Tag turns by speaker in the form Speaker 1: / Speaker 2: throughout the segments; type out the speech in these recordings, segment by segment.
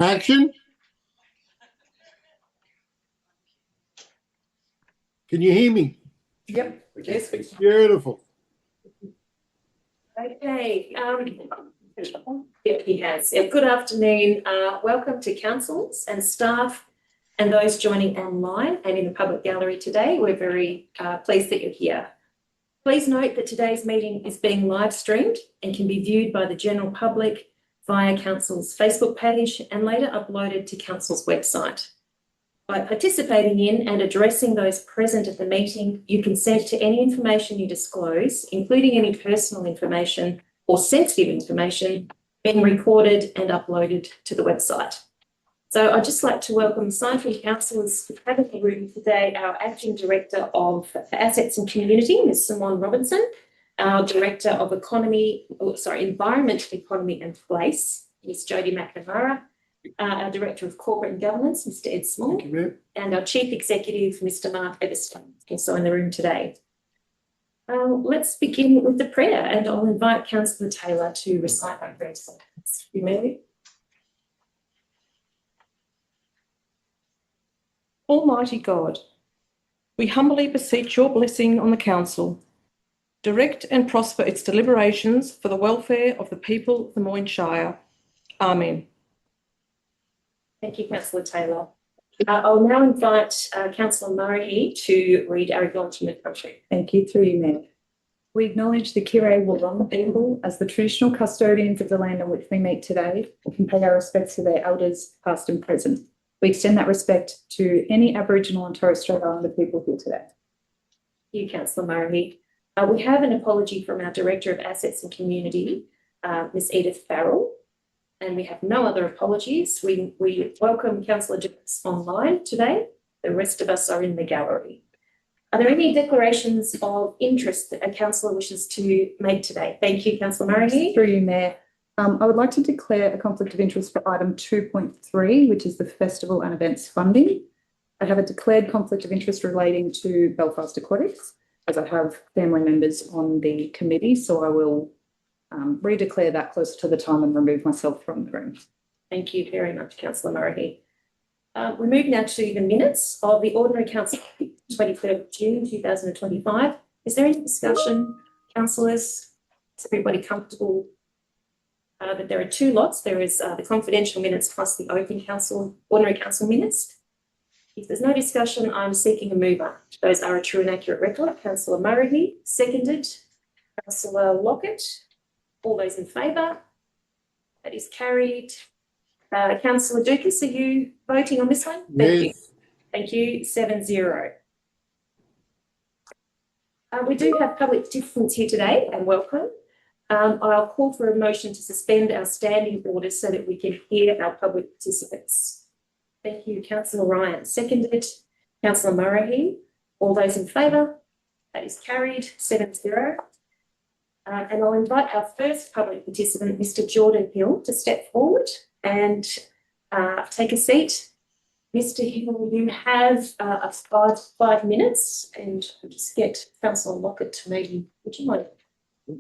Speaker 1: Action. Can you hear me?
Speaker 2: Yep.
Speaker 3: Yes.
Speaker 1: Beautiful.
Speaker 2: Okay. Yep, he has. Good afternoon. Welcome to councillors and staff and those joining online and in the public gallery today. We're very pleased that you're here. Please note that today's meeting is being live streamed and can be viewed by the general public via Council's Facebook page and later uploaded to Council's website. By participating in and addressing those present at the meeting, you consent to any information you disclose, including any personal information or sensitive information, being recorded and uploaded to the website. So I'd just like to welcome scientific councillors who have in the room today our Acting Director of Assets and Community, Ms. Simone Robinson, our Director of Environment, Economy and Place, Ms. Jodie McNamara, our Director of Corporate and Governance, Mr. Ed Small, and our Chief Executive, Mr. Mark Everstone, also in the room today. Let's begin with the prayer, and I'll invite Councillor Taylor to recite our prayer. You may.
Speaker 3: Almighty God, we humbly beseech your blessing on the Council. Direct and prosper its deliberations for the welfare of the people of the Moyne Shire. Amen.
Speaker 2: Thank you, Councillor Taylor. I'll now invite Councillor Murray to read our acknowledgement of country.
Speaker 4: Thank you, through you, Mayor. We acknowledge the Shire Wurrung people as the traditional custodians of the land on which we meet today and pay our respects to their elders, past and present. We extend that respect to any Aboriginal and Torres Strait Islander people here today.
Speaker 2: Thank you, Councillor Murray. We have an apology from our Director of Assets and Community, Ms. Edith Farrell, and we have no other apologies. We welcome Councillor Jones online today. The rest of us are in the gallery. Are there any declarations of interest that a councillor wishes to make today? Thank you, Councillor Murray.
Speaker 4: Through you, Mayor. I would like to declare a conflict of interest for item 2.3, which is the festival and events funding. I have a declared conflict of interest relating to Belfast Aquatics, as I have family members on the committee, so I will redeclare that closer to the time and remove myself from the room.
Speaker 2: Thank you very much, Councillor Murray. We move now to the minutes of the Ordinary Council 23rd of June 2025. Is there any discussion, councillors? Is everybody comfortable that there are two lots? There is the confidential minutes plus the open council, Ordinary Council minutes. If there's no discussion, I'm seeking a mover. Those are a true and accurate record. Councillor Murray, seconded. Councillor Lockett. All those in favour? That is carried. Councillor Dukas, are you voting on this one? Thank you. Thank you. 7-0. We do have public participants here today, and welcome. I'll call for a motion to suspend our standing orders so that we can hear our public participants. Thank you, Councillor Ryan. Seconded. Councillor Murray. All those in favour? That is carried. 7-0. And I'll invite our first public participant, Mr. Jordan Hill, to step forward and take a seat. Mr. Hill, you have five minutes, and I'll just get Councillor Lockett to maybe, would you mind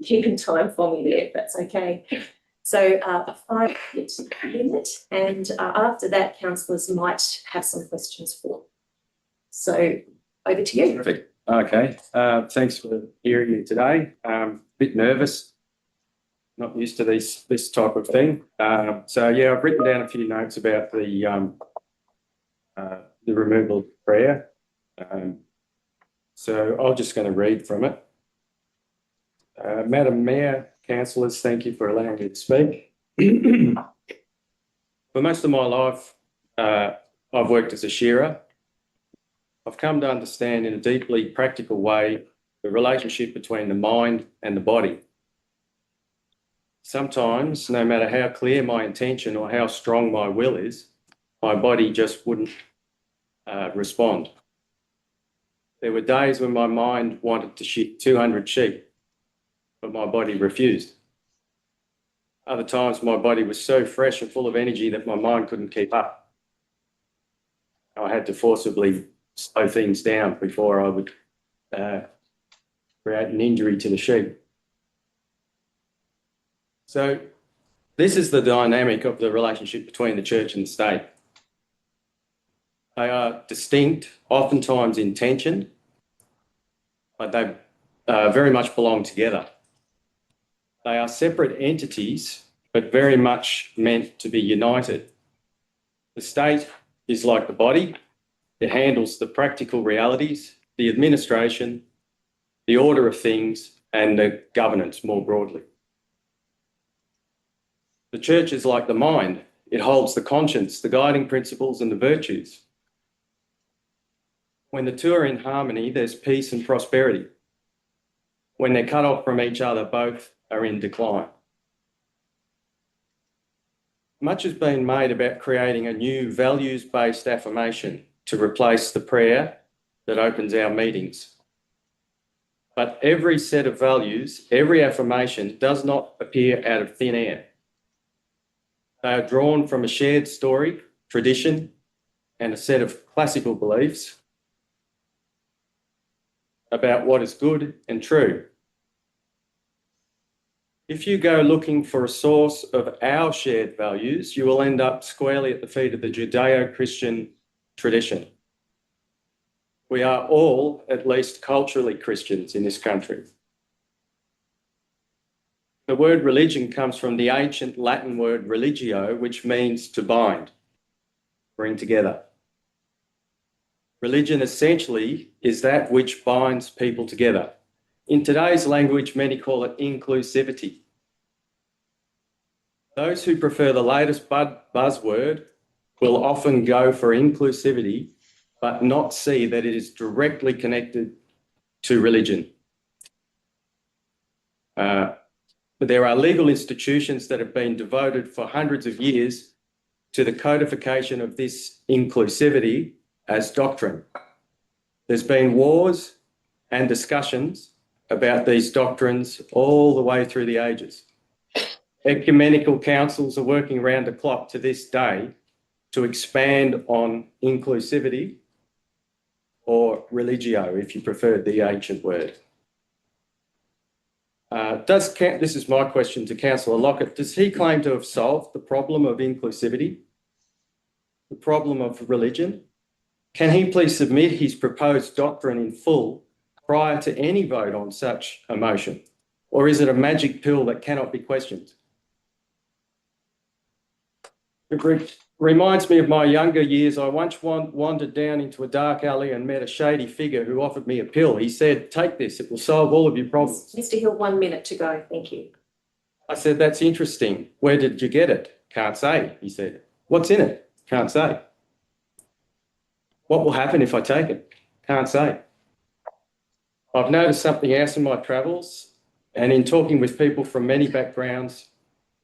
Speaker 2: keeping time for me there, if that's okay? So a 5-minute limit, and after that, councillors might have some questions for. So over to you.
Speaker 5: Perfect. Okay. Thanks for hearing me today. Bit nervous, not used to this type of thing. So yeah, I've written down a few notes about the removal of prayer. So I'm just going to read from it. Madam Mayor, councillors, thank you for allowing me to speak. For most of my life, I've worked as a shearer. I've come to understand in a deeply practical way the relationship between the mind and the body. Sometimes, no matter how clear my intention or how strong my will is, my body just wouldn't respond. There were days when my mind wanted to shoot 200 sheep, but my body refused. Other times my body was so fresh and full of energy that my mind couldn't keep up. I had to forcibly slow things down before I would create an injury to the sheep. So This is the dynamic of the relationship between the church and the state. They are distinct, oftentimes in tension, but they very much belong together. They are separate entities, but very much meant to be united. The state is like the body. It handles the practical realities, the administration, the order of things, and the governance more broadly. The church is like the mind. It holds the conscience, the guiding principles, and the virtues. When the two are in harmony, there's peace and prosperity. When they're cut off from each other, both are in decline. Much has been made about creating a new values-based affirmation to replace the prayer that opens our meetings. But every set of values, every affirmation does not appear out of thin air. They are drawn from a shared story, tradition, and a set of classical beliefs about what is good and true. If you go looking for a source of our shared values, you will end up squarely at the feet of the Judeo-Christian tradition. We are all, at least culturally, Christians in this country. The word religion comes from the ancient Latin word religio, which means to bind, bring together. Religion essentially is that which binds people together. In today's language, many call it inclusivity. Those who prefer the latest buzzword will often go for inclusivity, but not see that it is directly connected to religion. There are legal institutions that have been devoted for hundreds of years to the codification of this inclusivity as doctrine. There's been wars and discussions about these doctrines all the way through the ages. Ecumenical councils are working around the clock to this day to expand on inclusivity, or religio, if you prefer the ancient word. This is my question to Councillor Lockett. Does he claim to have solved the problem of inclusivity, the problem of religion? Can he please submit his proposed doctrine in full prior to any vote on such a motion? Or is it a magic pill that cannot be questioned? It reminds me of my younger years. I once wandered down into a dark alley and met a shady figure who offered me a pill. He said, "Take this, it will solve all of your problems."
Speaker 2: Mr Hill, 1 minute to go. Thank you.
Speaker 5: I said, "That's interesting. Where did you get it?" "Can't say," he said. "What's in it?" "Can't say." "What will happen if I take it?" "Can't say." I've noticed something else in my travels and in talking with people from many backgrounds.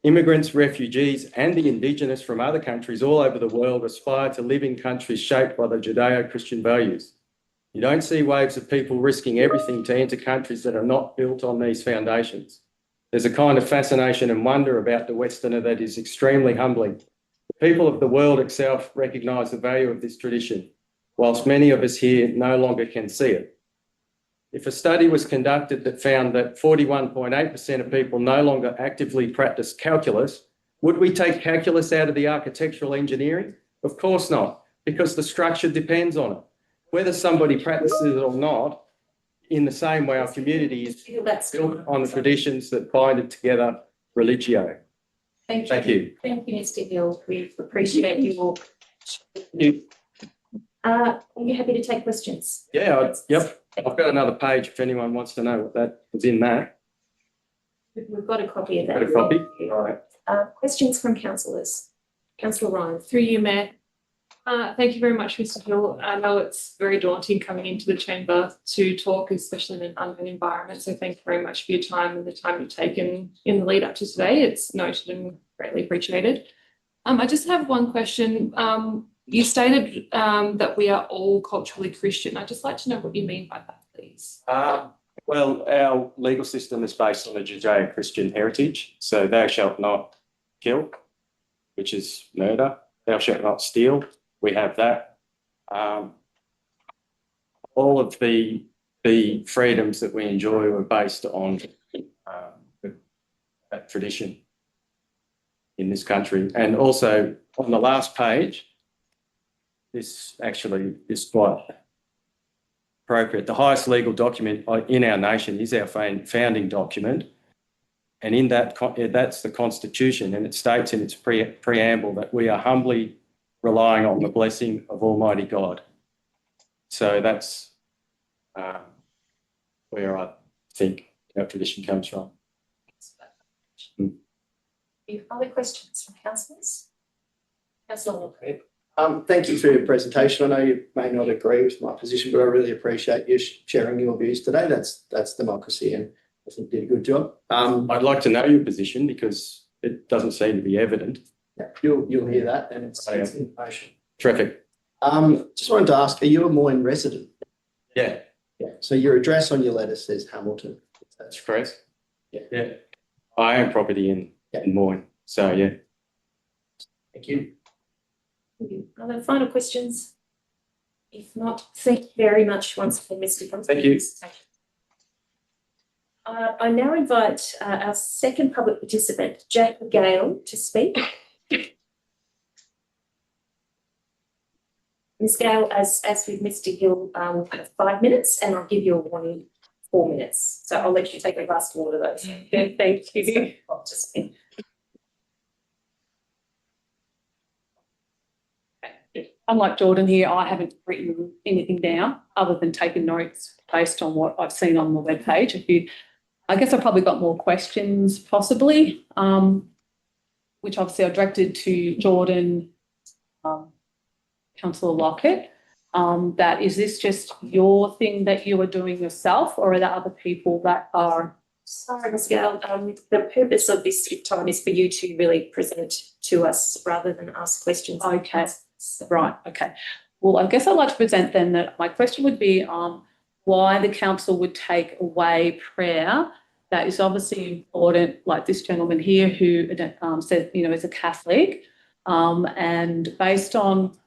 Speaker 5: Immigrants, refugees, and the Indigenous from other countries all over the world aspire to live in countries shaped by the Judeo-Christian values. You don't see waves of people risking everything to enter countries that are not built on these foundations. There's a kind of fascination and wonder about the Westerner that is extremely humbling. The people of the world itself recognise the value of this tradition, whilst many of us here no longer can see it. If a study was conducted that found that 41.8% of people no longer actively practice calculus, would we take calculus out of the architectural engineering? Of course not, because the structure depends on it. Whether somebody practices it or not, in the same way our community is built on the traditions that bind it together, religio.
Speaker 2: Thank you.
Speaker 5: Thank you.
Speaker 2: Thank you, Mr Hill. We appreciate you. Are you happy to take questions?
Speaker 5: Yeah, yep. I've got another page if anyone wants to know what that was in that.
Speaker 2: We've got a copy of that.
Speaker 5: Got a copy? All right.
Speaker 2: Questions from councillors. Councillor Ryan.
Speaker 6: Through you, Mayor. Thank you very much, Mr Hill. I know it's very daunting coming into the chamber to talk, especially in an urban environment. So thank you very much for your time and the time you've taken in the lead up to today. It's noted and greatly appreciated. I just have one question. You stated that we are all culturally Christian. I'd just like to know what you mean by that, please.
Speaker 5: Well, our legal system is based on the Judeo-Christian heritage. So thou shalt not kill, which is murder. Thou shalt not steal. We have that. All of the freedoms that we enjoy were based on that tradition. in this country. And also on the last page, this actually is quite appropriate. The highest legal document in our nation is our founding document. And in that, that's the Constitution, and it states in its preamble that we are humbly relying on the blessing of Almighty God. So that's where I think our tradition comes from.
Speaker 2: Any other questions from councillors? Councillor Moyne.
Speaker 7: Thank you for your presentation. I know you may not agree with my position, but I really appreciate you sharing your views today. That's democracy, and I think you did a good job.
Speaker 5: I'd like to know your position because it doesn't seem to be evident.
Speaker 7: Yeah, you'll hear that, and it's information.
Speaker 5: Terrific.
Speaker 7: Just wanted to ask, are you a Moyne resident?
Speaker 5: Yeah,
Speaker 7: Yeah. So your address on your letter says Hamilton.
Speaker 5: that's correct.
Speaker 7: Yeah.
Speaker 5: Yeah. I own property in Moyne, so yeah.
Speaker 7: Thank you.
Speaker 2: Are there final questions? If not, thank you very much once again, Mr. Johnson.
Speaker 5: Thank you.
Speaker 2: I now invite our second public participant, Jack Gale, to speak. Ms Gale, as with Mr Hill, we'll have 5 minutes and I'll give you a warning 4 minutes. So I'll let you take a glass of water though.
Speaker 6: Thank you.
Speaker 8: Unlike Jordan here, I haven't written anything down other than taken notes based on what I've seen on the webpage. I guess I've probably got more questions possibly, which obviously I directed to Jordan, Councillor Lockett. That is this just your thing that you are doing yourself, or are there other people that are?
Speaker 2: Sorry, Ms Gale, the purpose of this time is for you to really present to us rather than ask questions.
Speaker 8: Okay. Right, okay. Well, I guess I'd like to present then that my question would be why the council would take away prayer. That is obviously important, like this gentleman here who said, is a Catholic. And based on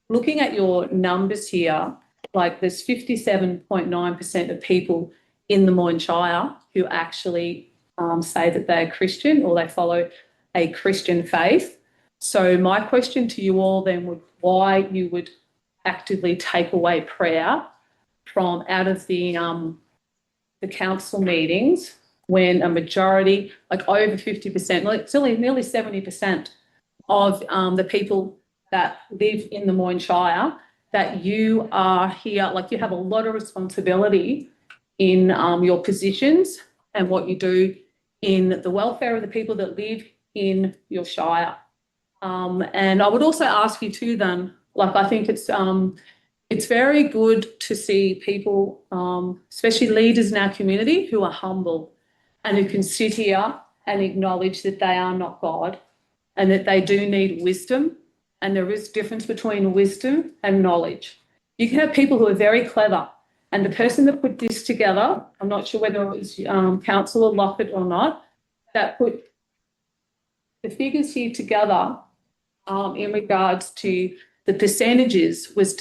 Speaker 8: looking at your numbers here, like there's 57.9% of people in the Moyne Shire who actually say that they're Christian or they follow a Christian faith. So my question to you all then would why you would actively take away prayer from out of the council meetings when a majority, like over 50%, like it's nearly 70% of the people that live in the Moyne Shire, that you are here, like you have a lot of responsibility in your positions and what you do in the welfare of the people that live in your Shire. And I would also ask you too then, like I think it's very good to see people, especially leaders in our community who are humble and who can sit here and acknowledge that they are not God and that they do need wisdom, and there is a difference between wisdom and knowledge. You can have people who are very clever, and the person that put this together, I'm not sure whether it was Councillor Lockett or not, that put the figures here together in regards to the percentages was,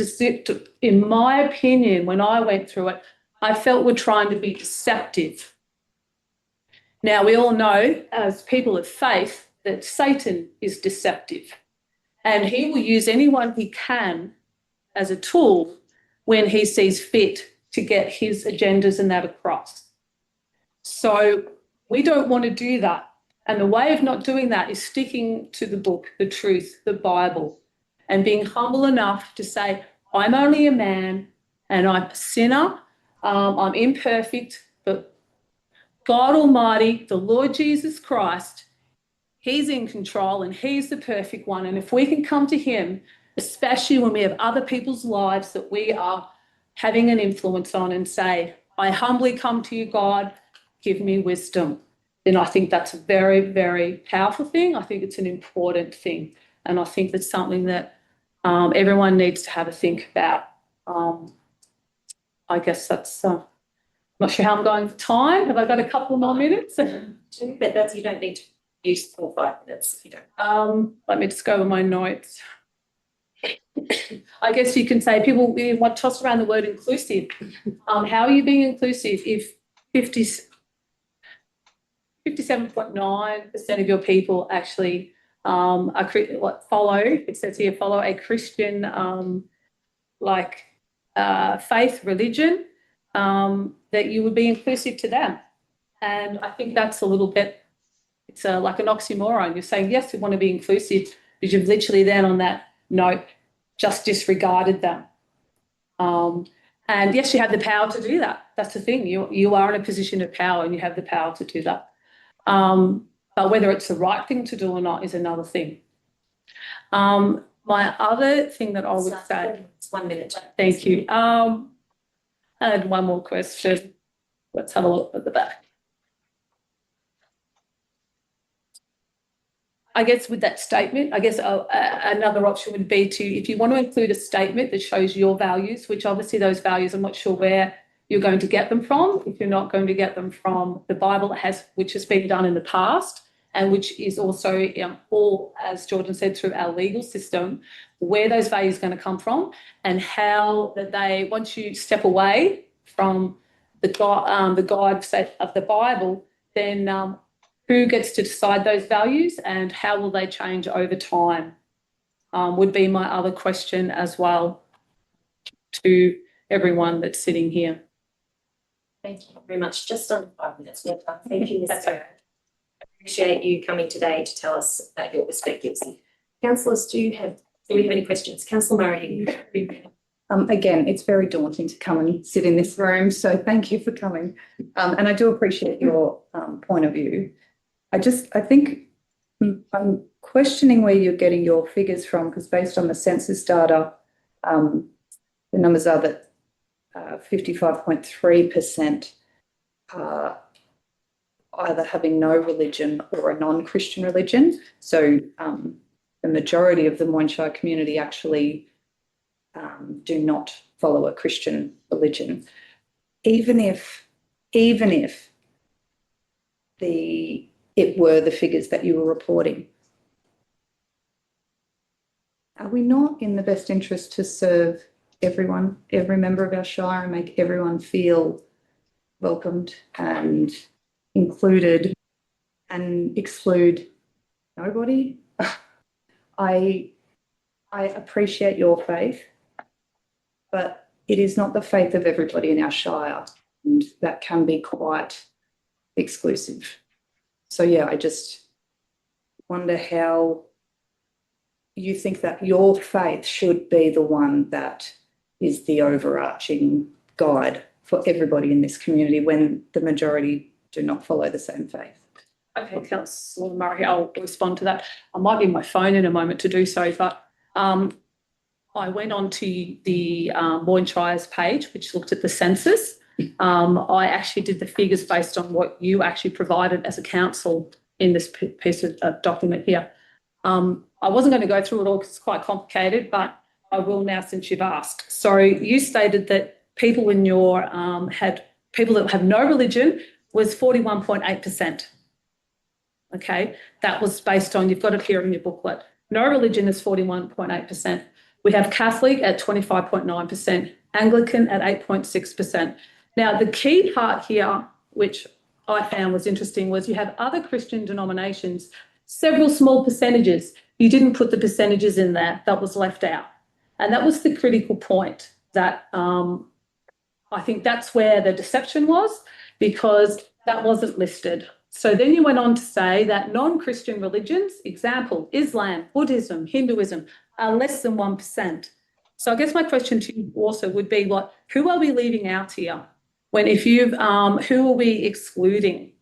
Speaker 8: in my opinion, when I went through it, I felt we're trying to be deceptive. Now, we all know as people of faith that Satan is deceptive and he will use anyone he can as a tool when he sees fit to get his agendas and that across. So we don't want to do that. And the way of not doing that is sticking to the book, the truth, the Bible, and being humble enough to say, I'm only a man and I'm a sinner, I'm imperfect, but God Almighty, the Lord Jesus Christ, he's in control and he's the perfect one. And if we can come to him, especially when we have other people's lives that we are having an influence on, and say, I humbly come to you, God, give me wisdom, then I think that's a very, very powerful thing. I think it's an important thing. And I think that's something that everyone needs to have a think about. I guess that's, not sure how I'm going for time. Have I got a couple more minutes?
Speaker 2: But that's, you don't need to use 4 or 5 minutes if you don't.
Speaker 8: Let me just go with my notes. I guess you can say people want to toss around the word inclusive. How are you being inclusive if 57.9% of your people actually follow, it says here, follow a Christian faith, religion, that you would be inclusive to them. And I think that's a little bit, it's like an oxymoron. You're saying, yes, we want to be inclusive, but you've literally then on that note just disregarded them. And yes, you have the power to do that. That's the thing. You are in a position of power and you have the power to do that. But whether it's the right thing to do or not is another thing. My other thing that I would say...
Speaker 2: It's 1 minute.
Speaker 8: Thank you. I had one more question. Let's have a look at the back. I guess with that statement, I guess another option would be to, if you want to include a statement that shows your values, which obviously those values, I'm not sure where you're going to get them from. If you're not going to get them from the Bible, which has been done in the past, and which is also all, as Jordan said, through our legal system, where those values are going to come from and how that they, once you step away from the guide of the Bible, then who gets to decide those values and how will they change over time, would be my other question as well to everyone that's sitting here.
Speaker 2: Thank you very much. Just under 5 minutes. Thank you, Ms.
Speaker 8: That's
Speaker 2: Sarah. Appreciate you coming today to tell us about your perspectives. Councillors, do we have any questions? Councillor Murray.
Speaker 4: Again, it's very daunting to come and sit in this room, so thank you for coming. And I do appreciate your point of view. I think I'm questioning where you're getting your figures from, because based on the census data, the numbers are that 55.3% are either having no religion or a non-Christian religion. So the majority of the Moyne Shire community actually do not follow a Christian religion. Even if it were the figures that you were reporting, are we not in the best interest to serve everyone, every member of our Shire, and make everyone feel welcomed and included and exclude nobody? I appreciate your faith, but it is not the faith of everybody in our Shire, and that can be quite exclusive. So yeah, I just wonder how you think that your faith should be the one that is the overarching guide for everybody in this community when the majority do not follow the same faith.
Speaker 8: Okay, Councillor Murray, I'll respond to that. I might be on my phone in a moment to do so, but I went on to the Moyne Shire's page, which looked at the census. I actually did the figures based on what you actually provided as a council in this piece of document here. I wasn't going to go through it all because it's quite complicated, but I will now since you've asked. So you stated that people in your had people that have no religion was 41.8%. Okay, that was based on, you've got it here in your booklet. No religion is 41.8%. We have Catholic at 25.9%, Anglican at 8.6%. Now, the key part here, which I found was interesting, was you have other Christian denominations, several small percentages. You didn't put the percentages in there, that was left out. And that was the critical point that I think that's where the deception was, because that wasn't listed. So then you went on to say that non-Christian religions, example, Islam, Buddhism, Hinduism, are less than 1%. So I guess my question to you also would be, like, who are we leaving out here? When if you've, who are we excluding?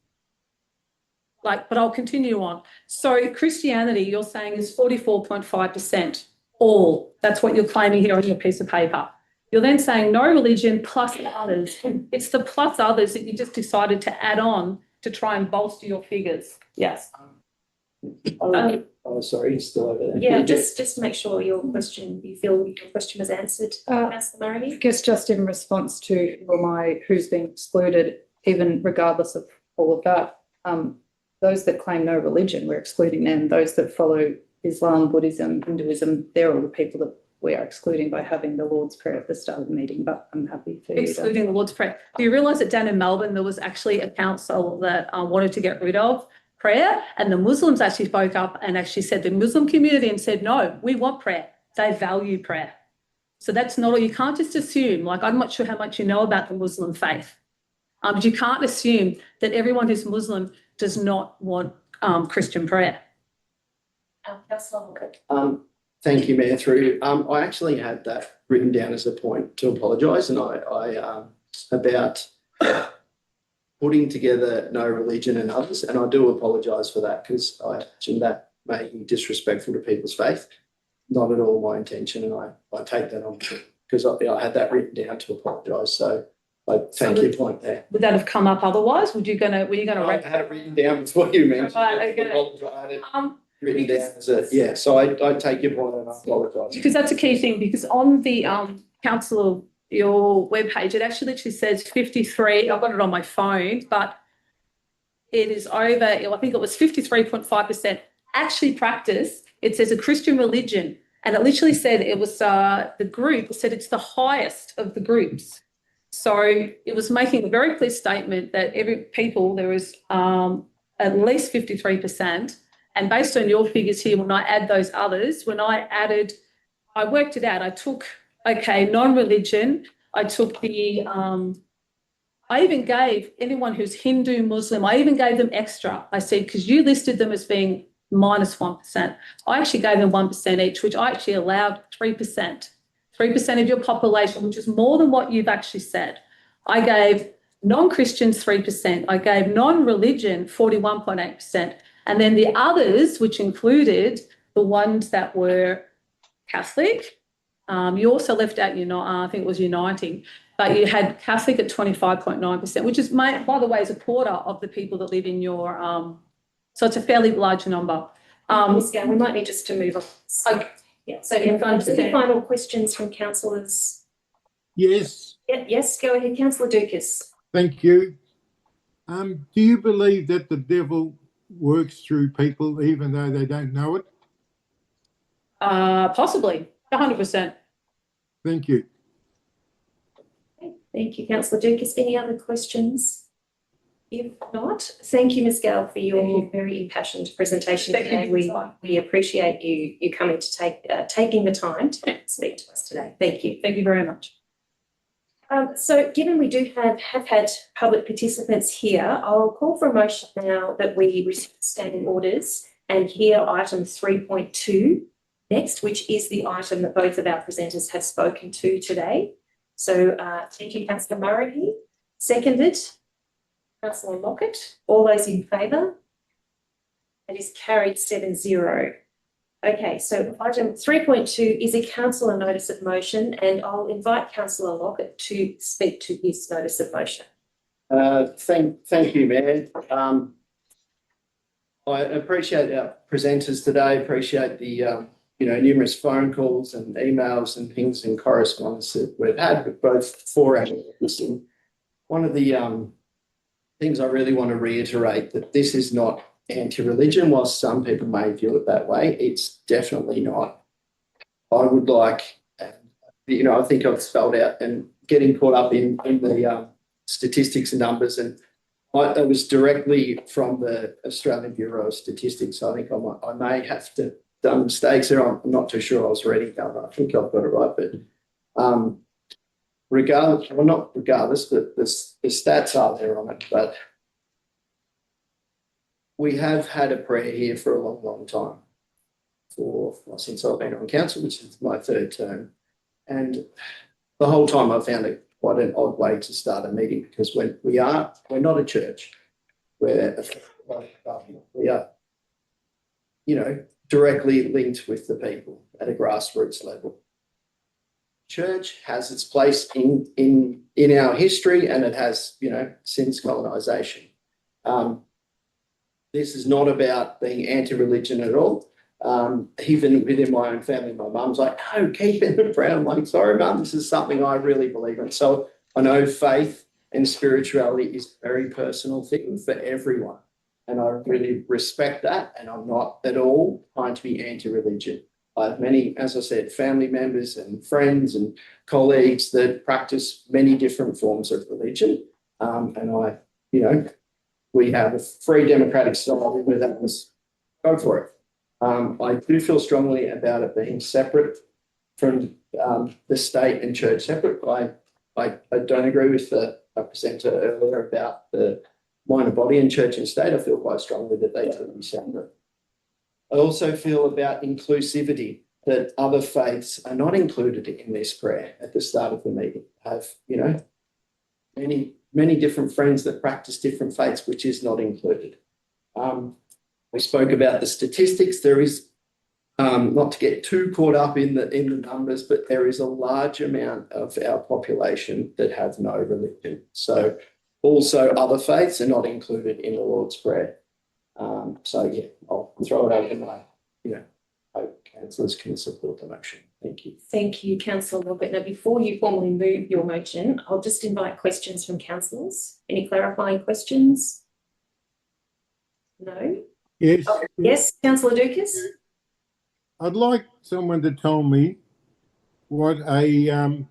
Speaker 8: Like, but I'll continue on. So Christianity, you're saying, is 44.5%. All. That's what you're claiming here on your piece of paper. You're then saying no religion plus others. It's the plus others that you just decided to add on to try and bolster your figures. Yes.
Speaker 7: Oh, sorry, you're still over there.
Speaker 2: Yeah, just to make sure you feel your question was answered, Councillor
Speaker 4: I
Speaker 2: Murray.
Speaker 4: guess just in response to who's being excluded, even regardless of all of that, those that claim no religion, we're excluding them. Those that follow Islam, Buddhism, Hinduism, they're all the people that we are excluding by having the Lord's Prayer at the start of the meeting, but I'm happy for you to.
Speaker 8: Excluding the Lord's Prayer. Do you realise that down in Melbourne, there was actually a council that wanted to get rid of prayer, and the Muslims actually spoke up and actually said, the Muslim community, and said, no, we want prayer. They value prayer. So that's not, you can't just assume, like, I'm not sure how much you know about the Muslim faith, but you can't assume that everyone who's Muslim does not want Christian prayer.
Speaker 2: Councillor Lockett.
Speaker 7: Thank you, Mayor. Through, I actually had that written down as a point to apologise, and I about putting together no religion and others, and I do apologise for that, because I imagine that may be disrespectful to people's faith. Not at all my intention, and I take that on, because I had that written down to apologise. So I take your point there.
Speaker 8: Would that have come up otherwise? Were you going to?
Speaker 7: I had it written down before you mentioned
Speaker 8: Right,
Speaker 7: it.
Speaker 8: okay.
Speaker 7: I had it written down as a, yeah. So I take your point and I apologise.
Speaker 8: Because that's a key thing, because on the council, your webpage, it actually literally says 53. I've got it on my phone, but it is over, I think it was 53.5% actually practice. It says a Christian religion, and it literally said it was the group said it's the highest of the groups. So it was making a very clear statement that there is at least 53%. And based on your figures here, when I add those others, I worked it out. I took, non-religion. I took I even gave anyone who's Hindu, Muslim, I even gave them extra. I said, because you listed them as being minus 1%. I actually gave them 1% each, which I actually allowed 3%. 3% of your population, which is more than what you've actually said. I gave non-Christians 3%. I gave non-religion 41.8%. And then the others, which included the ones that were Catholic, you also left out, I think it was Uniting, but you had Catholic at 25.9%, which is, by the way, is a quarter of the people that live in your, so it's a fairly large number.
Speaker 2: Ms. Gale, we might need just to move on.
Speaker 8: Okay.
Speaker 2: Yeah, so any final questions from councillors?
Speaker 1: Yes,
Speaker 2: Yes, go ahead, councillor Dukas.
Speaker 1: thank you. Do you believe that the devil works through people even though they don't know it?
Speaker 8: Possibly, 100%.
Speaker 1: Thank you.
Speaker 2: Thank you, councillor Dukas. Any other questions? If not, thank you, Ms. Gale, for your very impassioned presentation today. We appreciate you coming to taking the time to speak to us today. Thank you.
Speaker 8: Thank you very much.
Speaker 2: So given we do have had public participants here, I'll call for a motion now that we receive standing orders and hear item 3.2 next, which is the item that both of our presenters have spoken to today. So thank you, councillor Murray. Seconded. Councillor Lockett, all those in favour? That is carried 7-0. Okay, so item 3.2 is a councillor notice of motion, and I'll invite councillor Lockett to speak to his notice of motion.
Speaker 7: Thank you, Mayor. I appreciate our presenters today, appreciate the numerous phone calls and emails and things and correspondence that we've had with both for and against. One of the things I really want to reiterate that this is not anti-religion, whilst some people may view it that way. It's definitely not. I would like, I think I've spelled out and getting caught up in the statistics and numbers, and it was directly from the Australian Bureau of Statistics. So I think I may have to done mistakes there. I'm not too sure I was reading that. I think I've got it right, but not regardless, but the stats are there on it. But we have had a prayer here for a long, long time, since I've been on council, which is my third term. And the whole time I found it quite an odd way to start a meeting, because we're not a church. We are, directly linked with the people at a grassroots level. Church has its place in our history, and it has, since colonisation. This is not about being anti-religion at all. Even within my own family, my mum's like, no, keep in the prayer. I'm like, sorry, mum, this is something I really believe in. So I know faith and spirituality is a very personal thing for everyone. And I really respect that. And I'm not at all trying to be anti-religion. I have many, as I said, family members and friends and colleagues that practice many different forms of religion. And we have a free democratic society where that was go for it. I do feel strongly about it being separate from the state and church separate. I don't agree with the presenter earlier about the minor body and church and state. I feel quite strongly that they should be separate. I also feel about inclusivity, that other faiths are not included in this prayer at the start of the meeting. I have, many different friends that practice different faiths, which is not included. We spoke about the statistics. There is, not to get too caught up in the numbers, but there is a large amount of our population that have no religion. So also other faiths are not included in the Lord's Prayer. I'll throw it over my, hope councillors can support the motion. Thank you.
Speaker 2: Thank you, Councillor Lockett. Now, before you formally move your motion, I'll just invite questions from councillors. Any clarifying questions? No?
Speaker 1: Yes.
Speaker 2: Oh, yes, Councillor Dukas?
Speaker 1: I'd like someone to tell me what a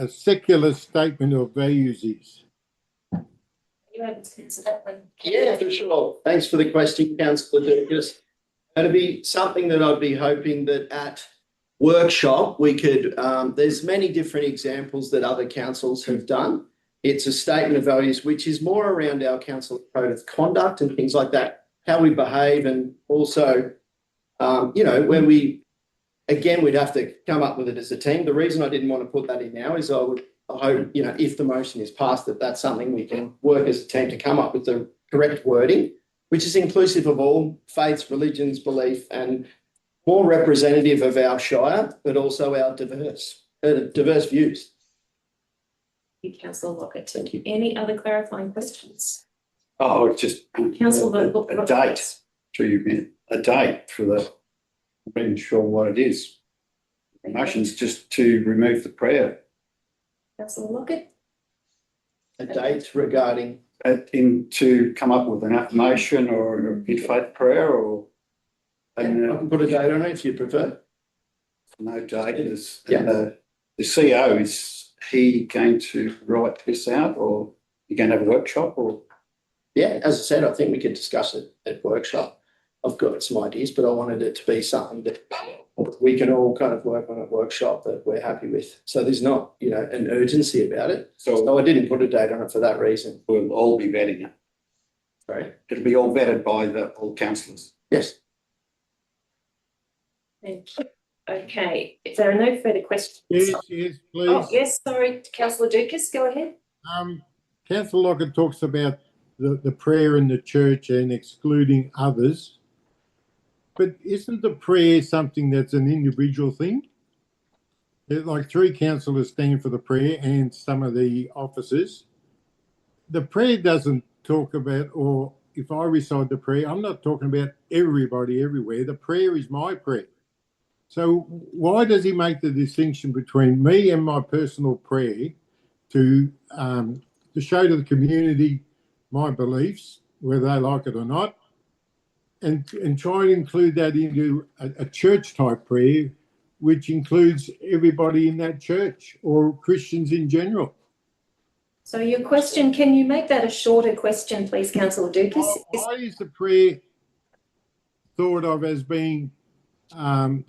Speaker 1: secular statement of values is.
Speaker 2: Are you able to answer that one?
Speaker 7: Yeah, for sure. Thanks for the question, Councillor Dukas. It'd be something that I'd be hoping that at workshop we could, there's many different examples that other councils have done. It's a statement of values, which is more around our council code of conduct and things like that, how we behave, and also, where we'd have to come up with it as a team. The reason I didn't want to put that in now is I hope, if the motion is passed, that's something we can work as a team to come up with the correct wording, which is inclusive of all faiths, religions, belief, and more representative of our Shire, but also our diverse views.
Speaker 2: Thank you, Councillor Lockett.
Speaker 7: Thank you.
Speaker 2: Any other clarifying questions?
Speaker 9: Oh, it's just
Speaker 2: Councillor
Speaker 9: a date. A date for the. I'm not even sure what it is. The motion's just to remove the prayer.
Speaker 2: Councillor Lockett?
Speaker 7: A date regarding.
Speaker 9: To come up with an affirmation or a good faith prayer, or
Speaker 7: I can put a date on it if you prefer.
Speaker 9: no date.
Speaker 7: Yeah.
Speaker 9: The CEO, is he going to write this out, or you going to have a workshop, or?
Speaker 7: Yeah, as I said, I think we could discuss it at workshop. I've got some ideas, but I wanted it to be something that we can all kind of work on at workshop that we're happy with. So there's not, an urgency about it. So I didn't put a date on it for that reason.
Speaker 9: We'll all be vetting it.
Speaker 7: Sorry.
Speaker 9: It'll be all vetted by all councillors.
Speaker 7: Yes.
Speaker 2: Thank you. Okay, if there are no further questions.
Speaker 1: Yes, please.
Speaker 2: Oh, yes, sorry, Councillor Dukas, go ahead.
Speaker 1: Councillor Lockett talks about the prayer in the church and excluding others. But isn't the prayer something that's an individual thing? Like 3 councillors stand for the prayer and some of the officers. The prayer doesn't talk about, or if I recite the prayer, I'm not talking about everybody everywhere. The prayer is my prayer. So why does he make the distinction between me and my personal prayer to show to the community my beliefs, whether they like it or not, and try and include that into a church type prayer, which includes everybody in that church or Christians in general?
Speaker 2: So your question, can you make that a shorter question, please, Councillor Dukas?
Speaker 1: Why is the prayer thought of as being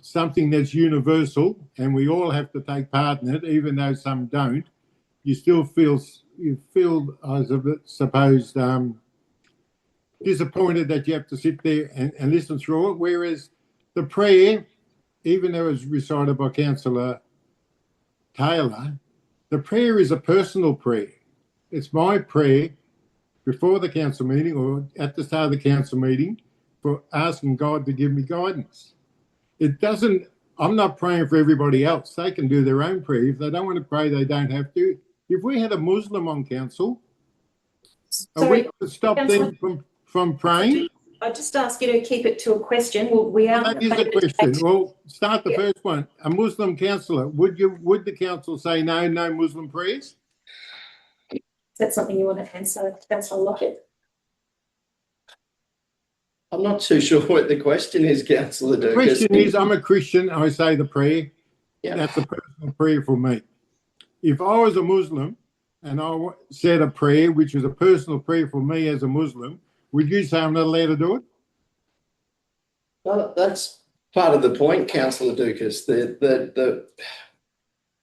Speaker 1: something that's universal and we all have to take part in it, even though some don't? You still feel, I suppose, disappointed that you have to sit there and listen through it, whereas the prayer, even though it was recited by Councillor Taylor, the prayer is a personal prayer. It's my prayer before the council meeting or at the start of the council meeting for asking God to give me guidance. I'm not praying for everybody else. They can do their own prayer. If they don't want to pray, they don't have to. If we had a Muslim on council, are we going to stop them from praying?
Speaker 2: I just ask you to keep it to a question. Well, we are.
Speaker 1: That is a question. Well, start the first one. A Muslim councillor, would the council say no Muslim prayers?
Speaker 2: Is that something you want to answer, Councillor Lockett?
Speaker 7: I'm not too sure what the question is, councillor
Speaker 1: The
Speaker 7: Dukas.
Speaker 1: question is, I'm a Christian, I say the prayer.
Speaker 7: Yeah.
Speaker 1: That's a personal prayer for me. If I was a Muslim and I said a prayer, which was a personal prayer for me as a Muslim, would you say I'm not allowed to do it?
Speaker 7: Well, that's part of the point, councillor Dukas.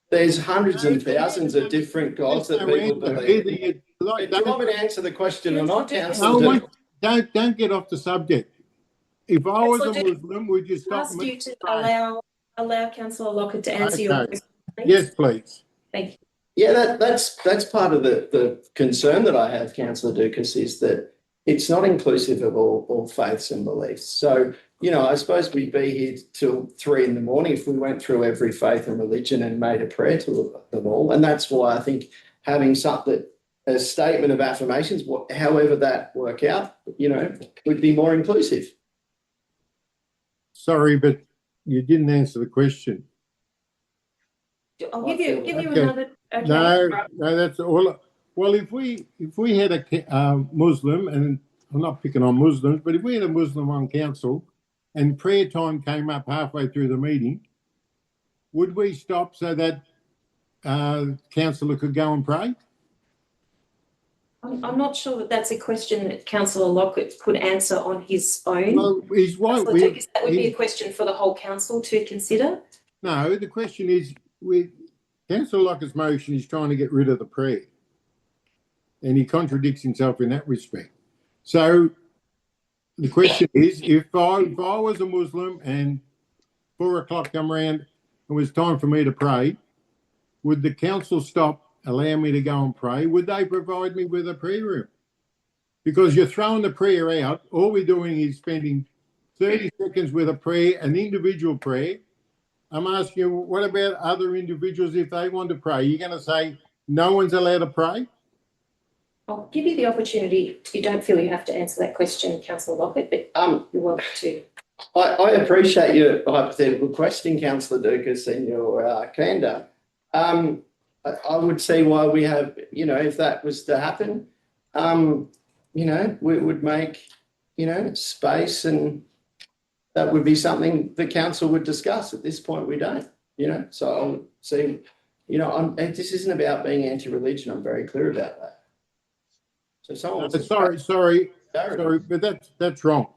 Speaker 7: There's hundreds and thousands of different gods that people believe. Do you want me to answer the question or not, councillor Dukas?
Speaker 1: Don't get off the subject. If I was a
Speaker 2: Councillor
Speaker 1: Muslim, would you stop
Speaker 2: Ask
Speaker 1: me?
Speaker 2: you to allow councillor Lockett to answer your
Speaker 1: Okay.
Speaker 2: question, please.
Speaker 1: Yes, please.
Speaker 2: Thank you.
Speaker 7: Yeah, that's part of the concern that I have, councillor Dukas, is that it's not inclusive of all faiths and beliefs. So, you know, I suppose we'd be here till 3 a.m. if we went through every faith and religion and made a prayer to them all. And that's why I think having something, a statement of affirmations, however that work out, you know, would be more inclusive.
Speaker 1: Sorry, but you didn't answer the question.
Speaker 2: I'll give you
Speaker 1: Okay.
Speaker 2: another. Okay.
Speaker 1: No, that's all. Well, if we had a Muslim, and I'm not picking on Muslims, but if we had a Muslim on council and prayer time came up halfway through the meeting, would we stop so that councillor could go and pray?
Speaker 2: I'm not sure that that's a question that councillor Lockett could answer on his own.
Speaker 1: Well, he's right.
Speaker 2: Councillor Dukas, that would be a question for the whole council to consider.
Speaker 1: No, the question is, councillor Lockett's motion is trying to get rid of the prayer, and he contradicts himself in that respect. So the question is, if I was a Muslim and 4 o'clock come around and it was time for me to pray, would the council stop, allow me to go and pray? Would they provide me with a prayer room? Because you're throwing the prayer out. All we're doing is spending 30 seconds with a prayer, an individual prayer. I'm asking you, what about other individuals if they want to pray? You're going to say no one's allowed to pray?
Speaker 2: I'll give you the opportunity. You don't feel you have to answer that question, councillor Lockett, but you're welcome to.
Speaker 7: I appreciate your hypothetical question, councillor Dukas, and your candour. I would see why we have, you know, if that was to happen, you know, we would make, you know, space, and that would be something the council would discuss. At this point, we don't, you know, so I'll see, you know, this isn't about being anti-religion. I'm very clear about that. So someone.
Speaker 1: Sorry, but that's wrong.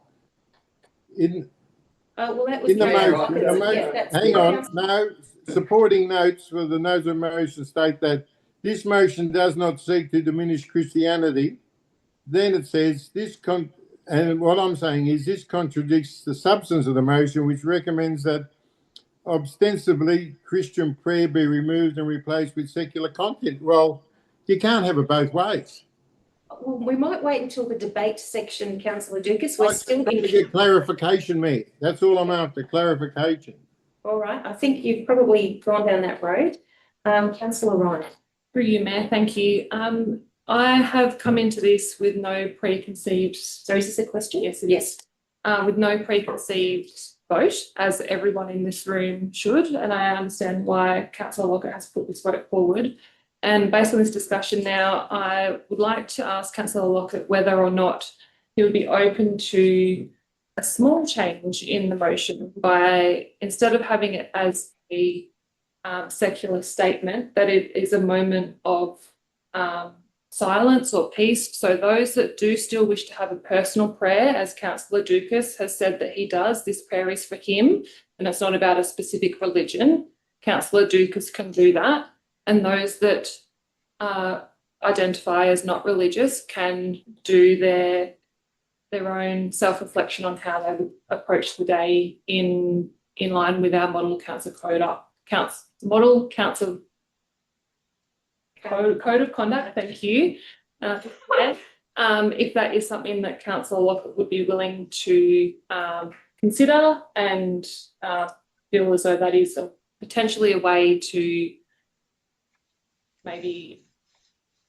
Speaker 2: Well, that was
Speaker 1: In the
Speaker 2: councillor
Speaker 1: motion,
Speaker 2: Lockett. Yeah,
Speaker 1: hang on, no, supporting notes for the notes of motion state that this motion does not seek to diminish Christianity. Then it says and what I'm saying is this contradicts the substance of the motion, which recommends that ostensibly Christian prayer be removed and replaced with secular content. Well, you can't have it both ways.
Speaker 2: Well, we might wait until the debate section, councillor Dukas.
Speaker 1: I still need to get clarification, Mayor. That's all I'm after, clarification.
Speaker 2: All right, I think you've probably gone down that road. Councillor Ryan.
Speaker 6: Through you, Mayor, thank you. I have come into this with no preconceived.
Speaker 2: So is this a question?
Speaker 6: Yes.
Speaker 2: Yes.
Speaker 6: With no preconceived vote, as everyone in this room should, and I understand why councillor Lockett has put this vote forward. And based on this discussion now, I would like to ask councillor Lockett whether or not he would be open to a small change in the motion by, instead of having it as a secular statement, that it is a moment of silence or peace. So those that do still wish to have a personal prayer, as councillor Dukas has said that he does, this prayer is for him and it's not about a specific religion. Councillor Dukas can do that. And those that identify as not religious can do their own self-reflection on how they would approach the day in line with our model council code of conduct. Thank you. If that is something that councillor Lockett would be willing to consider and feel as though that is potentially a way to maybe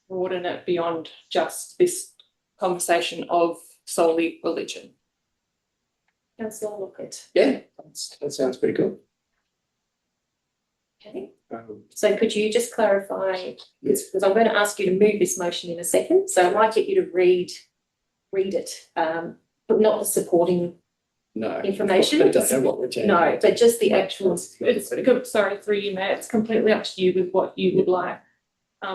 Speaker 6: broaden it beyond just this conversation of solely religion.
Speaker 2: Councillor Lockett.
Speaker 7: Yeah, that sounds pretty good.
Speaker 2: Okay. So could you just clarify, because I'm going to ask you to move this motion in a second, so I might get you to read it but not the supporting
Speaker 7: No.
Speaker 2: information.
Speaker 7: I don't know what we're changing.
Speaker 2: No, but just the actual.
Speaker 6: Sorry, through you, Mayor, it's completely up to you with what you would like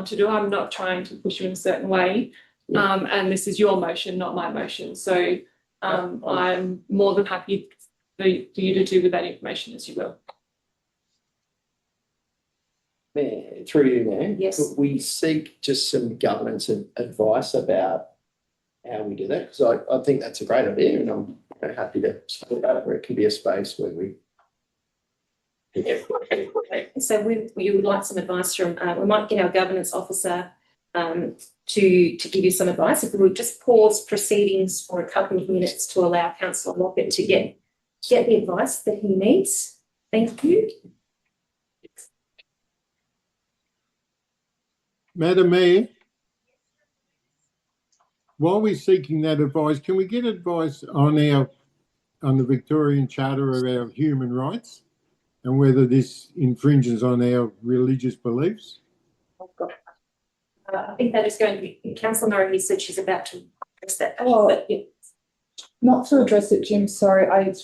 Speaker 6: to do. I'm not trying to push you in a certain way. And this is your motion, not my motion. So I'm more than happy for you to do with that information as you will.
Speaker 7: Mayor, through you, Mayor.
Speaker 2: Yes.
Speaker 7: Could we seek just some governance advice about how we do that? Because I think that's a great idea, and I'm happy to support that, where it can be a space where we.
Speaker 2: So we would like some advice from, we might get our governance officer to give you some advice. If we would just pause proceedings for a couple of minutes to allow Councillor Lockett to get the advice that he needs. Thank you.
Speaker 1: Madam Mayor, while we're seeking that advice, can we get advice on the Victorian Charter of our human rights and whether this infringes on our religious beliefs?
Speaker 2: I think that is going to be, Councillor Murray said she's about to address that.
Speaker 4: Oh.
Speaker 2: But, yeah.
Speaker 4: Not to address it, Jim, sorry, I've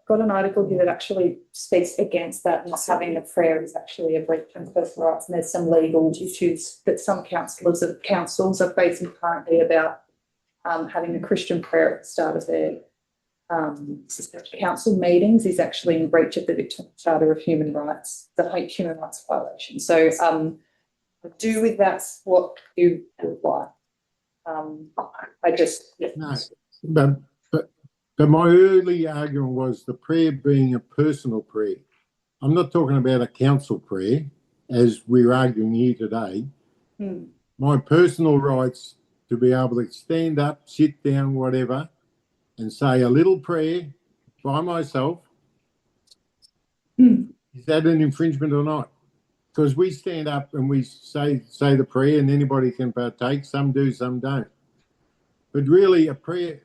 Speaker 4: got an article here that actually speaks against that, and having a prayer is actually a breach of personal rights, and there's some legal issues that some councils are facing currently about having a Christian prayer at the start of their council meetings is actually in breach of the Victorian Charter of Human Rights, the human rights violation. So do with that what you would like. I just
Speaker 1: No, but my early argument was the prayer being a personal prayer. I'm not talking about a council prayer, as we're arguing here today. My personal rights to be able to stand up, sit down, whatever, and say a little prayer by myself. Is that an infringement or not? Because we stand up and we say the prayer and anybody can partake. Some do, some don't. But really a prayer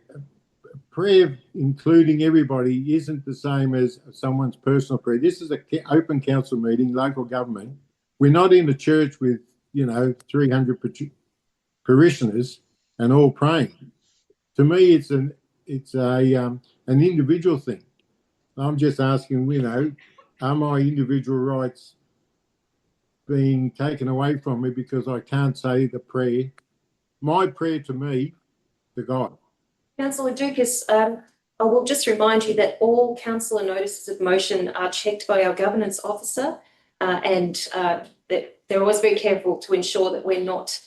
Speaker 1: including everybody isn't the same as someone's personal prayer. This is an open council meeting, local government. We're not in a church with, 300 parishioners and all praying. To me, it's an individual thing. I'm just asking, are my individual rights being taken away from me because I can't say the prayer, my prayer to me, to God?
Speaker 2: Councillor Dukas, I will just remind you that all councillor notices of motion are checked by our governance officer and that they're always very careful to ensure that we're not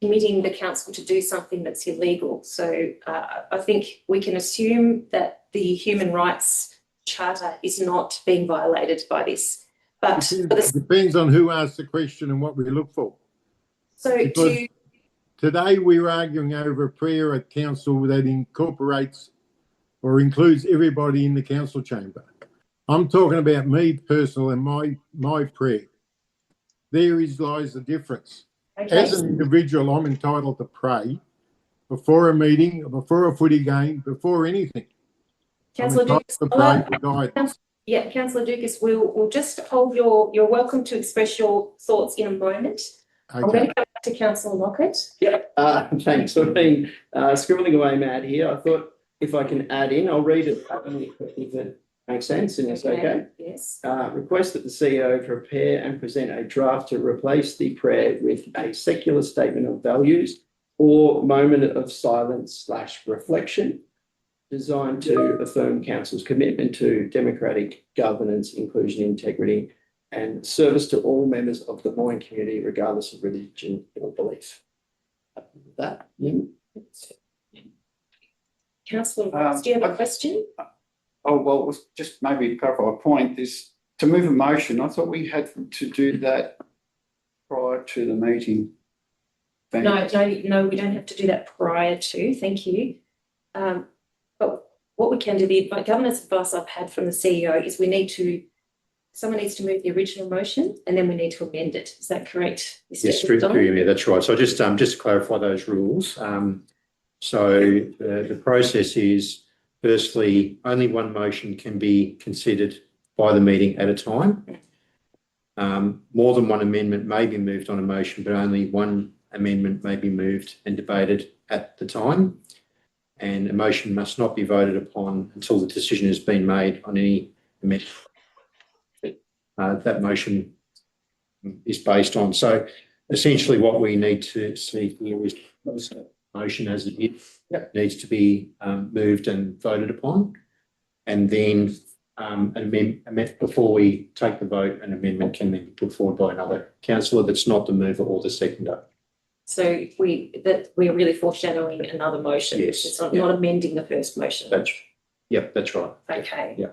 Speaker 2: committing the council to do something that's illegal. So I think we can assume that the human rights charter is not being violated by this. But
Speaker 1: it depends on who asks the question and what we look for.
Speaker 2: So
Speaker 1: today we're arguing over a prayer at council that incorporates or includes everybody in the council chamber. I'm talking about me personal and my prayer. There lies the difference.
Speaker 2: okay.
Speaker 1: As an individual, I'm entitled to pray before a meeting, before a footy game, before anything.
Speaker 2: Councillor Dukas, Councillor Dukas, we'll just hold you're welcome to express your thoughts in a moment.
Speaker 1: Okay.
Speaker 2: I'm going to go back to Councillor Lockett.
Speaker 7: Thanks for being scribbling away mad here. I thought if I can add in, I'll read it if it makes sense and it's okay.
Speaker 2: Yes.
Speaker 7: Request that the CEO prepare and present a draft to replace the prayer with a secular statement of values or moment of silence/reflection designed to affirm council's commitment to democratic governance, inclusion, integrity, and service to all members of the Moyne community, regardless of religion or belief. That,
Speaker 2: Councillor Ross, do you have a question?
Speaker 9: Oh, well, it was just maybe to clarify a point, is to move a motion. I thought we had to do that prior to the meeting.
Speaker 2: No, we don't have to do that prior to, thank you. But what we can do, the governance advice I've had from the CEO is someone needs to move the original motion and then we need to amend it. Is that correct?
Speaker 10: Yes, through you, Mayor, that's right. So just to clarify those rules. So the process is, firstly, only one motion can be considered by the meeting at a time. More than one amendment may be moved on a motion, but only one amendment may be moved and debated at the time, and a motion must not be voted upon until the decision has been made on any amendment that motion is based on. So essentially what we need to see here is the motion as it is needs to be moved and voted upon, and then before we take the vote, an amendment can then be put forward by another councillor that's not the mover or the seconder.
Speaker 2: So we're really foreshadowing another motion.
Speaker 10: Yes.
Speaker 2: It's not amending the first motion.
Speaker 10: That's right.
Speaker 2: Okay.
Speaker 10: Yeah.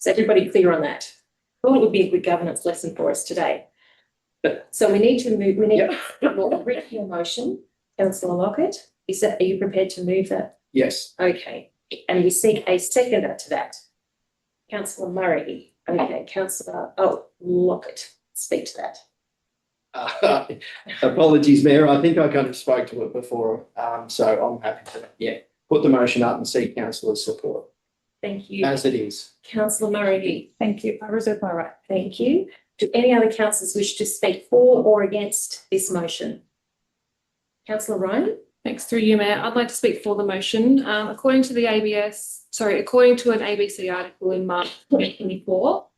Speaker 2: Is everybody clear on that? Thought it would be a good governance lesson for us today. So we need to move, read your motion. Councillor Lockett, are you prepared to move that?
Speaker 7: Yes.
Speaker 2: Okay. And we seek a seconder to that. Councillor Murray. Okay. Councillor Lockett, speak to that.
Speaker 7: Apologies, Mayor. I think I kind of spoke to it before, so I'm happy to put the motion up and seek councillors' support.
Speaker 2: Thank you.
Speaker 7: As it is.
Speaker 2: Councillor Murray.
Speaker 4: Thank you. I reserve my right.
Speaker 2: Thank you. Do any other councillors wish to speak for or against this motion? Councillor Ryan?
Speaker 6: Thanks through you, Mayor. I'd like to speak for the motion. According to an ABC article in March 2024,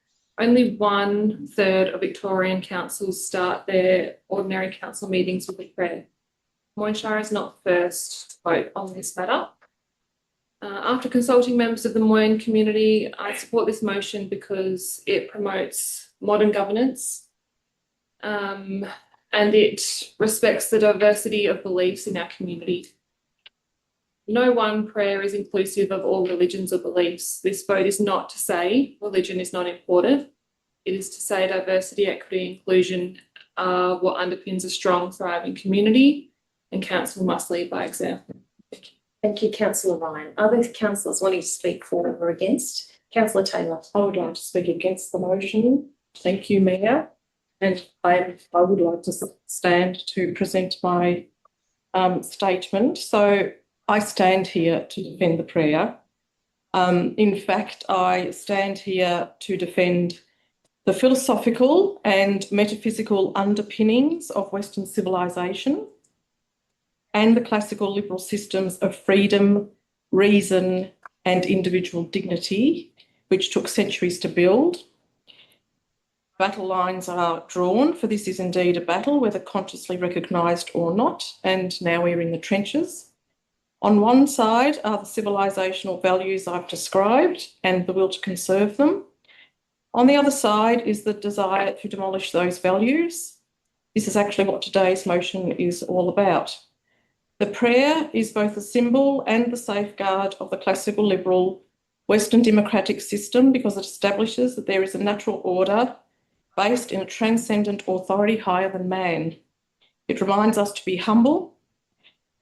Speaker 6: only 1/3 of Victorian councils start their ordinary council meetings with a prayer. Moyne Shire is not first to vote on this matter. After consulting members of the Moyne community, I support this motion because it promotes modern governance and it respects the diversity of beliefs in our community. No one prayer is inclusive of all religions or beliefs. This vote is not to say religion is not important. It is to say diversity, equity, inclusion are what underpins a strong, thriving community, and council must lead by example. Thank you.
Speaker 2: Thank you, Councillor Ryan. Other councillors wanting to speak for or against? Councillor Taylor.
Speaker 3: I would like to speak against the motion. Thank you, Mayor. And I would like to stand to present my statement. So I stand here to defend the prayer. In fact, I stand here to defend the philosophical and metaphysical underpinnings of Western civilization and the classical liberal systems of freedom, reason, and individual dignity, which took centuries to build. Battle lines are drawn, for this is indeed a battle, whether consciously recognised or not, and now we're in the trenches. On one side are the civilisational values I've described and the will to conserve them. On the other side is the desire to demolish those values. This is actually what today's motion is all about. The prayer is both a symbol and the safeguard of the classical liberal Western democratic system because it establishes that there is a natural order based in a transcendent authority higher than man. It reminds us to be humble,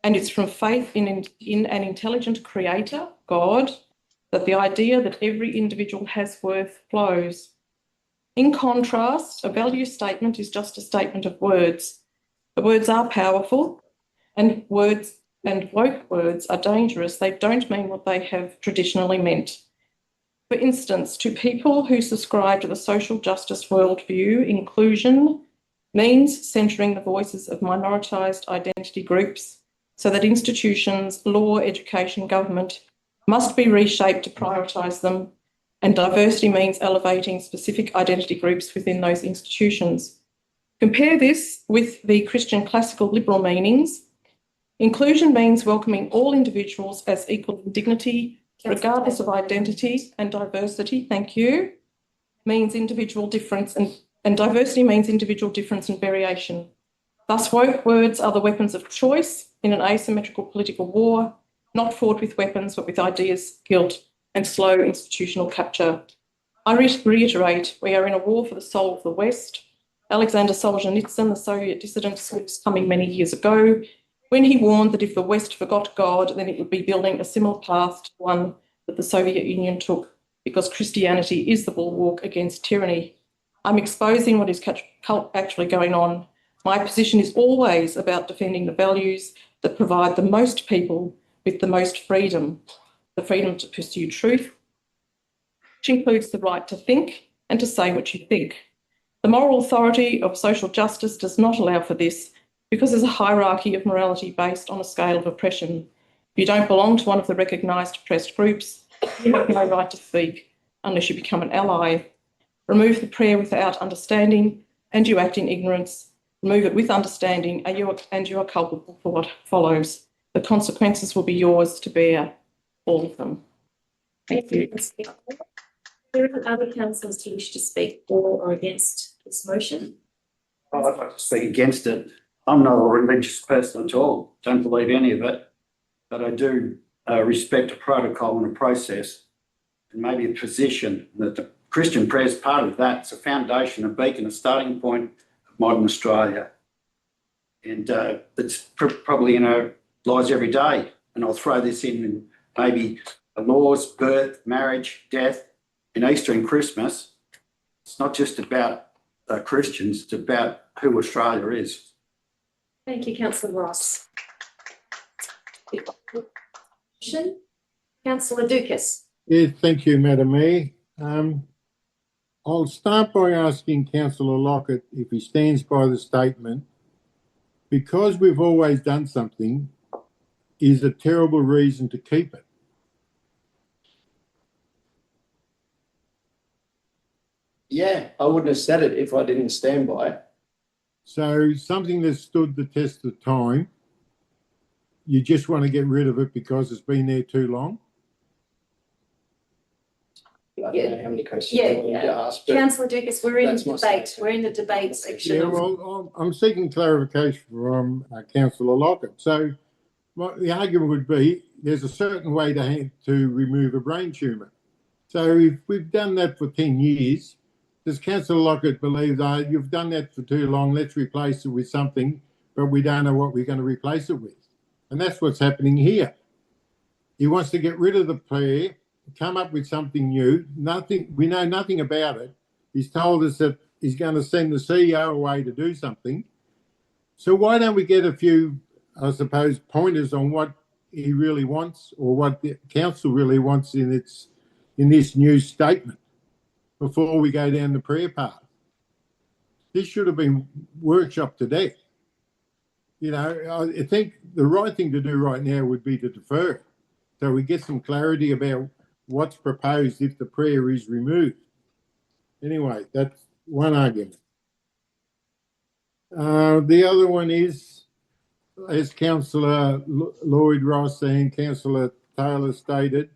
Speaker 3: and it's from faith in an intelligent creator, God, that the idea that every individual has worth flows. In contrast, a value statement is just a statement of words. The words are powerful, and woke words are dangerous. They don't mean what they have traditionally meant. For instance, to people who subscribe to the social justice worldview, inclusion means centering the voices of minoritised identity groups so that institutions, law, education, government must be reshaped to prioritise them, and diversity means elevating specific identity groups within those institutions. Compare this with the Christian classical liberal meanings. Inclusion means welcoming all individuals as equal in dignity, regardless of identity, and diversity, means individual difference, and diversity means individual difference and variation. Thus, woke words are the weapons of choice in an asymmetrical political war, not fought with weapons, but with ideas, guilt, and slow institutional capture. I reiterate, we are in a war for the soul of the West. Alexander Solzhenitsyn, the Soviet dissident, saw this coming many years ago, when he warned that if the West forgot God, then it would be building a similar path to one that the Soviet Union took, because Christianity is the bulwark against tyranny. I'm exposing what is actually going on. My position is always about defending the values that provide the most people with the most freedom, the freedom to pursue truth, which includes the right to think and to say what you think. The moral authority of social justice does not allow for this, because there's a hierarchy of morality based on a scale of oppression. If you don't belong to one of the recognised oppressed groups, you have no right to speak unless you become an ally. Remove the prayer without understanding and you act in ignorance. Remove it with understanding and you are culpable for what follows. The consequences will be yours to bear, all of them. Thank you.
Speaker 2: Are there other councillors who wish to speak for or against this motion?
Speaker 9: I'd like to speak against it. I'm not a religious person at all. Don't believe any of it, but I do respect a protocol and a process and maybe a position that the Christian prayer is part of that. It's a foundation, a beacon, a starting point of modern Australia. And it's probably in our lives every day. And I'll throw this in maybe the laws, birth, marriage, death, and Easter and Christmas. It's not just about Christians, it's about who Australia is.
Speaker 2: Thank you, Councillor Ross. Councillor Dukas.
Speaker 1: Yes, thank you, Madam Mayor. I'll start by asking Councillor Lockett if he stands by the statement, because we've always done something, is a terrible reason to keep it.
Speaker 7: Yeah, I wouldn't have said it if I didn't stand by it.
Speaker 1: So something that stood the test of time, you just want to get rid of it because it's been there too long?
Speaker 7: I don't know how many questions I wanted to ask, but
Speaker 2: Councillor Dukas, we're in
Speaker 7: that's my
Speaker 2: debate.
Speaker 7: statement.
Speaker 2: We're in the debate section.
Speaker 1: Yeah, well, I'm seeking clarification from Councillor Lockett. So the argument would be there's a certain way to remove a brain tumour. So if we've done that for 10 years, does Councillor Lockett believe that you've done that for too long, let's replace it with something, but we don't know what we're going to replace it with? And that's what's happening here. He wants to get rid of the prayer, come up with something new. We know nothing about it. He's told us that he's going to send the CEO away to do something. So why don't we get a few, I suppose, pointers on what he really wants or what the council really wants in this new statement before we go down the prayer path? This should have been workshopped to death. You know, I think the right thing to do right now would be to defer so we get some clarity about what's proposed if the prayer is removed. Anyway, that's one argument. The other one is, as Councillor Lloyd Ross and Councillor Taylor stated,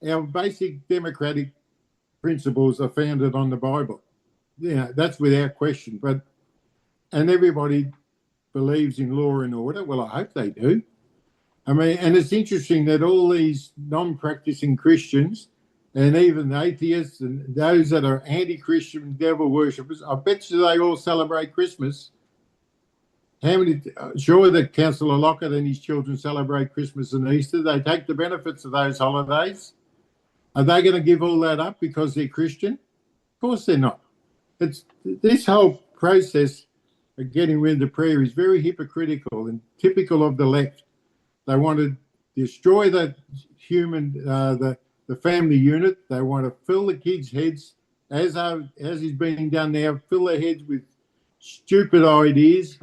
Speaker 1: our basic democratic principles are founded on the Bible. Yeah, that's without question. And everybody believes in law and order. Well, I hope they do. I mean, and it's interesting that all these non-practicing Christians and even atheists and those that are anti-Christian devil worshippers, I bet you they all celebrate Christmas. Sure that Councillor Lockett and his children celebrate Christmas and Easter. They take the benefits of those holidays. Are they going to give all that up because they're Christian? Of course they're not. It's this whole process of getting rid of the prayer is very hypocritical and typical of the left. They want to destroy the family unit. They want to fill the kids' heads, as is being done now, fill their heads with stupid ideas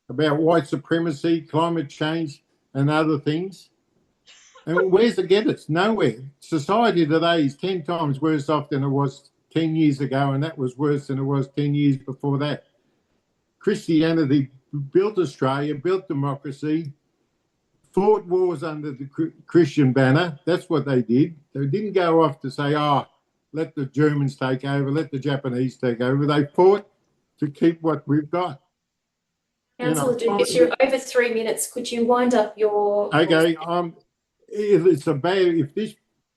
Speaker 1: about white supremacy, climate change, and other things. And where's it get us? Nowhere. Society today is 10 times worse off than it was 10 years ago, and that was worse than it was 10 years before that. Christianity built Australia, built democracy, fought wars under the Christian banner. That's what they did. They didn't go off to say, let the Germans take over, let the Japanese take over. They fought to keep what we've got.
Speaker 2: Councillor Dukas, you're over 3 minutes. Could you wind up your...
Speaker 1: Okay, if this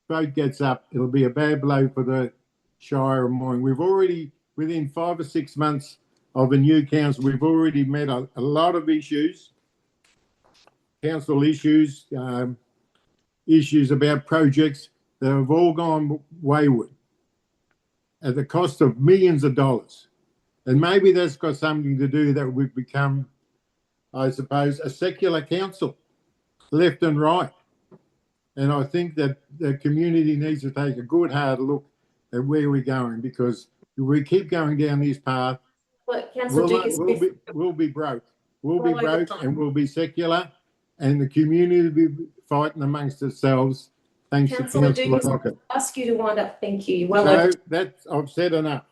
Speaker 1: vote gets up, it'll be a bad blow for the Shire of Moyne. We've already, within 5 or 6 months of a new council, we've already met a lot of issues, council issues, issues about projects that have all gone wayward at the cost of millions of dollars. And maybe that's got something to do that we've become, I suppose, a secular council, left and right. And I think that the community needs to take a good hard look at where we're going, because if we keep going down this path,
Speaker 2: Well, Councillor Dukas,
Speaker 1: we'll be broke. will be
Speaker 2: All over
Speaker 1: broke
Speaker 2: time.
Speaker 1: and will be secular, and the community will be fighting amongst themselves. Thanks to
Speaker 2: Councillor
Speaker 1: Councillor
Speaker 2: Dugas,
Speaker 1: Lockett.
Speaker 2: ask you to wind up. Thank you. Well,
Speaker 1: No, that's, I've said enough.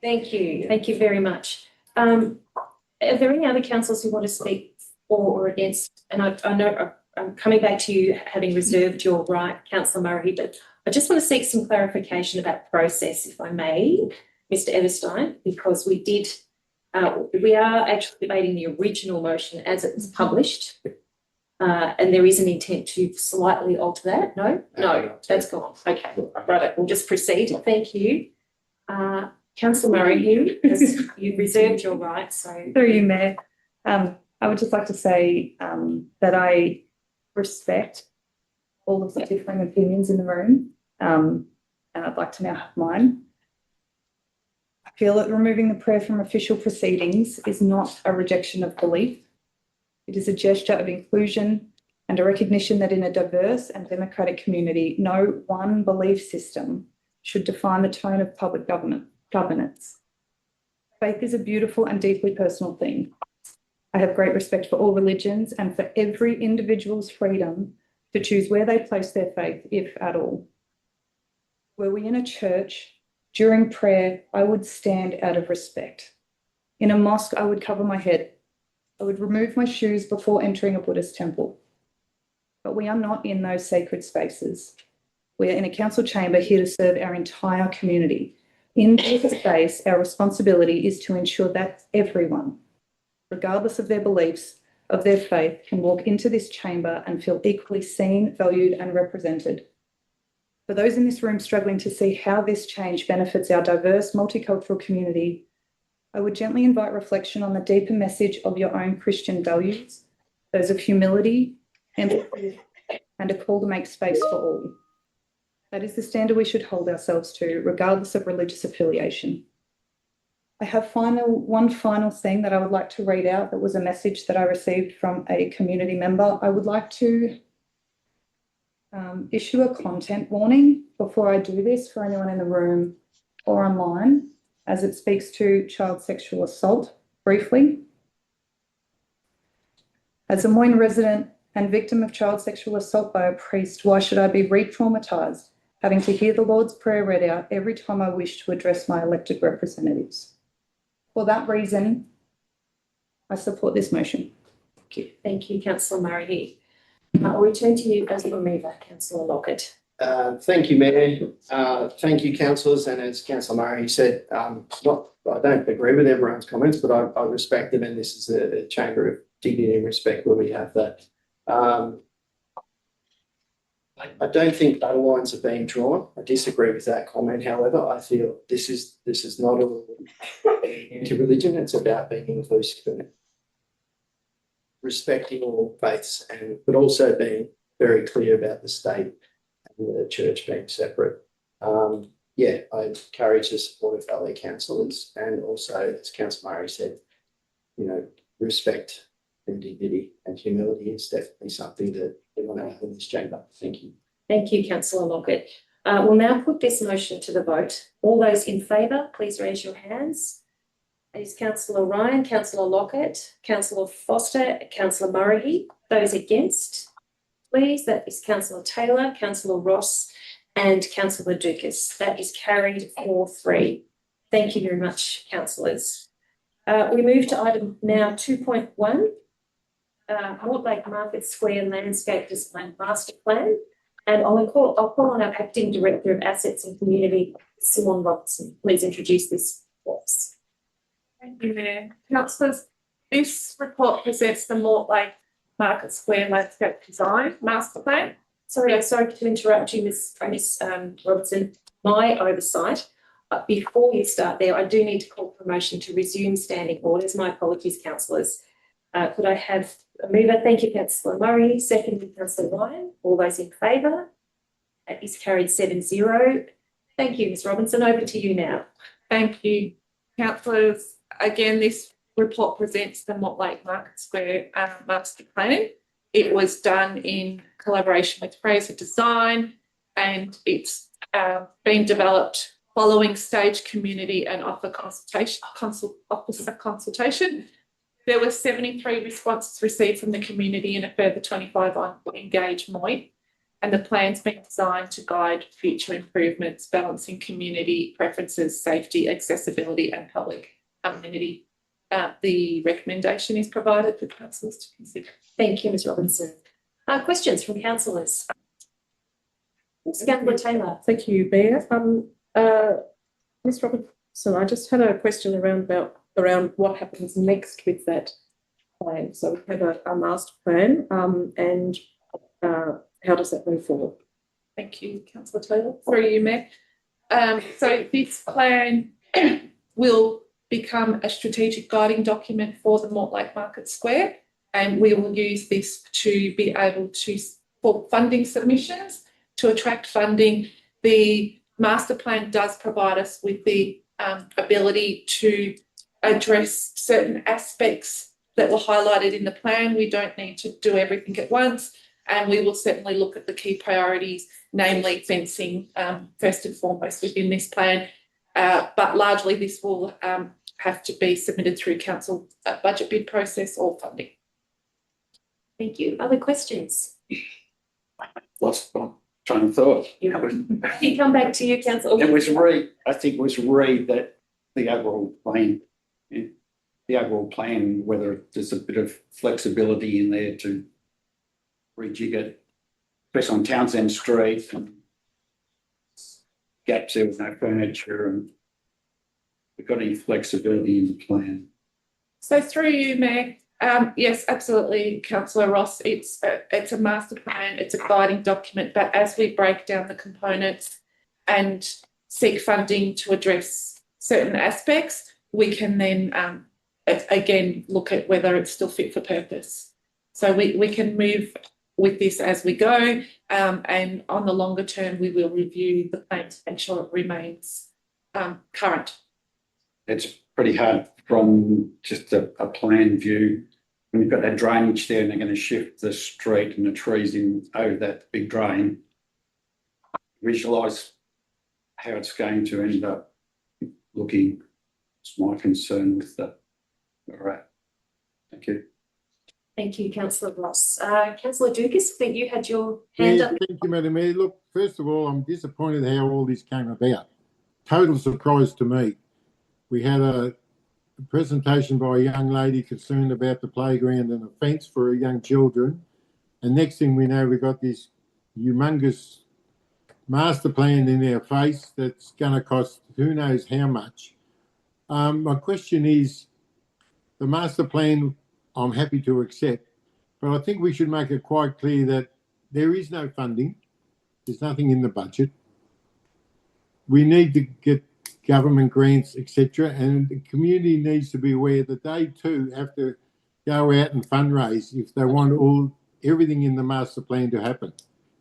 Speaker 2: thank you. Thank you very much. Are there any other councillors who want to speak for or against? And I know I'm coming back to you having reserved your right, Councillor Murray, but I just want to seek some clarification about process, if I may, Mr. Everstein, because we are actually debating the original motion as it was published. And there is an intent to slightly alter that. No, that's gone. Okay, right. We'll just proceed. Thank you. Councillor Murray, you've reserved your right. So
Speaker 4: Through you, Mayor. I would just like to say that I respect all of the differing opinions in the room, and I'd like to now have mine. I feel that removing the prayer from official proceedings is not a rejection of belief. It is a gesture of inclusion and a recognition that in a diverse and democratic community, no one belief system should define the tone of public governance. Faith is a beautiful and deeply personal thing. I have great respect for all religions and for every individual's freedom to choose where they place their faith, if at all. Were we in a church, during prayer, I would stand out of respect. In a mosque, I would cover my head. I would remove my shoes before entering a Buddhist temple. But we are not in those sacred spaces. We are in a council chamber here to serve our entire community. In this space, our responsibility is to ensure that everyone, regardless of their beliefs, of their faith, can walk into this chamber and feel equally seen, valued, and represented. For those in this room struggling to see how this change benefits our diverse, multicultural community, I would gently invite reflection on the deeper message of your own Christian values, those of humility, empathy, and a call to make space for all. That is the standard we should hold ourselves to, regardless of religious affiliation. I have one final thing that I would like to read out that was a message that I received from a community member. I would like to issue a content warning before I do this for anyone in the room or online, as it speaks to child sexual assault briefly. As a Moyne resident and victim of child sexual assault by a priest, why should I be re-traumatised, having to hear the Lord's Prayer read out every time I wish to address my elected representatives? For that reason, I support this motion.
Speaker 2: thank you. Thank you, Councillor Murray. I'll return to you as the remover, Councillor Lockett.
Speaker 7: Thank you, Mayor. Thank you, councillors. And as Councillor Murray said, I don't agree with everyone's comments, but I respect them. And this is a chamber of dignity and respect where we have that. I don't think battle lines are being drawn. I disagree with that comment. However, I feel this is not anti-religion. It's about being inclusive and respecting all faiths, but also being very clear about the state and the church being separate. I encourage the support of fellow councillors, and also, as Councillor Murray said, respect and dignity and humility is definitely something that we want to have in this chamber. Thank you.
Speaker 2: Thank you, Councillor Lockett. We'll now put this motion to the vote. All those in favour, please raise your hands. That is Councillor Ryan, Councillor Lockett, Councillor Foster, Councillor Murray. Those against, please. That is Councillor Taylor, Councillor Ross, and Councillor Dukas. That is carried 4-3. Thank you very much, councillors. We move to item now 2.1, Mortlake Market Square Landscape Design Master Plan. And I'll call on our Acting Director of Assets and Community, Simon Robertson. Please introduce this for us.
Speaker 6: Thank you, Mayor. Councillors, this report presents the Mortlake Market Square Landscape Design Master Plan.
Speaker 2: Sorry to interrupt you, Miss Robertson. My oversight. Before you start there, I do need to call for a motion to resume standing orders. My apologies, councillors. Could I have a mover? Thank you, Councillor Murray. Second, Councillor Ryan. All those in favour? That is carried 7-0. Thank you, Ms Robinson. Over to you now.
Speaker 6: Thank you, councillors. Again, this report presents the Mortlake Market Square Master Plan. It was done in collaboration with Fraser Design, and it's been developed following stage community and officer consultation. there were 73 responses received from the community and a further 25 on Engage Moyne. And the plan's been designed to guide future improvements, balancing community preferences, safety, accessibility and public amenity. The recommendation is provided for councillors to consider.
Speaker 2: Thank you, Ms Robinson. Questions from councillors? Councillor Taylor.
Speaker 3: Thank you, Mayor. Ms Robinson, I just had a question around what happens next with that plan. So we have a master plan, and how does that move forward?
Speaker 6: Thank you, Councillor Taylor. Through you, Mayor. So this plan will become a strategic guiding document for the Mortlake Market Square, and we will use this to be able to, for funding submissions, to attract funding. The master plan does provide us with the ability to address certain aspects that were highlighted in the plan. We don't need to do everything at once, and we will certainly look at the key priorities, namely fencing, first and foremost within this plan. But largely this will have to be submitted through council budget bid process or funding.
Speaker 2: Thank you. Other questions?
Speaker 9: Lost my train of thought.
Speaker 2: You come back to you, councillor.
Speaker 9: It was I think it was that the overall plan, whether there's a bit of flexibility in there to rejig it, especially on Townsend Street and gaps there with no furniture, and we've got any flexibility in the plan.
Speaker 6: So through you, Mayor, yes, absolutely, Councillor Ross. It's a master plan, it's a guiding document, but as we break down the components and seek funding to address certain aspects, we can then again look at whether it's still fit for purpose. So we can move with this as we go, and on the longer term we will review the plan to make sure it remains current.
Speaker 9: It's pretty hard from just a plan view. When you've got that drainage there and they're going to shift the street and the trees in over that big drain, visualise how it's going to end up looking. It's my concern with that. All right. Thank you.
Speaker 2: Thank you, Councillor Ross. Councillor Dukas, I think you had your hand up.
Speaker 1: Thank you, Madam Mayor. Look, first of all, I'm disappointed how all this came about. Total surprise to me. We had a presentation by a young lady concerned about the playground and a fence for her young children. And next thing we know, we've got this humongous master plan in our face that's going to cost who knows how much. My question is, the master plan I'm happy to accept, but I think we should make it quite clear that there is no funding. There's nothing in the budget. We need to get government grants, etc., and the community needs to be aware that they too have to go out and fundraise if they want everything in the master plan to happen,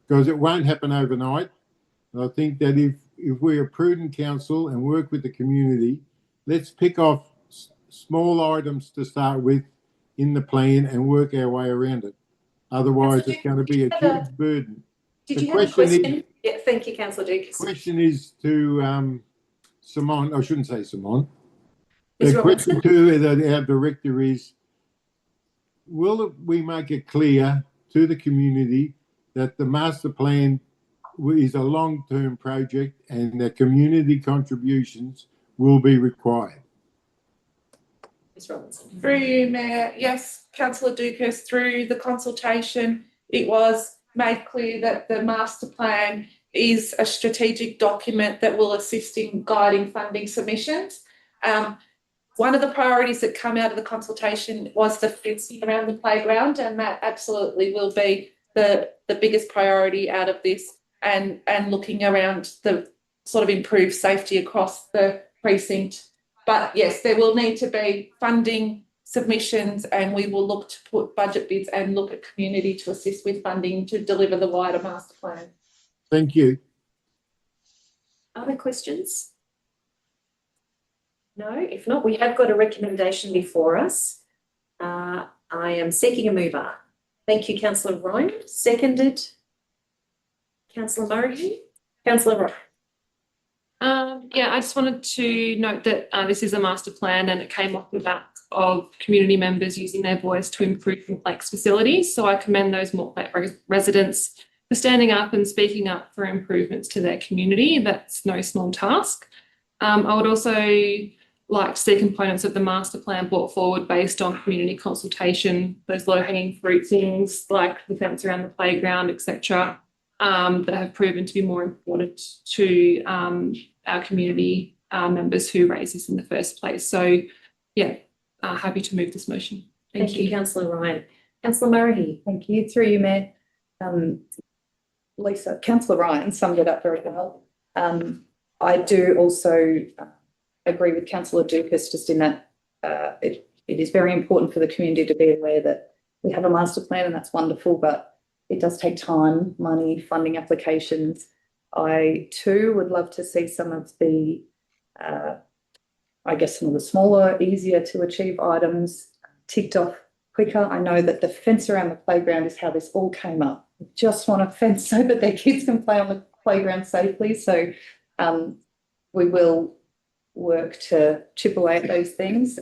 Speaker 1: because it won't happen overnight. And I think that if we're a prudent council and work with the community, let's pick off small items to start with in the plan and work our way around it. Otherwise, it's going to be a huge burden.
Speaker 2: Did you have a question? Yeah, thank you, Councillor Dukas.
Speaker 1: The question is to Simone. I shouldn't say Simone.
Speaker 2: Ms.
Speaker 1: The question to our director is, will we make it clear to the community that the master plan is a long-term project and that community contributions will be required?
Speaker 2: Ms. Robinson.
Speaker 6: Through you, Mayor. Yes, Councillor Dukas, through the consultation, it was made clear that the master plan is a strategic document that will assist in guiding funding submissions. One of the priorities that come out of the consultation was the fencing around the playground, and that absolutely will be the biggest priority out of this, and looking around the sort of improved safety across the precinct. But yes, there will need to be funding submissions, and we will look to put budget bids and look at community to assist with funding to deliver the wider master plan.
Speaker 1: Thank you.
Speaker 2: Other questions? No, if not, we have got a recommendation before us. I am seeking a mover. Thank you, Councillor Ryan. Seconded, Councillor Murray. Councillor Ryan.
Speaker 6: Yeah, I just wanted to note that this is a master plan and it came off the back of community members using their voice to improve Mortlake's facilities. So I commend those Mortlake residents for standing up and speaking up for improvements to their community. That's no small task. I would also like to see components of the master plan brought forward based on community consultation, those low-hanging fruit things like the fence around the playground, etc., that have proven to be more important to our community members who raised this in the first place. So, yeah, happy to move this motion.
Speaker 2: Thank you, Councillor Ryan. Councillor Murray.
Speaker 4: Thank you. Through you, Mayor. Lisa, Councillor Ryan summed it up very well. I do also agree with Councillor Dukas just in that it is very important for the community to be aware that we have a master plan, and that's wonderful, but it does take time, money, funding applications. I too would love to see some of the, I guess, some of the smaller, easier to achieve items ticked off quicker. I know that the fence around the playground is how this all came up. We just want a fence so that their kids can play on the playground safely. So we will work to chip away at those things.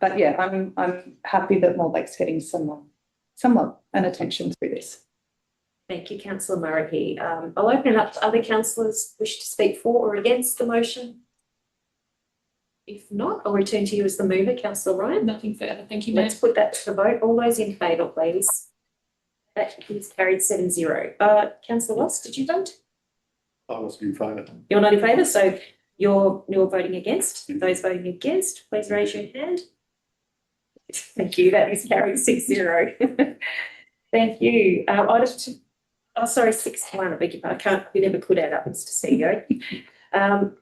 Speaker 4: But yeah, I'm happy that Mortlake's getting somewhat an attention through this.
Speaker 2: Thank you, Councillor Murray. I'll open it up to other councillors wish to speak for or against the motion. If not, I'll return to you as the mover, Councillor Ryan.
Speaker 6: Nothing further. Thank you, Mayor.
Speaker 2: Let's put that to the vote. All those in favour, please. That is carried 7-0. Councillor Ross, did you vote?
Speaker 1: I was in favour.
Speaker 2: You're not in favour, so you're voting against. Those voting against, please raise your hand. Thank you. That is carried 6-0. Thank you. Item 2. Oh, sorry, 6-1. I beg your pardon. We never could add up, Mr. CEO.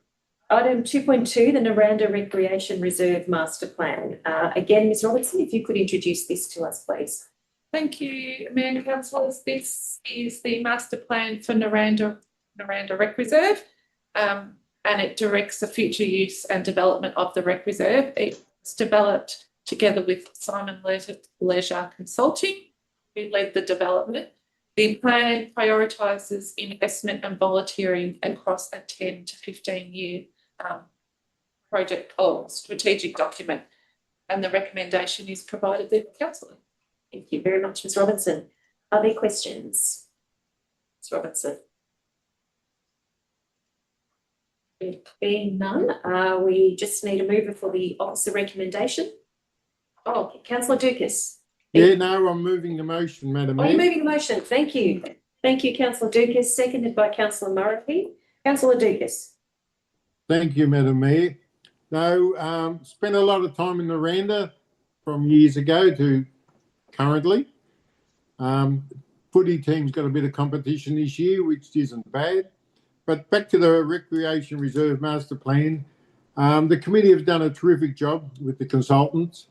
Speaker 2: Item 2.2, the Naranda Recreation Reserve Master Plan. Again, Ms. Robertson, if you could introduce this to us, please.
Speaker 8: Thank you, Mayor and Councillors. This is the master plan for Naranda Rec Reserve, and it directs the future use and development of the Rec Reserve. It's developed together with Simon Leisure Consulting, who led the development. The plan prioritises investment and volunteering across a 10 to 15-year project or strategic document, and the recommendation is provided there for council.
Speaker 2: Thank you very much, Ms. Robinson. Are there questions? Ms. Robinson. There being none, we just need a mover for the officer recommendation. Oh, Councillor Dukas.
Speaker 1: Yeah, no, I'm moving the motion, Madam
Speaker 2: Oh,
Speaker 1: Mayor.
Speaker 2: you're moving the motion. Thank you. Thank you, Councillor Dukas, seconded by Councillor Murray. Councillor Dukas.
Speaker 1: Thank you, Madam Mayor. No, spent a lot of time in Naranda from years ago to currently. Footy team's got a bit of competition this year, which isn't bad. But back to the Recreation Reserve Master Plan, the committee have done a terrific job with the consultants.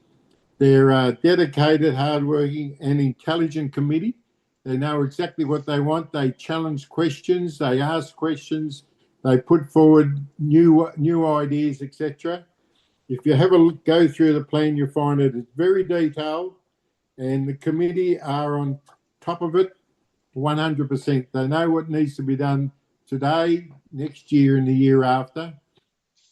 Speaker 1: They're a dedicated, hardworking and intelligent committee. They know exactly what they want. They challenge questions, they ask questions, they put forward new ideas, etc. If you have a look, go through the plan, you'll find it is very detailed, and the committee are on top of it 100%. They know what needs to be done today, next year and the year after.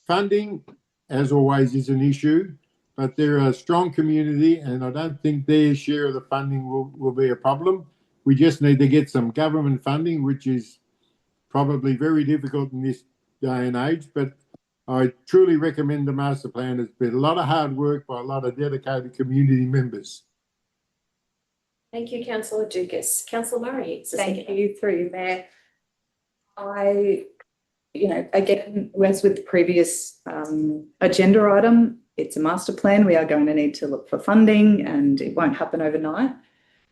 Speaker 1: Funding, as always, is an issue, but they're a strong community and I don't think their share of the funding will be a problem. We just need to get some government funding, which is probably very difficult in this day and age, but I truly recommend the master plan. It's been a lot of hard work by a lot of dedicated community members.
Speaker 2: Thank you, Councillor Dukas. Councillor Murray.
Speaker 4: Thank you, through you, Mayor. Again, as with the previous agenda item, it's a master plan. We are going to need to look for funding and it won't happen overnight.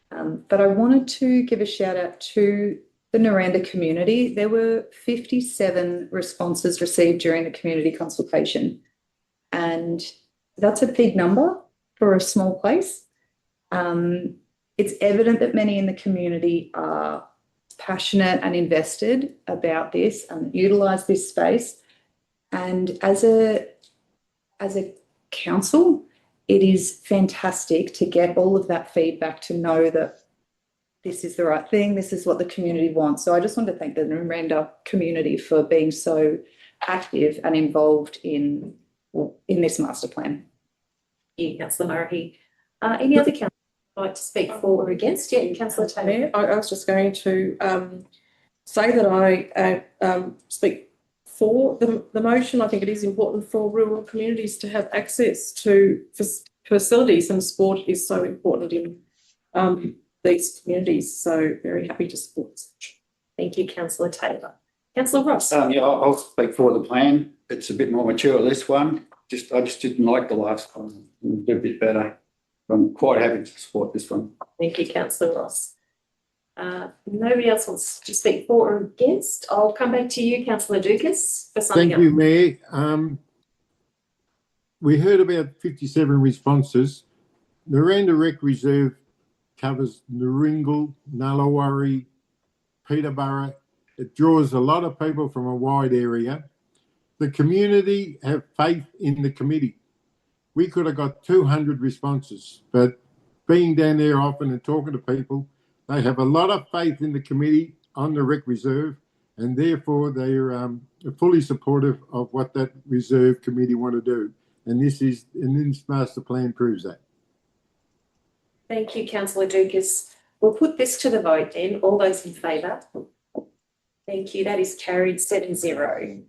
Speaker 4: But I wanted to give a shout out to the Naranda community. There were 57 responses received during the community consultation. And that's a big number for a small place. It's evident that many in the community are passionate and invested about this and utilise this space. And as a council, it is fantastic to get all of that feedback, to know that this is the right thing, this is what the community wants. So I just want to thank the Naranda community for being so active and involved in this master plan.
Speaker 2: you, councillor Murray. Any other councillors who'd like to speak for or against? Yeah, councillor Taylor.
Speaker 3: Mayor, I was just going to say that I speak for the motion. I think it is important for rural communities to have access to facilities, and sport is so important in these communities. So very happy to support such.
Speaker 2: Thank you, councillor Taylor. Councillor Ross.
Speaker 9: Yeah, I'll speak for the plan. It's a bit more mature, this one. I just didn't like the last one. We'll do a bit better. I'm quite happy to support this one.
Speaker 2: Thank you, councillor Ross. Nobody else wants to speak for or against. I'll come back to you, councillor Dukas, for something
Speaker 1: Thank you, Mayor. We heard about 57 responses. Miranda Rec Reserve covers Naringal, Nullawarre, Peterborough. It draws a lot of people from a wide area. The community have faith in the committee. We could have got 200 responses, but being down there often and talking to people, they have a lot of faith in the committee on the Rec Reserve, and therefore they're fully supportive of what that reserve committee want to do. And this master plan proves that.
Speaker 2: Thank you, councillor Dukas. We'll put this to the vote then. All those in favour? Thank you. That is carried 7-0.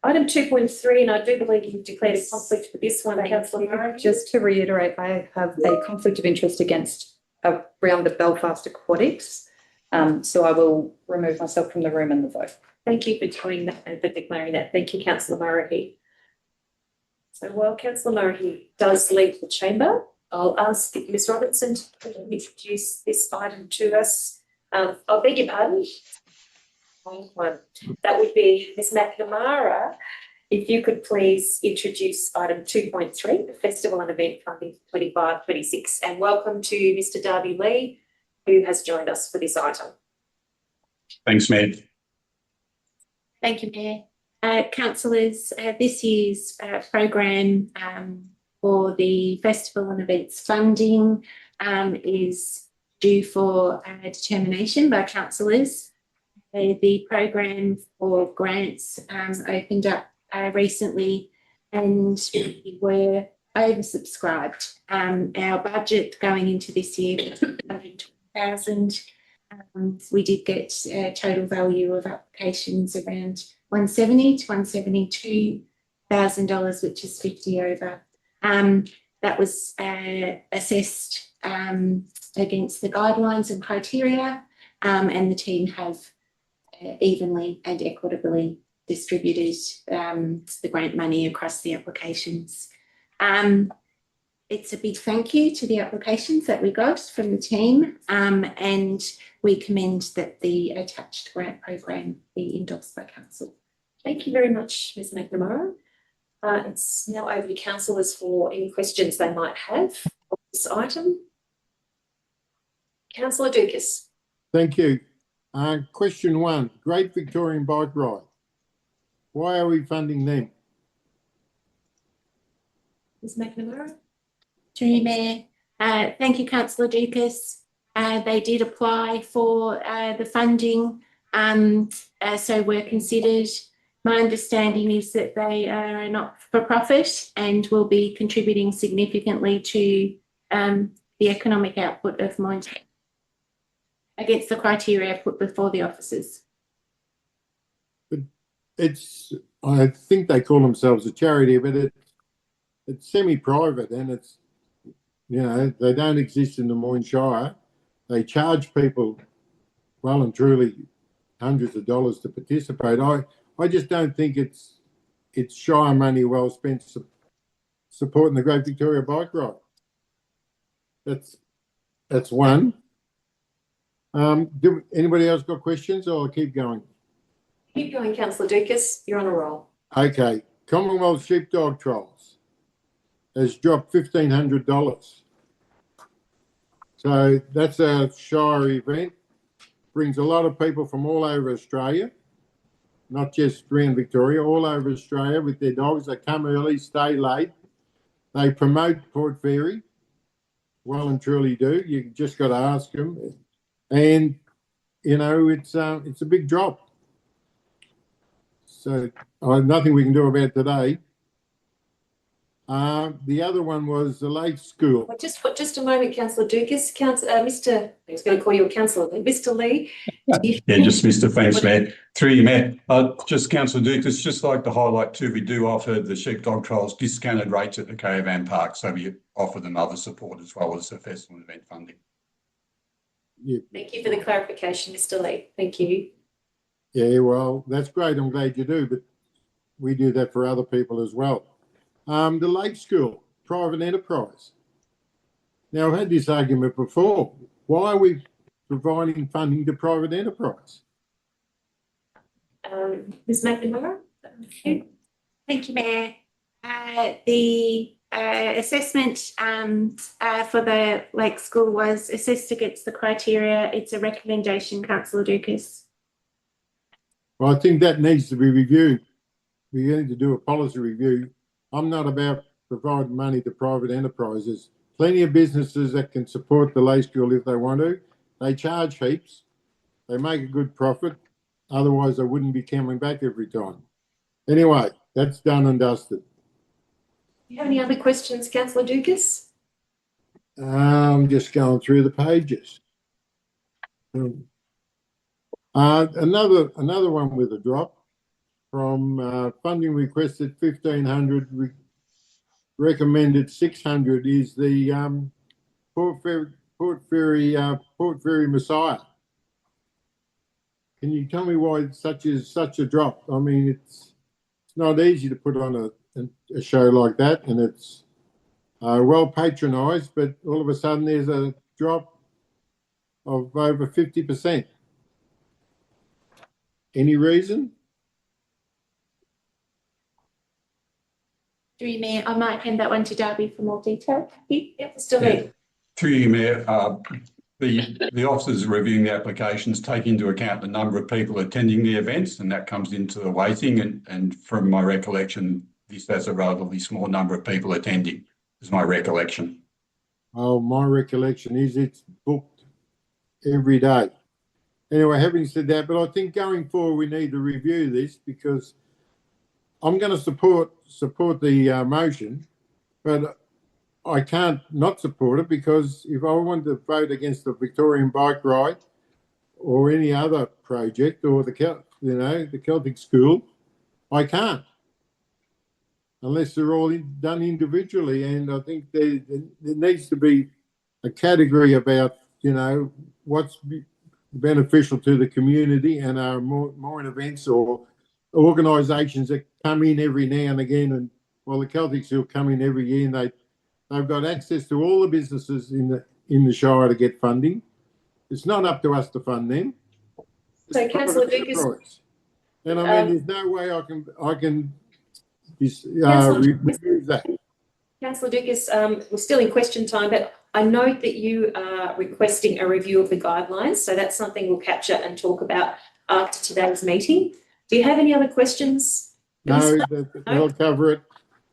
Speaker 2: Item 2.3, and I do believe you've declared a conflict for this one, councillor Murray.
Speaker 4: Just to reiterate, I have a conflict of interest against around the Belfast Aquatics. So I will remove myself from the room and the vote.
Speaker 2: Thank you for doing that and for declaring that. Thank you, councillor Murray. So while councillor Murray does leave the chamber, I'll ask Ms Robertson to introduce this item to us. I beg your pardon. That would be Ms McNamara. If you could please introduce item 2.3, the Festival and Event Funding 25-26, and welcome to Mr Darby Lee, who has joined us for this item.
Speaker 11: Thanks, Mayor.
Speaker 12: Thank you, Mayor. Councillors, this year's program for the Festival and Events funding is due for determination by councillors. The program for grants opened up recently, and we were oversubscribed. Our budget going into this year was 120,000. We did get a total value of applications around $170,000 to $172,000, which is 50 over. That was assessed against the guidelines and criteria, and the team have evenly and equitably distributed the grant money across the applications. It's a big thank you to the applications that we got from the team, and we commend that the attached grant program be endorsed by council.
Speaker 2: Thank you very much, Ms McNamara. It's now over to councillors for any questions they might have on this item. Councillor Dukas.
Speaker 1: Thank you. Question 1, Great Victorian Bike Ride. Why are we funding them?
Speaker 2: Ms McNamara.
Speaker 12: Through you, Mayor. Thank you, Councillor Dukas. They did apply for the funding, so we're considered. My understanding is that they are not for profit and will be contributing significantly to the economic output of Moyne against the criteria put before the officers.
Speaker 1: But I think they call themselves a charity, but it's semi-private, and it's, you know, they don't exist in the Moyne Shire. They charge people well and truly hundreds of dollars to participate. I just don't think it's Shire money well spent supporting the Great Victoria Bike Ride. That's one. Do anybody else got questions, or I'll keep going?
Speaker 2: Keep going, councillor Dukas. You're on a roll.
Speaker 1: Okay. Commonwealth Sheepdog Trials has dropped $1,500. So that's a Shire event. Brings a lot of people from all over Australia, not just around Victoria, all over Australia with their dogs. They come early, stay late. They promote Port Fairy. Well and truly do. You just got to ask them. And, you know, it's a big drop. So nothing we can do about it today. The other one was the late school.
Speaker 2: Well, just a moment, councillor Dukas. Mr. I was going to call you a councillor, Mr. Lee.
Speaker 11: Yeah, just Mr. Thanks, Mayor. Through you, Mayor. Just Councillor Dukas, just like to highlight too, we do offer the sheepdog trials discounted rates at the caravan park, so we offer them other support as well as the festival and event funding.
Speaker 1: Yeah.
Speaker 2: Thank you for the clarification, Mr. Lee. Thank you.
Speaker 1: Yeah, well, that's great. I'm glad you do, but we do that for other people as well. The late school, private enterprise. Now, I've had this argument before. Why are we providing funding to private enterprise?
Speaker 2: Ms. McNamara?
Speaker 12: Thank you, Mayor. The assessment for the Lake School was assessed against the criteria. It's a recommendation, Councillor Dukas.
Speaker 1: Well, I think that needs to be reviewed. We need to do a policy review. I'm not about providing money to private enterprises. Plenty of businesses that can support the lay school if they want to. They charge heaps. They make a good profit. Otherwise, they wouldn't be coming back every time. Anyway, that's done and dusted.
Speaker 2: Do you have any other questions, councillor Dukas?
Speaker 1: I'm just going through the pages. Another one with a drop from funding requested 1,500, recommended 600 is the Port Fairy Messiah. Can you tell me why it's such a drop? I mean, it's not easy to put on a show like that, and it's well patronised, but all of a sudden there's a drop of over 50%. Any reason?
Speaker 12: Through you, Mayor, I might hand that one to Darby for more detail.
Speaker 2: Yep, Mr. Lee.
Speaker 11: Through you, Mayor, the officers reviewing the applications take into account the number of people attending the events, and that comes into the weighting. And from my recollection, this has a relatively small number of people attending, is my recollection.
Speaker 1: Oh, my recollection is it's booked every day. Anyway, having said that, but I think going forward we need to review this, because I'm going to support the motion, but I can't not support it, because if I want to vote against the Victorian bike ride or any other project or the Celtic school, I can't, unless they're all done individually. And I think there needs to be a category about what's beneficial to the community, and our Moyne events or organisations that come in every now and again. And well, the Celtics will come in every year, and they've got access to all the businesses in the Shire to get funding. It's not up to us to fund them.
Speaker 2: So, councillor Dukas,
Speaker 1: and I mean, there's no way I can remove that.
Speaker 2: Councillor Dukas, we're still in question time, but I note that you are requesting a review of the guidelines, so that's something we'll capture and talk about after today's meeting. Do you have any other questions?
Speaker 1: No, they'll cover it.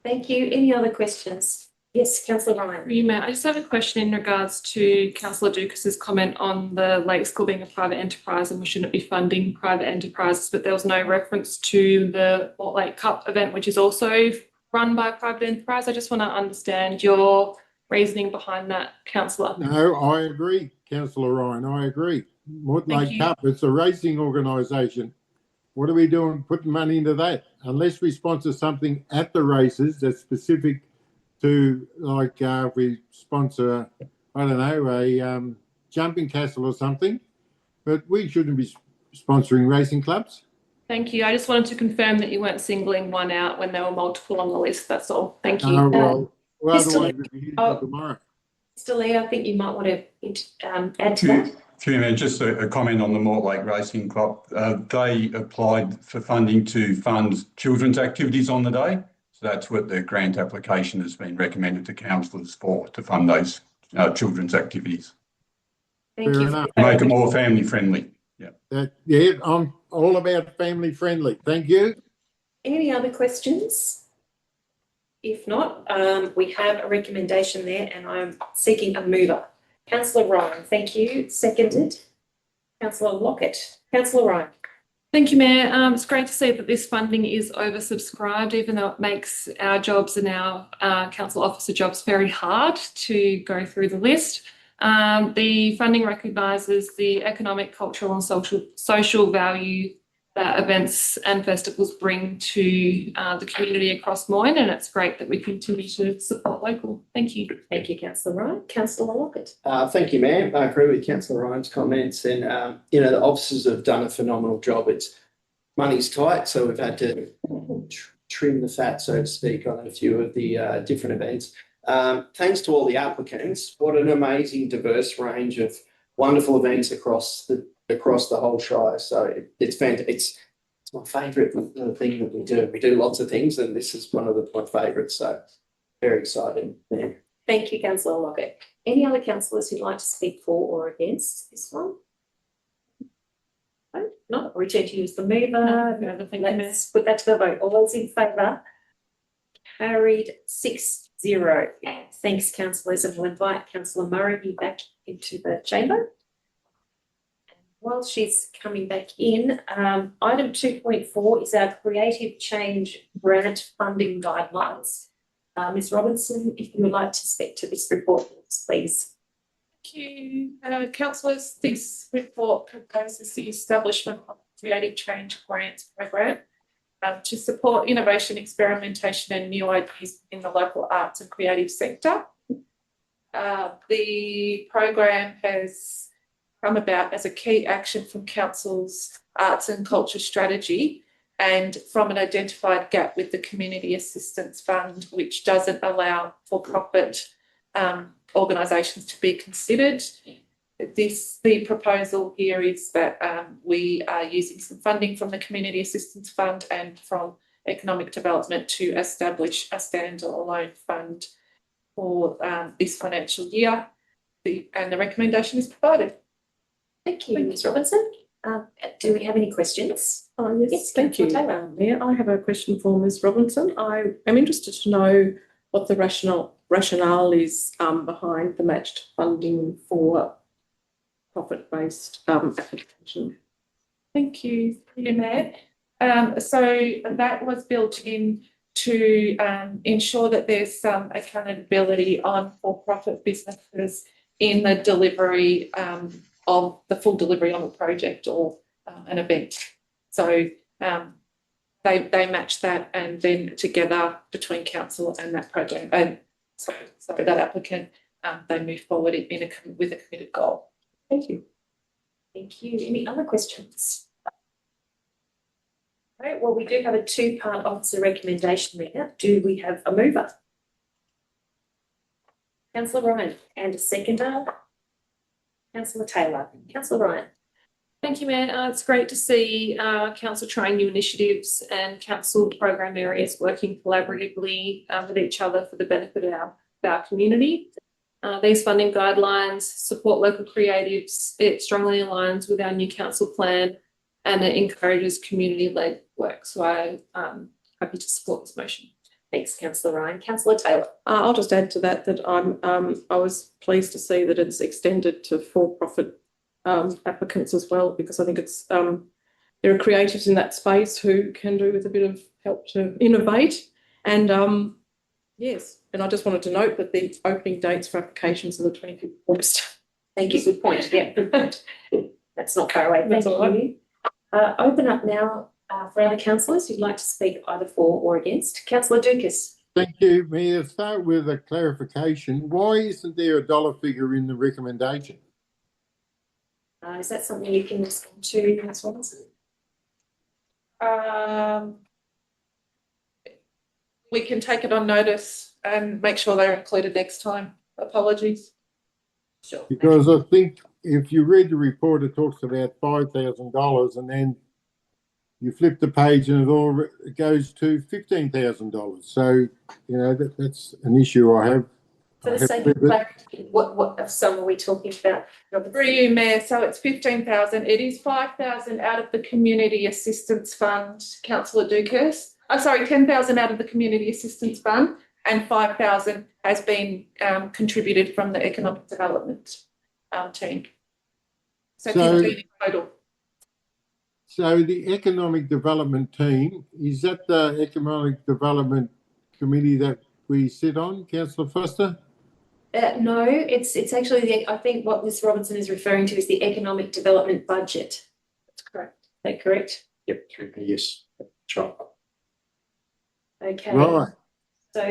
Speaker 2: Thank you. Any other questions? Yes, councillor Ryan.
Speaker 6: Mayor, I just have a question in regards to councillor Dukas's comment on the Lake School being a private enterprise and we shouldn't be funding private enterprises, but there was no reference to the Mortlake Cup event, which is also run by a private enterprise. I just want to understand your reasoning behind that, councillor.
Speaker 1: No, I agree, councillor Ryan. I agree. Mortlake Cup, it's a racing organisation. What are we doing putting money into that? Unless we sponsor something at the races that's specific to, like, if we sponsor, I don't know, a jumping castle or something, but we shouldn't be sponsoring racing clubs.
Speaker 6: Thank you. I just wanted to confirm that you weren't singling one out when there were multiple on the list. That's all. Thank you.
Speaker 1: Well,
Speaker 2: Mr.
Speaker 1: otherwise we'll be here tomorrow.
Speaker 2: Mr. Lee, I think you might want to add to that.
Speaker 11: Through me, just a comment on the Mortlake Racing Club. They applied for funding to fund children's activities on the day. So that's what the grant application has been recommended to councillors for, to fund those children's activities.
Speaker 2: Thank
Speaker 1: Fair
Speaker 2: you.
Speaker 1: enough.
Speaker 11: Make it more family friendly.
Speaker 1: Yeah, I'm all about family friendly. Thank you.
Speaker 2: Any other questions? If not, we have a recommendation there and I'm seeking a mover. Councillor Ryan, thank you. Seconded. Councillor Lockett. Councillor Ryan.
Speaker 6: Thank you, Mayor. It's great to see that this funding is oversubscribed, even though it makes our jobs and our council officer jobs very hard to go through the list. The funding recognises the economic, cultural and social value that events and festivals bring to the community across Moyne, and it's great that we continue to support local. Thank you.
Speaker 2: Thank you, Councillor Ryan. Councillor Lockett.
Speaker 7: Thank you, Mayor. I agree with Councillor Ryan's comments, and the officers have done a phenomenal job. Money's tight, so we've had to trim the fat, so to speak, on a few of the different events. Thanks to all the applicants. What an amazing, diverse range of wonderful events across the whole Shire. So it's fantastic. It's my favourite thing that we do. We do lots of things, and this is one of my favourites. So very exciting. Yeah.
Speaker 2: Thank you, Councillor Lockett. Any other councillors who'd like to speak for or against this one? No, I'll return to you as the mover. Let's put that to the vote. All those in favour? Carried 6-0. Thanks, councillors, and we'll invite Councillor Murray back into the chamber. While she's coming back in, item 2.4 is our Creative Change Grant Funding Guidelines. Ms Robinson, if you would like to speak to this report, please.
Speaker 3: Thank you, councillors. This report proposes the establishment of a Creative Change Grants program to support innovation, experimentation and new ideas in the local arts and creative sector. The program has come about as a key action from Council's Arts and Culture strategy and from an identified gap with the Community Assistance Fund, which doesn't allow for-profit organisations to be considered. The proposal here is that we are using some funding from the Community Assistance Fund and from Economic Development to establish a standalone fund for this financial year, and the recommendation is provided.
Speaker 2: Thank you, Ms Robinson. Do we have any questions?
Speaker 3: Yes, thank you. Mayor, I have a question for Ms Robinson. I am interested to know what the rationale is behind the matched funding for profit-based application.
Speaker 6: Thank you, Mayor. So that was built in to ensure that there's some accountability on for-profit businesses in the delivery of the full delivery on a project or an event. So they match that, and then together between council and that project, and so that applicant, they move forward with a committed goal.
Speaker 2: Thank you. Thank you. Any other questions? Right, well, we do have a two-part officer recommendation there. Do we have a mover? Councillor Ryan, and a seconder? Councillor Taylor. Councillor Ryan.
Speaker 6: Thank you, Mayor. It's great to see council trying new initiatives and council program areas working collaboratively with each other for the benefit of our community. These funding guidelines support local creatives. It strongly aligns with our new council plan, and it encourages community-led work. So I'm happy to support this motion.
Speaker 2: Thanks, Councillor Ryan. Councillor Taylor.
Speaker 3: I'll just add to that I was pleased to see that it's extended to for-profit applicants as well, because I think it's there are creatives in that space who can do with a bit of help to innovate. And yes, and I just wanted to note that the opening dates for applications are the 25th of August.
Speaker 2: Thank you. Good point. Yeah, that's not far away. Thank you. Open up now for other councillors who'd like to speak either for or against. Councillor Dukas.
Speaker 1: Thank you, Mayor. Start with a clarification. Why isn't there a dollar figure in the recommendation?
Speaker 2: Is that something you can respond to, Ms Robinson?
Speaker 3: We can take it on notice and make sure they're included next time. Apologies.
Speaker 2: Sure.
Speaker 1: Because I think if you read the report, it talks about $5,000, and then you flip the page and it goes to $15,000. So, that's an issue I have.
Speaker 2: For the sake of clarity, what sum are we talking about?
Speaker 3: For you, Mayor, so it's 15,000. It is 5,000 out of the Community Assistance Fund, Councillor Dukas. I'm sorry, 10,000 out of the Community Assistance Fund, and 5,000 has been contributed from the Economic Development team. So 15 in total.
Speaker 1: So the Economic Development Team, is that the Economic Development Committee that we sit on, Councillor Foster?
Speaker 2: No, it's actually I think what Ms Robinson is referring to is the economic development budget.
Speaker 6: That's correct.
Speaker 2: Is that correct?
Speaker 10: Yep, yes, that's right.
Speaker 2: Okay.
Speaker 1: Right.
Speaker 2: So,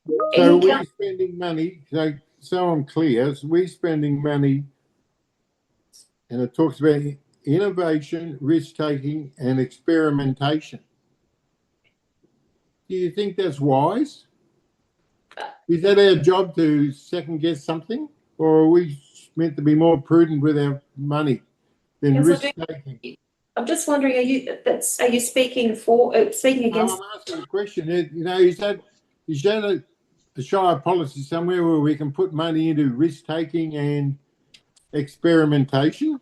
Speaker 1: So
Speaker 2: any
Speaker 1: we're spending money, so I'm clear, so we're spending money, and it talks about innovation, risk-taking and experimentation. Do you think that's wise? Is that our job to second guess something? Or are we meant to be more prudent with our money than
Speaker 2: Councillor
Speaker 1: risk-taking?
Speaker 2: I'm just wondering, are you speaking for speaking
Speaker 1: No,
Speaker 2: against?
Speaker 1: I'm asking a question. Is that a Shire policy somewhere where we can put money into risk-taking and experimentation?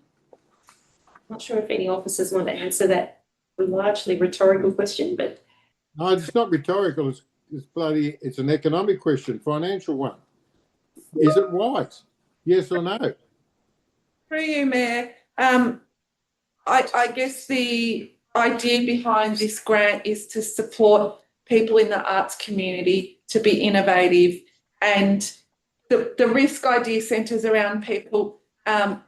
Speaker 2: I'm not sure if any officers want to answer that largely rhetorical question, but
Speaker 1: No, it's not rhetorical. It's an economic question, financial one. Is it wise? Yes or no?
Speaker 3: Through you, Mayor. I guess the idea behind this grant is to support people in the arts community to be innovative, and the risk idea centres around people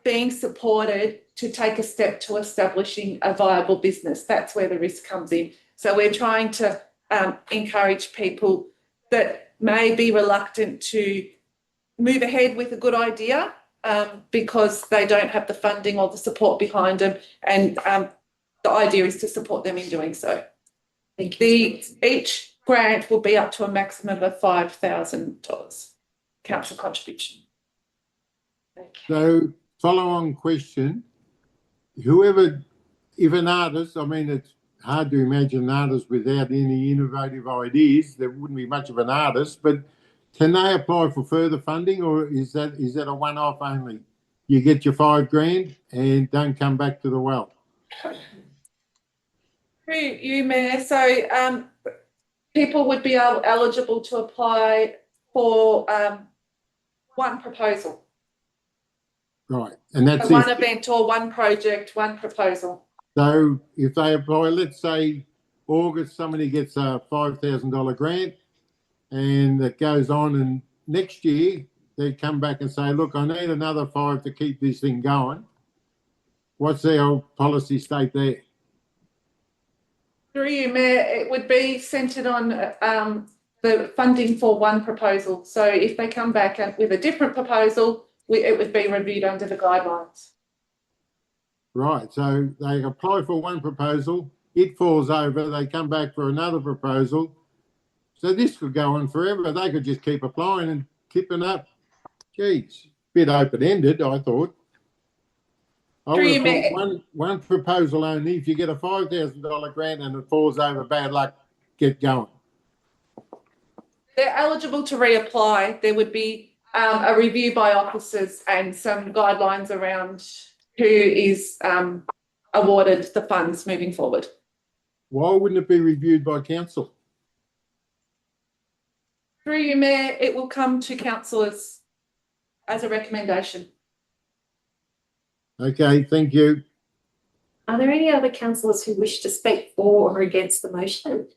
Speaker 3: being supported to take a step to establishing a viable business. That's where the risk comes in. So we're trying to encourage people that may be reluctant to move ahead with a good idea because they don't have the funding or the support behind them, and the idea is to support them in doing so.
Speaker 2: thank you.
Speaker 3: Each grant will be up to a maximum of $5,000 council contribution.
Speaker 2: Okay.
Speaker 1: So, follow-on question. If an artist, I mean, it's hard to imagine an artist without any innovative ideas. There wouldn't be much of an artist, but can they apply for further funding, or is that a one-off only? You get your $5,000 and don't come back to the well.
Speaker 3: Through you, Mayor. So people would be eligible to apply for one proposal.
Speaker 1: Right, and that's
Speaker 3: One
Speaker 1: it.
Speaker 3: event or one project, one proposal.
Speaker 1: So if they apply, let's say August, somebody gets a $5,000 grant and it goes on, and next year they come back and say, look, I need another $5,000 to keep this thing going. What's our policy state there?
Speaker 3: Through you, Mayor, it would be centred on the funding for one proposal. So if they come back with a different proposal, it would be reviewed under the guidelines.
Speaker 1: Right, so they apply for one proposal, it falls over, they come back for another proposal. So this could go on forever. They could just keep applying and keeping up. Geez, bit open-ended, I thought. I would have thought one proposal only. If you get a $5,000 grant and it falls over, bad luck, get going.
Speaker 3: They're eligible to reapply. There would be a review by officers and some guidelines around who is awarded the funds moving forward.
Speaker 1: Why wouldn't it be reviewed by council?
Speaker 3: Through you, Mayor, it will come to councillors as a recommendation.
Speaker 1: Okay, thank you.
Speaker 2: Are there any other councillors who wish to speak for or against the motion?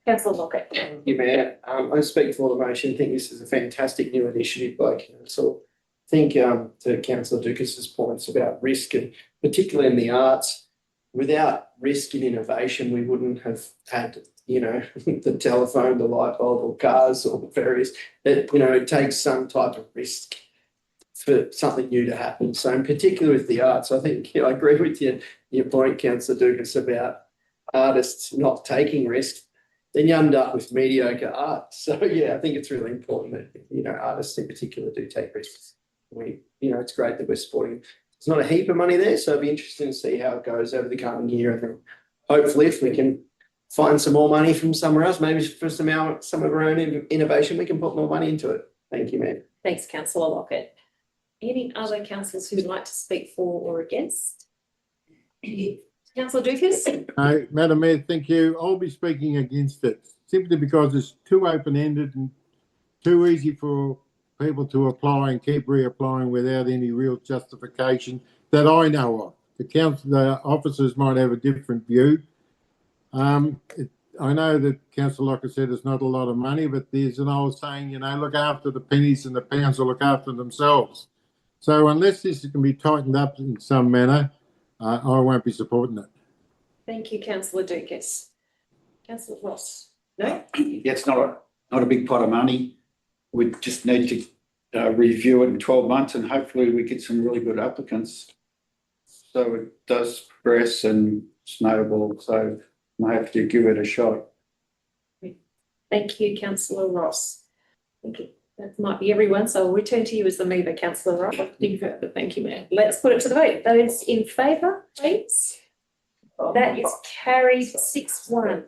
Speaker 2: Councillor Lockett.
Speaker 7: Thank you, Mayor. I speak for the motion. I think this is a fantastic new initiative by council. I think to Councillor Ducas's points about risk, and particularly in the arts, without risk in innovation, we wouldn't have had, the telephone, the light bulb, or cars, or various. It takes some type of risk for something new to happen. So, in particular with the arts, I think I agree with your point, Councillor Ducas, about artists not taking risks. Then you end up with mediocre art. So yeah, I think it's really important that artists in particular do take risks. It's great that we're supporting. There's not a heap of money there, so it'll be interesting to see how it goes over the coming year, and then hopefully if we can find some more money from somewhere else, maybe for some of our own innovation, we can put more money into it. Thank you, Mayor.
Speaker 2: Thanks, Councillor Lockett. Any other councillors who would like to speak for or against? Councillor Dukas?
Speaker 1: Madam Mayor, thank you. I'll be speaking against it simply because it's too open-ended and too easy for people to apply and keep reapplying without any real justification that I know of. the officers might have a different view. I know that Councillor Locker said it's not a lot of money, but there's an old saying, look after the pennies and the pounds will look after themselves. So unless this can be tightened up in some manner, I won't be supporting it.
Speaker 2: Thank you, Councillor Dukas. Councillor Ross? No?
Speaker 9: Yeah, it's not a big pot of money. We just need to review it in 12 months and hopefully we get some really good applicants. So it does progress and snowball. So I have to give it a shot.
Speaker 2: Thank you, Councillor Ross. Thank you. That might be everyone, so I'll return to you as the mover, Councillor Ross.
Speaker 6: Thank you, Mayor.
Speaker 2: Let's put it to the vote. Those in favour, please. That is carried 6-1.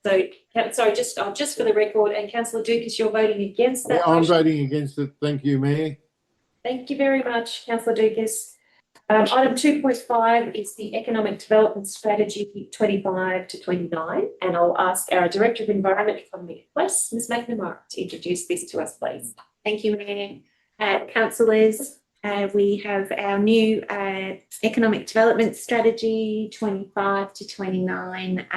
Speaker 2: So, sorry, just for the record, and Councillor Dukas, you're voting against that
Speaker 1: I'm
Speaker 2: motion.
Speaker 1: voting against it. Thank you, Mayor.
Speaker 2: Thank you very much, Councillor Dukas. Item 2.5 is the Economic Development Strategy 25 to 29, and I'll ask our Director of Environment from the West, Ms McNamara, to introduce this to us, please.
Speaker 12: Thank you, Mayor. Councillors, we have our new Economic Development Strategy 25 to 29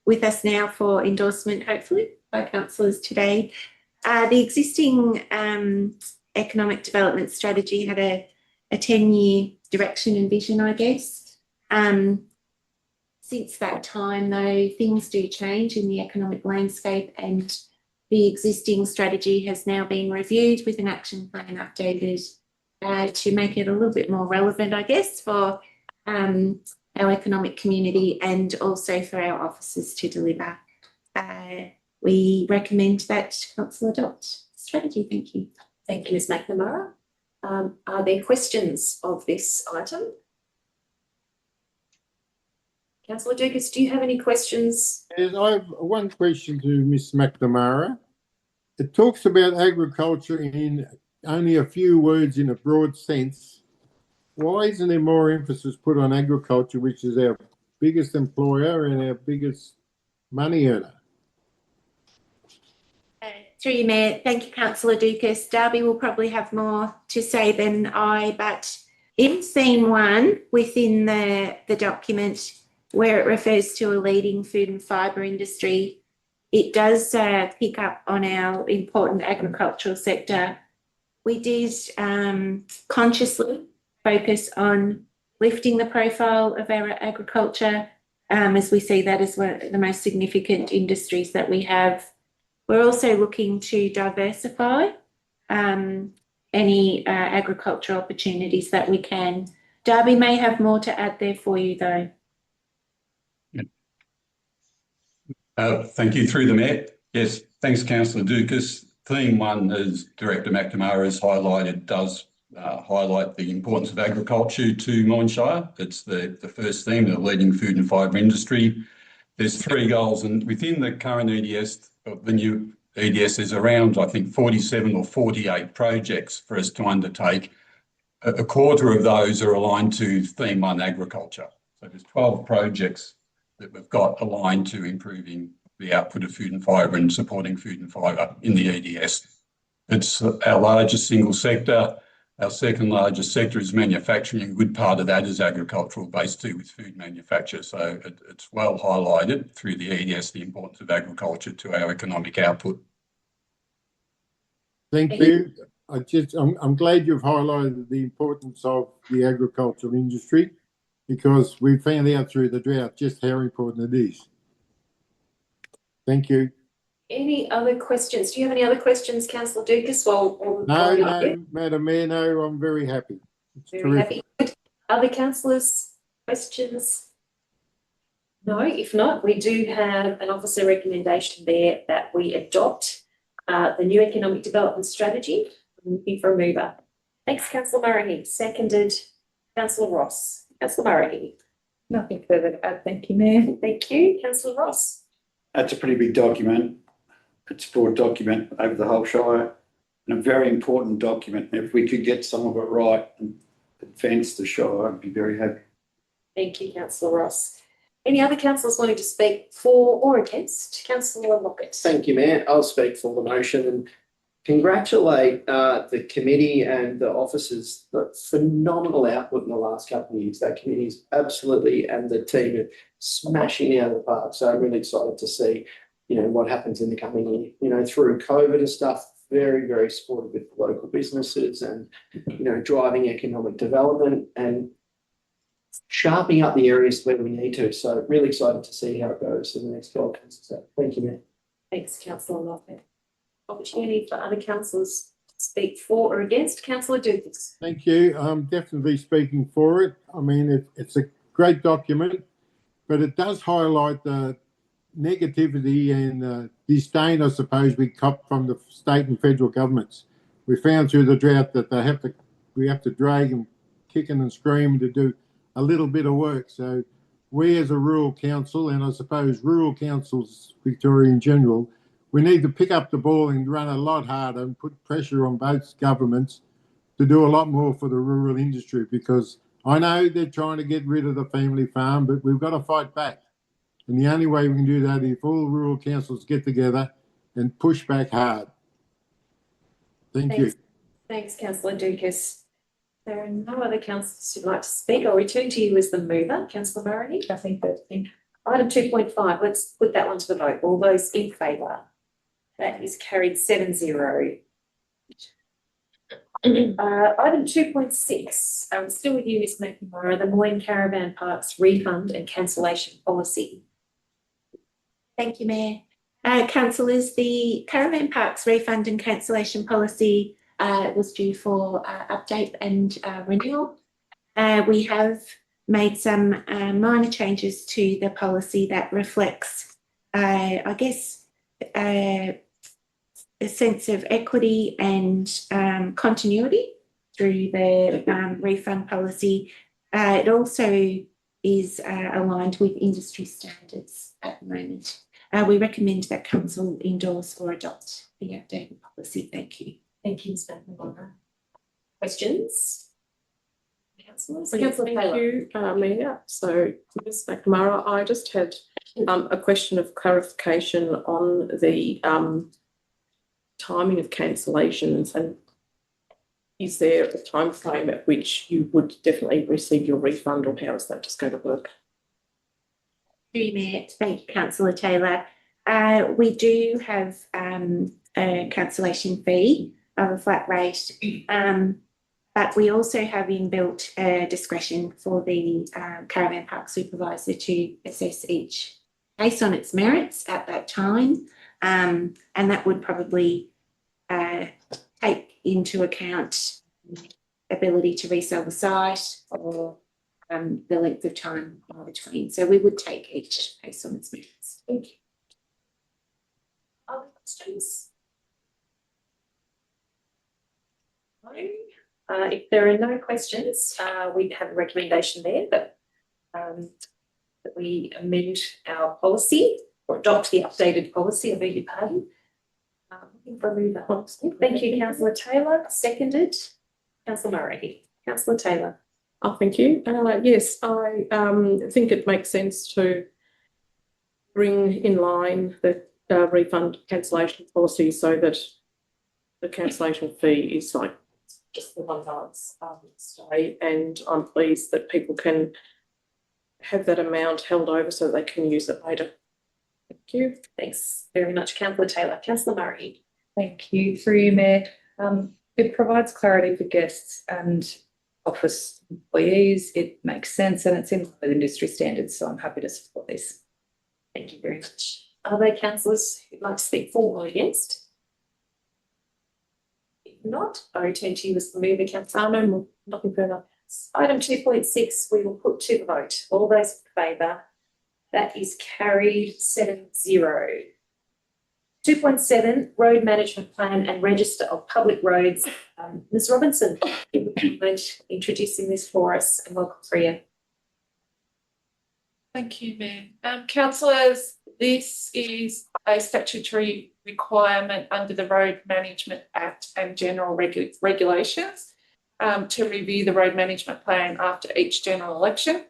Speaker 12: with us now for endorsement, hopefully, by councillors today. The existing Economic Development Strategy had a 10-year direction and vision, I guess. Since that time, though, things do change in the economic landscape, and the existing strategy has now been reviewed with an action plan updated to make it a little bit more relevant, I guess, for our economic community and also for our officers to deliver. We recommend that council adopt strategy. Thank you.
Speaker 2: Thank you, Ms McNamara. Are there questions of this item? Councillor Dukas, do you have any questions?
Speaker 1: Yes, I have one question to Ms McNamara. It talks about agriculture in only a few words in a broad sense. Why isn't there more emphasis put on agriculture, which is our biggest employer and our biggest money earner?
Speaker 12: Through you, Mayor. Thank you, Councillor Dukas. Darby will probably have more to say than I, but in theme 1 within the document where it refers to a leading food and fibre industry, it does pick up on our important agricultural sector. We did consciously focus on lifting the profile of our agriculture as we see that as one of the most significant industries that we have. We're also looking to diversify any agricultural opportunities that we can. Darby may have more to add there for you, though.
Speaker 11: Thank you. Through the Mayor. Yes, thanks, Councillor Dukas. Theme 1, as Director McNamara has highlighted, does highlight the importance of agriculture to Moyne Shire. It's the first theme, the leading food and fibre industry. There's 3 goals, and within the current EDS, the new EDS, is around, I think, 47 or 48 projects for us to undertake. A quarter of those are aligned to theme 1 agriculture. So there's 12 projects that we've got aligned to improving the output of food and fibre and supporting food and fibre in the EDS. It's our largest single sector. Our second largest sector is manufacturing. A good part of that is agricultural based too, with food manufacture. So it's well highlighted through the EDS, the importance of agriculture to our economic output.
Speaker 1: Thank you. I'm glad you've highlighted the importance of the agricultural industry, because we found out through the drought just how important it is. Thank you.
Speaker 2: Any other questions? Do you have any other questions, Councillor Dukas?
Speaker 1: No, Madam Mayor, no, I'm very happy. It's
Speaker 2: very
Speaker 1: terrific.
Speaker 2: happy. Other councillors, questions? No, if not, we do have an officer recommendation there that we adopt the new economic development strategy. I'm looking for a mover. Thanks, Councillor Murray. Seconded, Councillor Ross. Councillor Murray.
Speaker 4: Nothing further to add. Thank you, Mayor.
Speaker 2: Thank you, Councillor Ross.
Speaker 9: That's a pretty big document. It's a broad document over the whole Shire and a very important document. If we could get some of it right and advance the Shire, I'd be very happy.
Speaker 2: Thank you, Councillor Ross. Any other councillors wanting to speak for or against? Councillor Lockett.
Speaker 7: Thank you, Mayor. I'll speak for the motion. And congratulate the committee and the officers. The phenomenal output in the last couple of years. That committee is absolutely, and the team are smashing out of the park. So I'm really excited to see, what happens in the coming year. Through COVID and stuff, very, very supportive with local businesses and, driving economic development and sharpening up the areas where we need to. So really excited to see how it goes in the next 12 months. So thank you, Mayor.
Speaker 2: Thanks, Councillor Lockett. Opportunity for other councillors to speak for or against. Councillor Dukas.
Speaker 1: Thank you. I'm definitely speaking for it. I mean, it's a great document, but it does highlight the negativity and disdain, I suppose, we cop from the state and federal governments. We found through the drought that we have to drag them kicking and screaming to do a little bit of work. So we as a rural council, and I suppose rural councils, Victoria in general, we need to pick up the ball and run a lot harder and put pressure on both governments to do a lot more for the rural industry, because I know they're trying to get rid of the family farm, but we've got to fight back. And the only way we can do that is if all rural councils get together and push back hard. Thank you.
Speaker 2: Thanks, Councillor Dukas. There are no other councillors who'd like to speak. I'll return to you as the mover, Councillor Murray.
Speaker 4: I think that
Speaker 2: Item 2.5, let's put that one to the vote. All those in favour? That is carried 7-0. Item 2.6, still with you, Ms McNamara, the Moyne Caravan Parks refund and cancellation policy.
Speaker 12: Thank you, Mayor. Councillors, the Caravan Parks refund and cancellation policy was due for update and renewal. We have made some minor changes to the policy that reflects, a sense of equity and continuity through the refund policy. It also is aligned with industry standards at the moment. We recommend that Council endorse or adopt the updated policy. Thank you.
Speaker 2: Thank you, Ms McNamara. Questions? Councillors?
Speaker 3: Thank
Speaker 2: Councillor Taylor.
Speaker 3: you, Mayor. So, Ms McNamara, I just had a question of clarification on the timing of cancellations, and is there a time frame at which you would definitely receive your refund, or how is that just going to work?
Speaker 12: Through you, Mayor. Thank you, Councillor Taylor. We do have a cancellation fee of a flat rate, but we also have inbuilt discretion for the caravan park supervisor to assess each case on its merits at that time, and that would probably take into account ability to resell the site or the length of time in between. So we would take each case on its merits.
Speaker 2: Thank you. Other questions? No. If there are no questions, we have a recommendation there that we amend our policy or adopt the updated policy. I beg your pardon. Looking for a mover. Thank you, Councillor Taylor. Seconded. Councillor Murray. Councillor Taylor.
Speaker 3: Oh, thank you. Yes, I think it makes sense to bring in line the refund cancellation policy so that the cancellation fee is like just the $1 stay, and I'm pleased that people can have that amount held over so that they can use it later. Thank you.
Speaker 2: Thanks very much, Councillor Taylor. Councillor Murray.
Speaker 4: Thank you. Through you, Mayor. It provides clarity for guests and office employees. It makes sense and it's in line with industry standards, so I'm happy to support this.
Speaker 2: Thank you very much. Are there councillors who'd like to speak for or against? If not, I return to you as the mover, Councillor.
Speaker 3: No more. Nothing further.
Speaker 2: Item 2.6, we will put to the vote. All those in favour? That is carried 7-0. 2.7, Road Management Plan and Register of Public Roads. Ms Robinson, would you mind introducing this for us, and welcome, Priya.
Speaker 6: Thank you, Mayor. Councillors, this is a statutory requirement under the Road Management Act and general regulations to review the road management plan after each general election.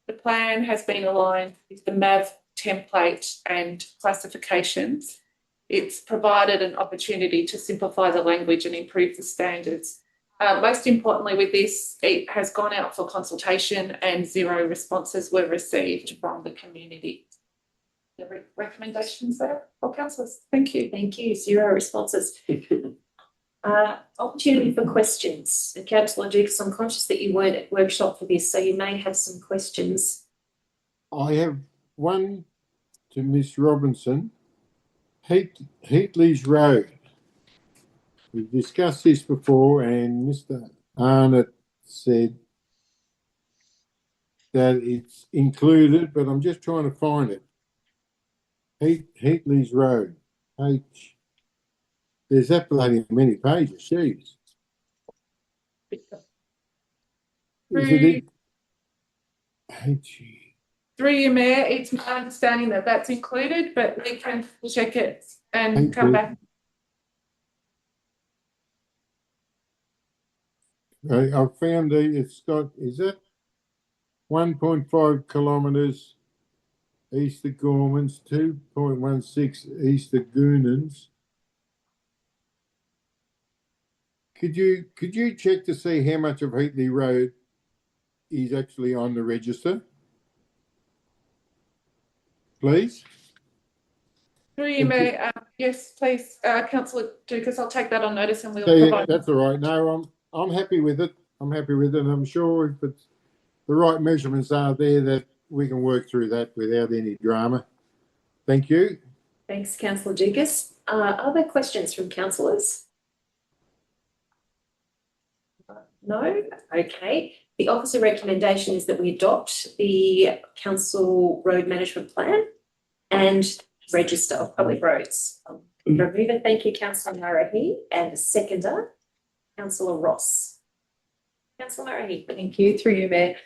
Speaker 6: The plan has been aligned with the MAV template and classifications
Speaker 3: it's provided an opportunity to simplify the language and improve the standards. Most importantly with this, it has gone out for consultation and 0 responses were received from the community. The recommendations there for councillors. Thank you.
Speaker 2: Thank you. 0 responses. Opportunity for questions. Councillor Dukes, I'm conscious that you weren't at workshop for this, so you may have some questions.
Speaker 1: I have one to Miss Robinson. Heatley's Road. We've discussed this before, and Mr. Arnott said that it's included, but I'm just trying to find it. Heatley's Road. There's that bloody many pages. Jeez. Is it
Speaker 3: Through you, Mayor, it's my understanding that that's included, but we can check it and come back.
Speaker 1: I found it's got, is it 1.5 kilometres east of Gormans, 2.16 east of Goonans. Could you check to see how much of Heatley Road is actually on the register? Please.
Speaker 3: Through you, Mayor, yes, please, Councillor Dukas, I'll take that on notice and we'll provide.
Speaker 1: That's all right. No, I'm happy with it. I'm happy with it. And I'm sure if it's the right measurements are there, that we can work through that without any drama. Thank you.
Speaker 2: Thanks, Councillor Dukas. Are there questions from councillors? No? Okay. The officer recommendation is that we adopt the council road management plan and register of public roads. Remover, thank you, Councillor Marahi, and a seconder, Councillor Ross. Councillor Marahi.
Speaker 4: Thank you. Through you, Mayor.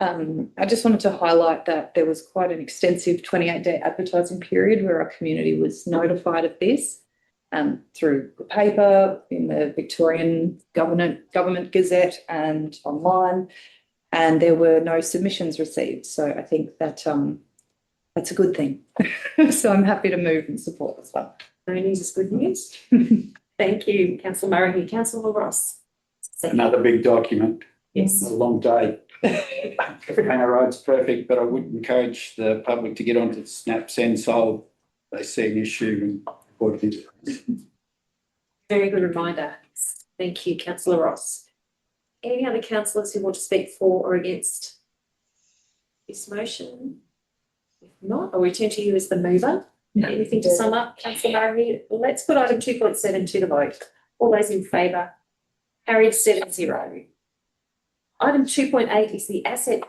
Speaker 4: I just wanted to highlight that there was quite an extensive 28-day advertising period where our community was notified of this through the paper, in the Victorian Government Gazette and online, and there were no submissions received. So I think that that's a good thing. So I'm happy to move and support this one.
Speaker 2: No news is good news. Thank you, Councillor Marahi. Councillor Ross.
Speaker 9: Another big document.
Speaker 2: Yes.
Speaker 9: A long day. Hannah Road's perfect, but I would encourage the public to get onto the Snap Send Solve. They see an issue and report it.
Speaker 2: Very good reminder. Thank you, Councillor Ross. Any other councillors who want to speak for or against this motion? If not, I'll return to you as the mover. Anything to sum up, Councillor Murray? Let's put item 2.7 to the vote. All those in favour? Carried 7-0. Item 2.8 is the asset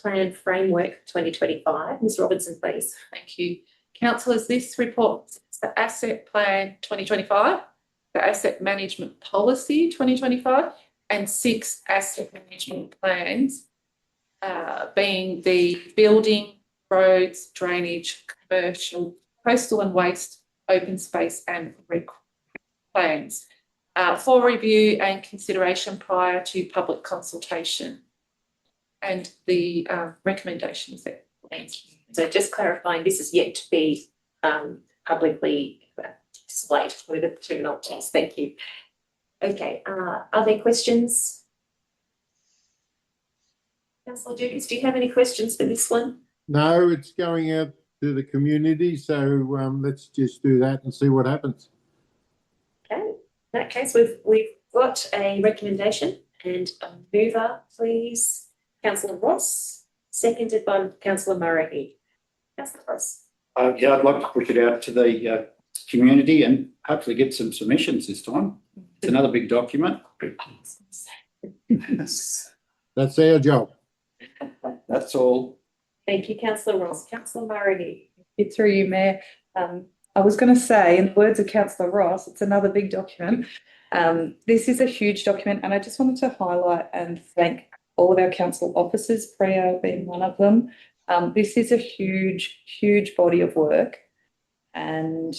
Speaker 2: plan framework 2025. Ms. Robinson, please.
Speaker 3: Thank you. Councillors, this report is the asset plan 2025, the asset management policy 2025, and 6 asset management plans, being the building, roads, drainage, commercial, coastal and waste, open space and rec plans for review and consideration prior to public consultation. And the recommendation is there.
Speaker 2: Thank you. So just clarifying, this is yet to be publicly displayed with the terminologies. Thank you. Okay, are there questions? Councillor Dugas, do you have any questions for this one?
Speaker 1: No, it's going out to the community, so let's just do that and see what happens.
Speaker 2: Okay, in that case, we've got a recommendation and a mover, please. Councillor Ross, seconded by Councillor Murray. Councillor Ross.
Speaker 9: Yeah, I'd like to push it out to the community and hopefully get some submissions this time. It's another big document.
Speaker 1: That's our job.
Speaker 9: That's all.
Speaker 2: Thank you, Councillor Ross. Councillor Murray.
Speaker 4: It's through you, Mayor. I was going to say, in the words of Councillor Ross, it's another big document. This is a huge document, and I just wanted to highlight and thank all of our council officers, Priya being one of them. This is a huge, huge body of work, and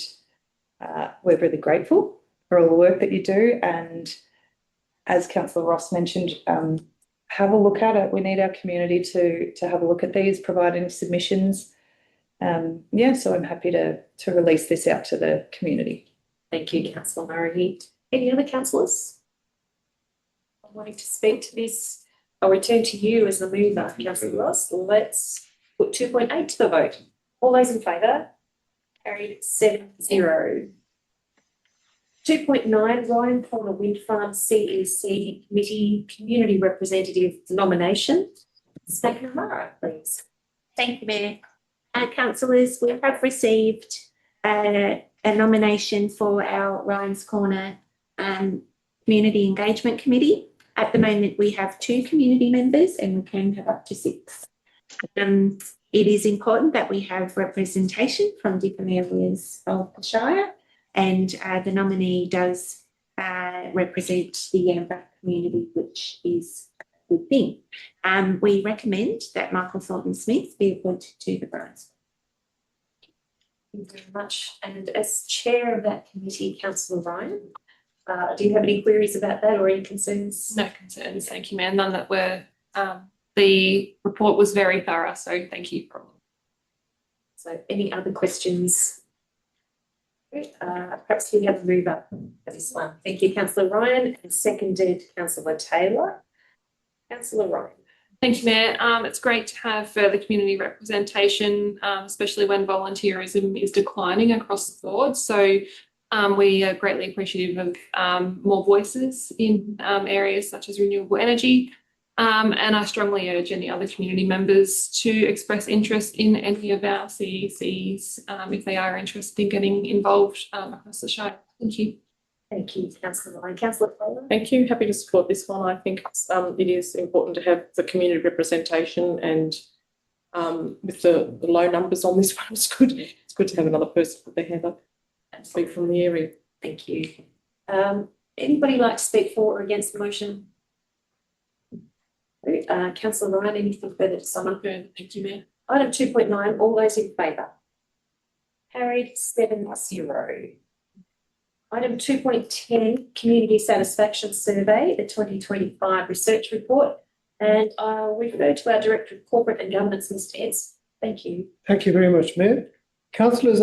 Speaker 4: we're really grateful for all the work that you do. And as Councillor Ross mentioned, have a look at it. We need our community to have a look at these, provide any submissions. So I'm happy to release this out to the community.
Speaker 2: Thank you, Councillor Murray. Any other councillors wanting to speak to this? I'll return to you as the mover, Councillor Ross. Let's put 2.8 to the vote. All those in favour? Carried 7-0. 2.9, Ryan Corner Wind Farm CEC Committee Community Representative nomination. Ms. McNamara, please.
Speaker 12: Thank you, Mayor. Councillors, we have received a nomination for our Ryan's Corner Community Engagement Committee. At the moment, we have 2 community members and we can have up to 6. It is important that we have representation from different areas of the Shire, and the nominee does represent the Yamba community, which is a good thing. We recommend that Michael Thornton-Smith be appointed to the Ryan's.
Speaker 2: Thank you very much. And as chair of that committee, Councillor Ryan, do you have any queries about that or any concerns?
Speaker 6: No concerns, thank you, Mayor. None that were, the report was very thorough, so thank you.
Speaker 2: So any other questions? Perhaps we have a mover for this one. Thank you, Councillor Ryan, and seconded Councillor Taylor. Councillor Ryan.
Speaker 6: Thank you, Mayor. It's great to have further community representation, especially when volunteerism is declining across the board. So we are greatly appreciative of more voices in areas such as renewable energy. And I strongly urge any other community members to express interest in any of our CECs if they are interested in getting involved across the Shire. Thank you.
Speaker 2: Thank you, Councillor Ryan. Councillor Taylor.
Speaker 3: Thank you. Happy to support this one. I think it is important to have the community representation, and with the low numbers on this one, it's good to have another person put their hand up and speak from the area.
Speaker 2: Thank you. Anybody like to speak for or against the motion? Councillor Ryan, anything further to sum up?
Speaker 6: Thank you, Mayor.
Speaker 2: Item 2.9, all those in favour? Carried 7-0. Item 2.10, Community Satisfaction Survey, the 2025 Research Report. And I'll refer to our Director of Corporate and Governance, Mr. Eds. Thank you.
Speaker 13: Thank you very much, Mayor. Councillors,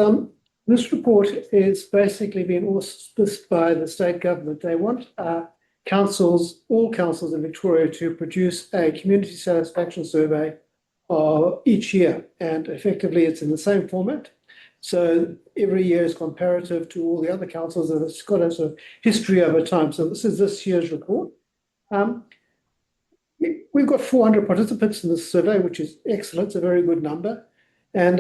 Speaker 13: this report is basically being auspiced by the state government. They want all councils in Victoria to produce a community satisfaction survey each year, and effectively it's in the same format. So every year is comparative to all the other councils, and it's got a sort of history over time. So this is this year's report. We've got 400 participants in this survey, which is excellent. It's a very good number. And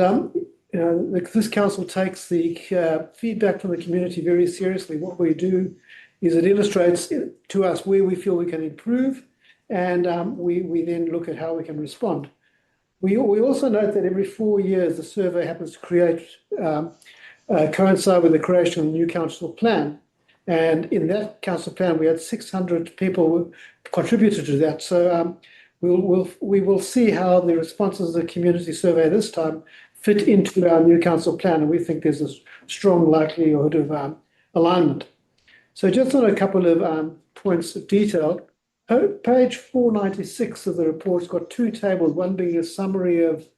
Speaker 13: this council takes the feedback from the community very seriously. What we do is it illustrates to us where we feel we can improve, and we then look at how we can respond. We also note that every 4 years the survey happens to coincide with the creation of the new council plan. And in that council plan, we had 600 people who contributed to that. So we will see how the responses of the community survey this time fit into our new council plan, and we think there's a strong likelihood of alignment. So just on a couple of points of detail, page 496 of the report's got 2 tables, one being a summary of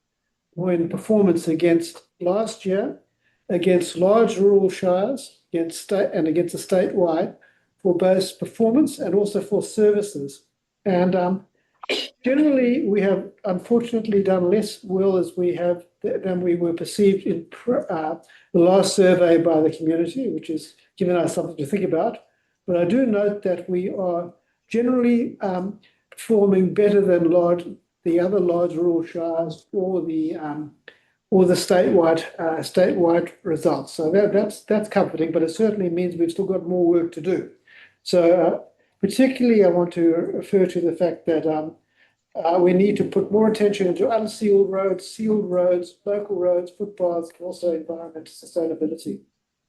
Speaker 13: Moyne performance against last year, against large rural shires, against the statewide, for both performance and also for services. And generally, we have unfortunately done less well than we were perceived in the last survey by the community, which has given us something to think about. But I do note that we are generally performing better than the other large rural shires or the statewide results. So that's comforting, but it certainly means we've still got more work to do. So particularly, I want to refer to the fact that we need to put more attention into unsealed roads, sealed roads, local roads, footpaths, and also environmental sustainability.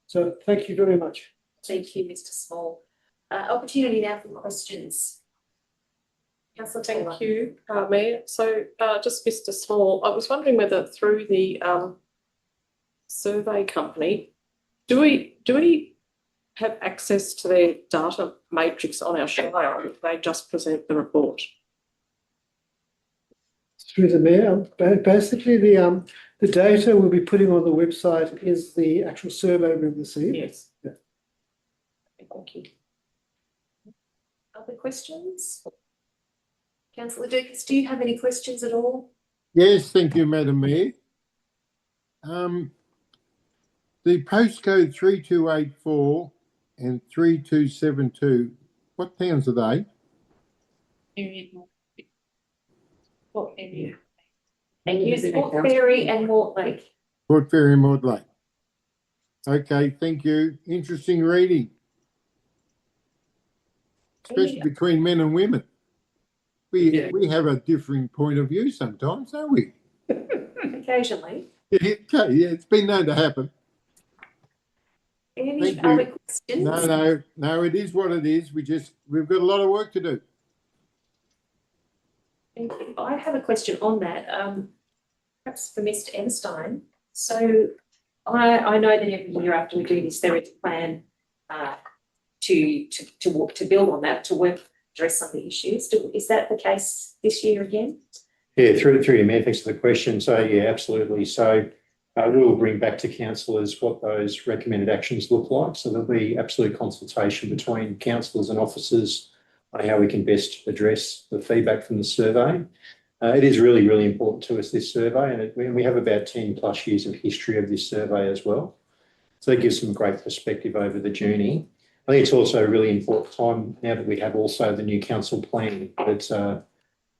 Speaker 13: So thank you very much.
Speaker 2: Thank you, Mr. Small. Opportunity now for questions. Councillor Taylor.
Speaker 3: Thank you, Mayor. So just Mr. Small, I was wondering whether through the survey company, do we have access to their data matrix on our Shire, or do they just present the report?
Speaker 13: Through the Mayor, basically the The data we'll be putting on the website is the actual survey we've received.
Speaker 2: Yes.
Speaker 13: Yeah.
Speaker 2: Thank you. Other questions? Councillor Dukas, do you have any questions at all?
Speaker 1: Yes, thank you, Madam Mayor. The postcode 3284 and 3272, what towns are they?
Speaker 2: Thank you. Port Fairy and Mortlake.
Speaker 1: Port Fairy and Mortlake. Okay, thank you. Interesting reading. Especially between men and women. We have a differing point of view sometimes, don't we?
Speaker 2: Occasionally.
Speaker 1: Yeah, okay, yeah, it's been known to happen.
Speaker 2: Any
Speaker 1: Thank you.
Speaker 2: other questions?
Speaker 1: No, it is what it is. We've got a lot of work to do.
Speaker 2: Thank you. I have a question on that, perhaps for Mr. Enstein. So I know that every year after we do this, there is a plan to build on that, to address some of the issues. Is that the case this year again?
Speaker 10: Yeah, through you, Mayor, thanks for the question. So, yeah, absolutely. So we will bring back to councillors what those recommended actions look like. So there'll be absolute consultation between councillors and officers on how we can best address the feedback from the survey. It is really, really important to us, this survey, and we have about 10 plus years of history of this survey as well. So that gives some great perspective over the journey. I think it's also a really important time now that we have also the new council plan that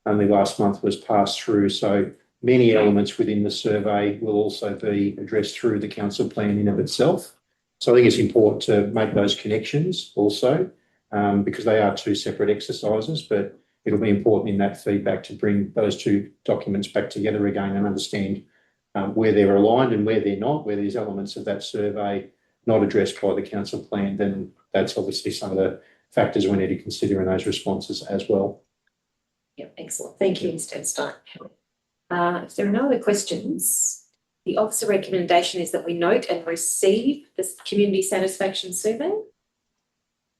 Speaker 10: only last month was passed through. So many elements within the survey will also be addressed through the council plan in of itself. So I think it's important to make those connections also, because they are two separate exercises, but it'll be important in that feedback to bring those two documents back together again and understand where they're aligned and where they're not, where there's elements of that survey not addressed by the council plan, then that's obviously some of the factors we need to consider in those responses as well.
Speaker 2: Yep, excellent. Thank you, Mr. Enstein. If there are no other questions, the officer recommendation is that we note and receive this community satisfaction survey.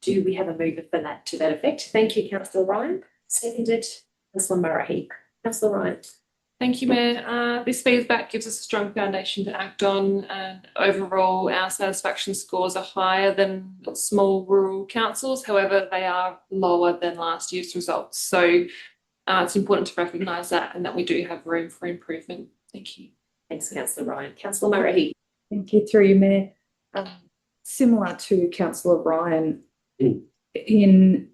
Speaker 2: Do we have a mover for that to that effect? Thank you, Councillor Ryan. Seconded, Councillor Murray. Councillor Ryan.
Speaker 6: Thank you, Mayor. This feedback gives us a strong foundation to act on, and overall our satisfaction scores are higher than small rural councils. However, they are lower than last year's results. So it's important to recognise that and that we do have room for improvement. Thank you.
Speaker 2: Thanks, Councillor Ryan. Councillor Murray.
Speaker 4: Thank you, through you, Mayor. Similar to Councillor Ryan, in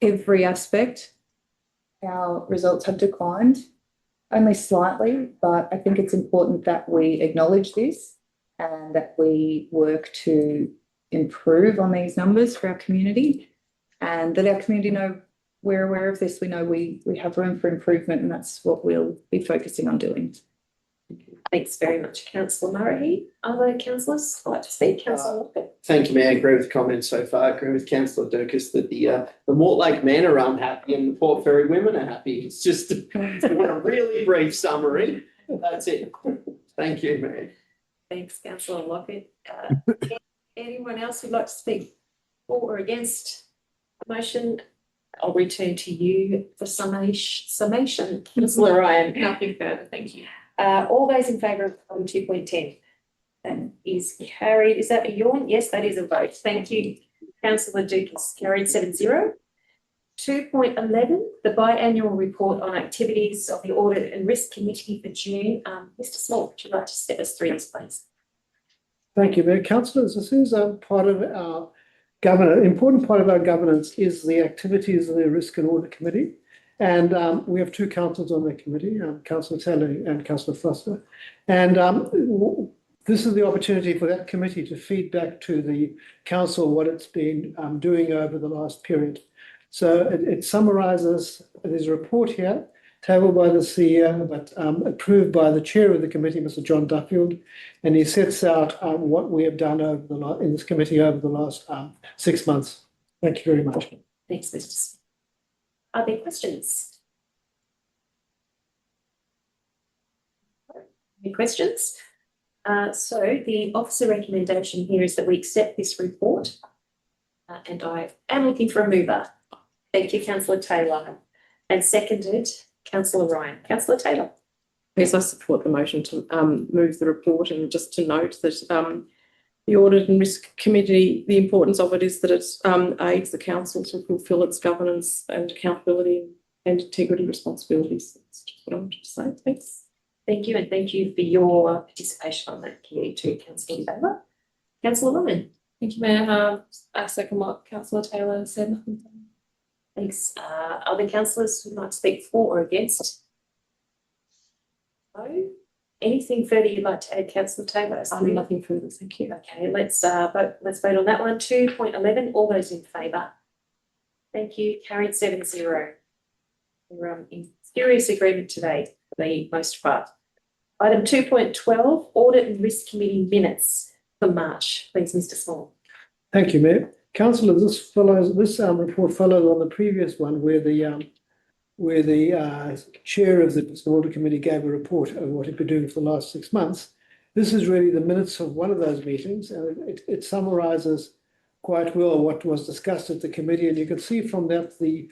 Speaker 4: every aspect, our results have declined, only slightly, but I think it's important that we acknowledge this and that we work to improve on these numbers for our community, and that our community know we're aware of this. We know we have room for improvement, and that's what we'll be focusing on doing.
Speaker 2: Thanks very much, Councillor Murray. Other councillors like to speak? Councillor Lockett.
Speaker 7: Thank you, Mayor. Agree with the comments so far. Agree with Councillor Dukas that the Mortlake men are unhappy and the Port Fairy women are happy. It's just a really brief summary. That's it. Thank you, Mayor.
Speaker 2: Thanks, Councillor Lockett. Anyone else who'd like to speak for or against the motion? I'll return to you for summation. Councillor Ryan.
Speaker 6: Nothing further. Thank you.
Speaker 2: All those in favour of item 2.10? That is carried. Is that a yawn? Yes, that is a vote. Thank you, Councillor Dukas. Carried 7-0. 2.11, the biannual report on activities of the Audit and Risk Committee for June. Mr. Small, would you like to step us through this, please?
Speaker 13: Thank you, Mayor. Councillors, this is part of our governance. Important part of our governance is the activities of the Risk and Audit Committee. And we have two councillors on that committee, Councillor Taylor and Councillor Foster. And this is the opportunity for that committee to feed back to the council what it's been doing over the last period. So it summarises, there's a report here, tabled by the CEO, but approved by the chair of the committee, Mr. John Duffield, and he sets out what we have done in this committee over the last 6 months. Thank you very much.
Speaker 2: Thanks, Mr. Smith. Are there questions? Any questions? So the officer recommendation here is that we accept this report, and I am looking for a mover. Thank you, Councillor Taylor. And seconded, Councillor Ryan. Councillor Taylor.
Speaker 3: Yes, I support the motion to move the report, and just to note that the Audit and Risk Committee, the importance of it is that it aids the council to fulfil its governance and accountability and integrity responsibilities. That's just what I wanted to say. Thanks.
Speaker 2: Thank you, and thank you for your participation on that committee too, Councillor Taylor. Councillor Moyne.
Speaker 6: Thank you, Mayor. I second what Councillor Taylor said.
Speaker 2: Thanks. Are there councillors who might speak for or against? No? Anything further you'd like to add, Councillor Taylor?
Speaker 3: Nothing further, thank you.
Speaker 2: Okay, let's vote on that one. 2.11, all those in favour? Thank you. Carried 7-0. We're in serious agreement today for the most part. Item 2.12, Audit and Risk Committee minutes for March. Please, Mr. Small.
Speaker 13: Thank you, Mayor. Councillor, this report follows on the previous one where the chair of the Audit Committee gave a report of what he'd been doing for the last 6 months. This is really the minutes of one of those meetings, and it summarises quite well what was discussed at the committee, and you can see from that the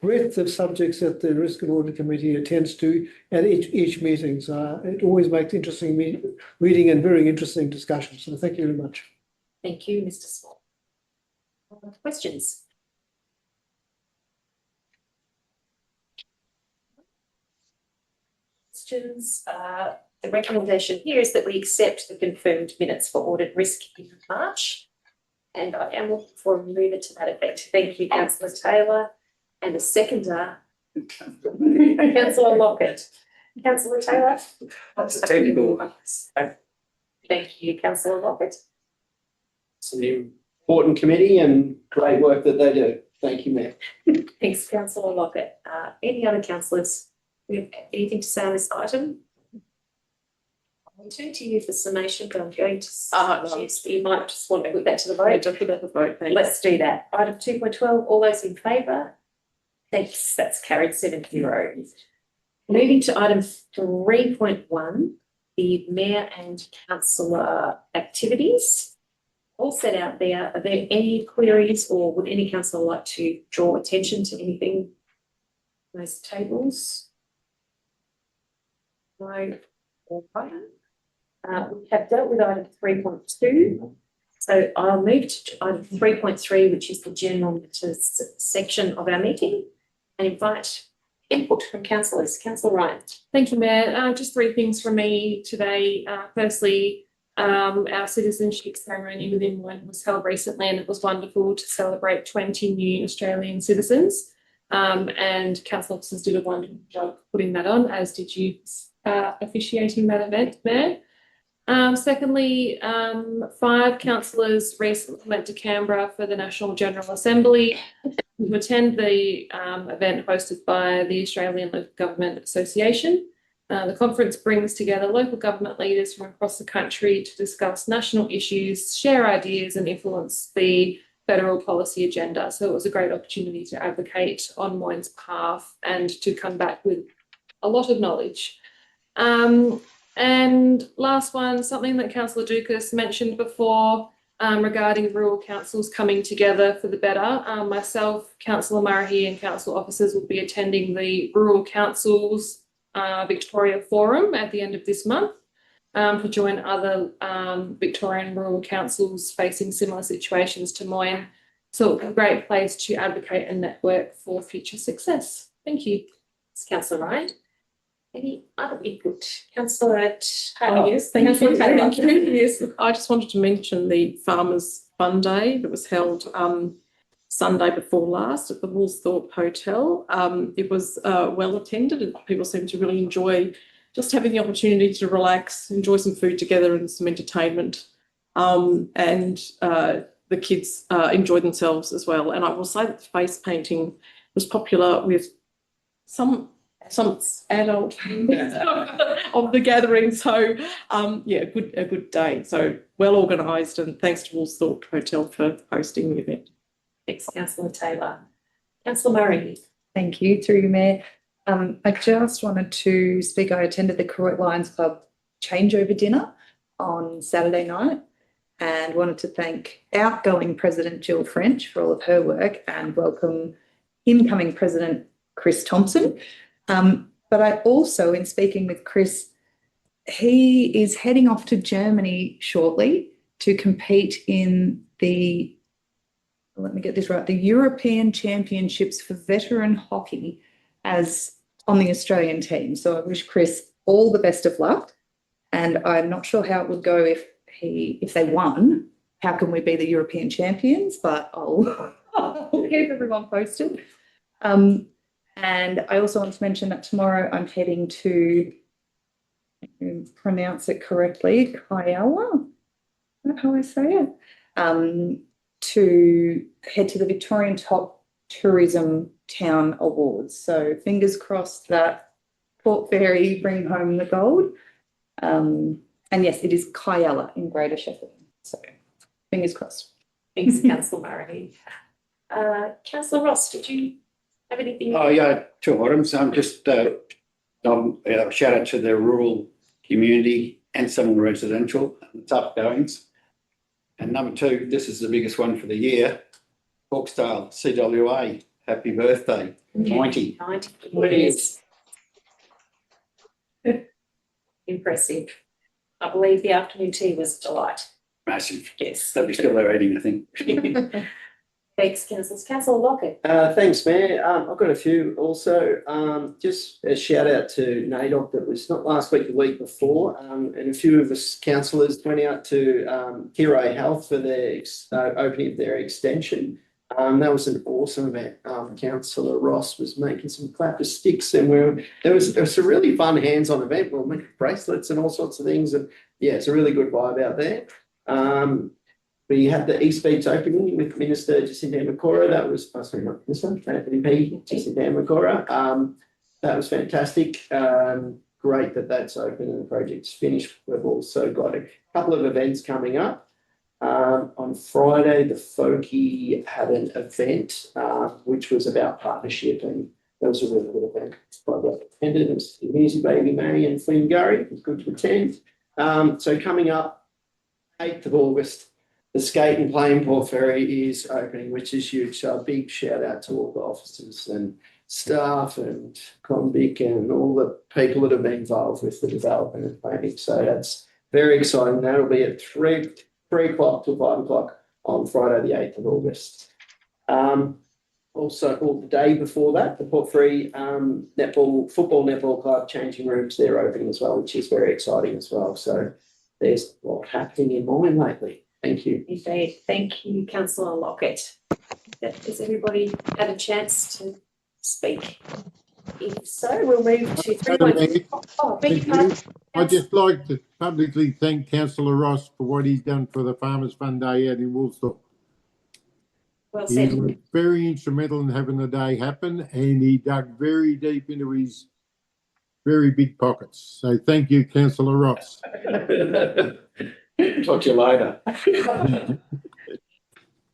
Speaker 13: breadth of subjects that the Risk and Audit Committee attends to at each meeting. So it always makes interesting reading and very interesting discussion. So thank you very much.
Speaker 2: Thank you, Mr. Small. Questions? Questions? The recommendation here is that we accept the confirmed minutes for audit risk in March. And I am looking for a mover to that effect. Thank you, Councillor Taylor. And a seconder, Councillor Lockett. Councillor Taylor? Thank you, Councillor Lockett.
Speaker 7: It's an important committee and great work that they do. Thank you, Mayor.
Speaker 2: Thanks, Councillor Lockett. Any other councillors who have anything to say on this item? I'll turn to you for summation, but I'm going to suggest you might just want to put that to the vote.
Speaker 3: Just put that to the vote, thanks.
Speaker 2: Let's do that. Item 2.12, all those in favour? Thanks, that's carried 7-0. Moving to item 3.1, the Mayor and Councillor activities. All set out there. Are there any queries, or would any councillor like to draw attention to anything in those tables? No. All right. We have dealt with item 3.2. So I'll move to item 3.3, which is the general matters section of our meeting, and invite input from councillors. Councillor Ryan.
Speaker 6: Thank you, Mayor. Just 3 things from me today. Firstly, our citizenship ceremony within Moyne was held recently, and it was wonderful to celebrate 20 new Australian citizens. And council officers did a wonderful job putting that on, as did you officiating that event, Mayor. Secondly, 5 councillors recently went to Canberra for the National General Assembly to attend the event hosted by the Australian Local Government Association. The conference brings together local government leaders from across the country to discuss national issues, share ideas and influence the federal policy agenda. So it was a great opportunity to advocate on Moyne's behalf and to come back with a lot of knowledge. And last one, something that Councillor Dukas mentioned before regarding rural councils coming together for the better. Myself, Councillor Murray and council officers will be attending the Rural Councils Victoria Forum at the end of this month to join other Victorian rural councils facing similar situations to Moyne. So it's a great place to advocate and network for future success. Thank you.
Speaker 2: It's Councillor Ryan. Any other input? Councillor
Speaker 3: Taylor. Yes, thank you. Yes, I just wanted to mention the Farmers Fun Day that was held Sunday before last at the Woolsthorpe Hotel. It was well attended, and people seemed to really enjoy just having the opportunity to relax, enjoy some food together and some entertainment. And the kids enjoyed themselves as well. And I will say that face painting was popular with some adult of the gathering. So yeah, a good day. So well organised, and thanks to Woolsthorpe Hotel for hosting the event.
Speaker 2: Thanks, Councillor Taylor. Councillor Murray.
Speaker 4: Thank you, through you, Mayor. I just wanted to speak. I attended the Croydon Lions Club changeover dinner on Saturday night and wanted to thank outgoing President Jill French for all of her work and welcome incoming President Chris Thompson. But I also, in speaking with Chris, he is heading off to Germany shortly to compete in the, let me get this right, the European Championships for veteran hockey as on the Australian team. So I wish Chris all the best of luck. And I'm not sure how it would go if they won. How can we be the European champions? But I'll keep everyone posted. And I also want to mention that tomorrow I'm heading to, pronounce it correctly, Kiowa, is that how I say it? To head to the Victorian Top Tourism Town Awards. So fingers crossed that Port Fairy bring home the gold. And yes, it is Kiowa in Greater Sheffield. So fingers crossed.
Speaker 2: Thanks, Councillor Murray. Councillor Ross, did you have anything?
Speaker 9: Oh, yeah, 2 items. Just shout out to the rural community and some residential and tough goings. And number 2, this is the biggest one for the year. Hawkesdale, CWA, happy birthday, 90.
Speaker 2: 90 years. Impressive. I believe the afternoon tea was a delight.
Speaker 9: Massive.
Speaker 2: Yes.
Speaker 9: They'll be still there eating, I think.
Speaker 2: Thanks, councillors. Councillor Lockett.
Speaker 7: Thanks, Mayor. I've got a few also. Just a shout out to NAIDOC that was not last week, the week before, and a few of us councillors went out to Hero Health for their opening of their extension. That was an awesome event. Councillor Ross was making some clapper sticks, and it was a really fun hands-on event. We were making bracelets and all sorts of things, and yeah, it's a really good vibe out there. We had the East Beach opening with Minister Jacinta Amakora. That was, sorry, not Minister, MP Jacinta Amakora. That was fantastic. Great that that's open and the project's finished. We've also got a couple of events coming up. On Friday, the Folkie had an event which was about partnership, and that was a really good event. Quite well attended. It was Music Baby May and Flynn Gurry. It was good to attend. So coming up, 8th of August, the skate and play in Port Fairy is opening, which is huge. So a big shout out to all the officers and staff and Convic and all the people that have been involved with the development and planning. So that's very exciting. That'll be at 3 o'clock till 5 o'clock on Friday, the 8th of August. Also, the day before that, the Port Fairy football netball club changing rooms, they're opening as well, which is very exciting as well. So there's a lot happening in Moyne lately. Thank you.
Speaker 2: Indeed. Thank you, Councillor Lockett. Has everybody had a chance to speak? If so, we'll move to 3. Oh, beg your pardon.
Speaker 1: I'd just like to publicly thank Councillor Ross for what he's done for the Farmers Fund Day out in Woolstock.
Speaker 2: Well
Speaker 1: He
Speaker 2: said.
Speaker 1: was very instrumental in having the day happen, and he dug very deep into his very big pockets. So thank you, Councillor Ross.
Speaker 9: Talk to you later.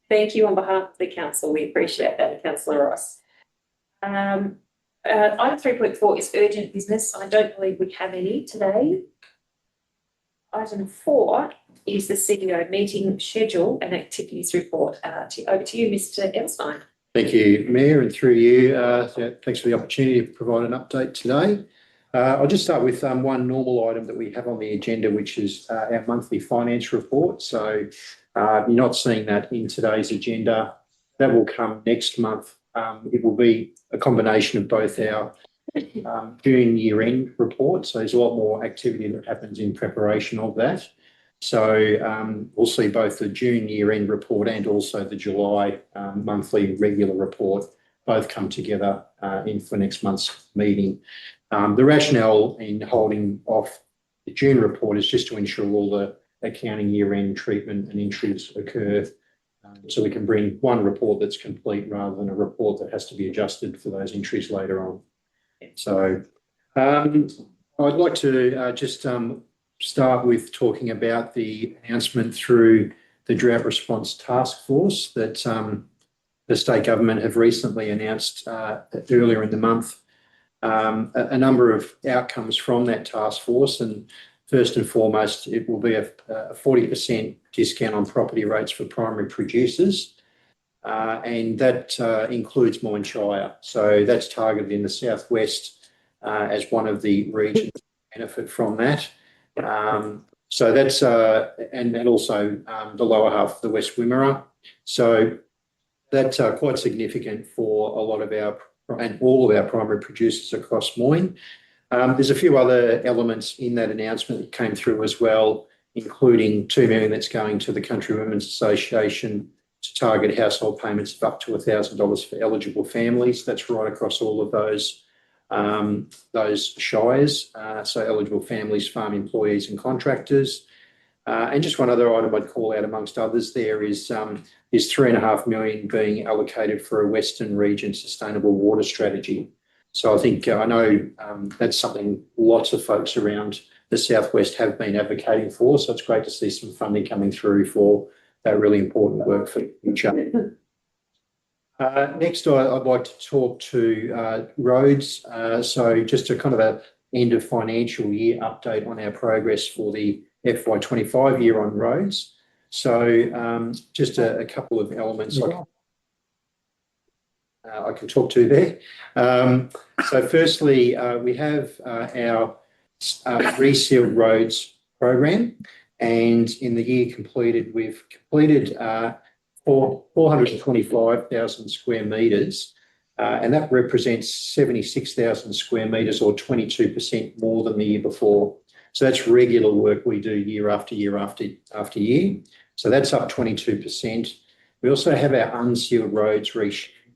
Speaker 2: Thank you on behalf of the council. We appreciate that, Councillor Ross. Item 3.4 is urgent business. I don't believe we have any today. Item 4 is the CEO meeting schedule and activities report. Over to you, Mr. Elstein.
Speaker 10: Thank you, Mayor, and through you, thanks for the opportunity to provide an update today. I'll just start with one normal item that we have on the agenda, which is our monthly finance report. So you're not seeing that in today's agenda. That will come next month. It will be a combination of both our June year-end report. So there's a lot more activity that happens in preparation of that. So we'll see both the June year-end report and also the July monthly regular report both come together for next month's meeting. The rationale in holding off the June report is just to ensure all the accounting year-end treatment and entries occur, so we can bring one report that's complete rather than a report that has to be adjusted for those entries later on. So I'd like to just start with talking about the announcement through the Drought Response Task Force that the state government have recently announced earlier in the month. A number of outcomes from that task force, and first and foremost, it will be a 40% discount on property rates for primary producers, and that includes Moyne Shire. So that's targeted in the southwest, as one of the regions that benefit from that. So that's and also the lower half of the West Wimmera. So that's quite significant for a lot of our and all of our primary producers across Moyne. There's a few other elements in that announcement that came through as well, including 2 million that's going to the Country Women's Association to target household payments of up to $1,000 for eligible families. That's right across all of those shires. So eligible families, farm employees and contractors. And just one other item I'd call out amongst others there is 3.5 million being allocated for a Western Region Sustainable Water Strategy. So I think I know that's something lots of folks around the Southwest have been advocating for. So it's great to see some funding coming through for that really important work for the future. Next, I'd like to talk to roads. So just a kind of a end of financial year update on our progress for the FY25 year on roads. So just a couple of elements I can talk to there. So firstly, we have our resealed roads program, and in the year completed, we've completed 425,000 square metres, and that represents 76,000 square metres or 22% more than the year before. So that's regular work we do year after year after year. So that's up 22%. We also have our unsealed roads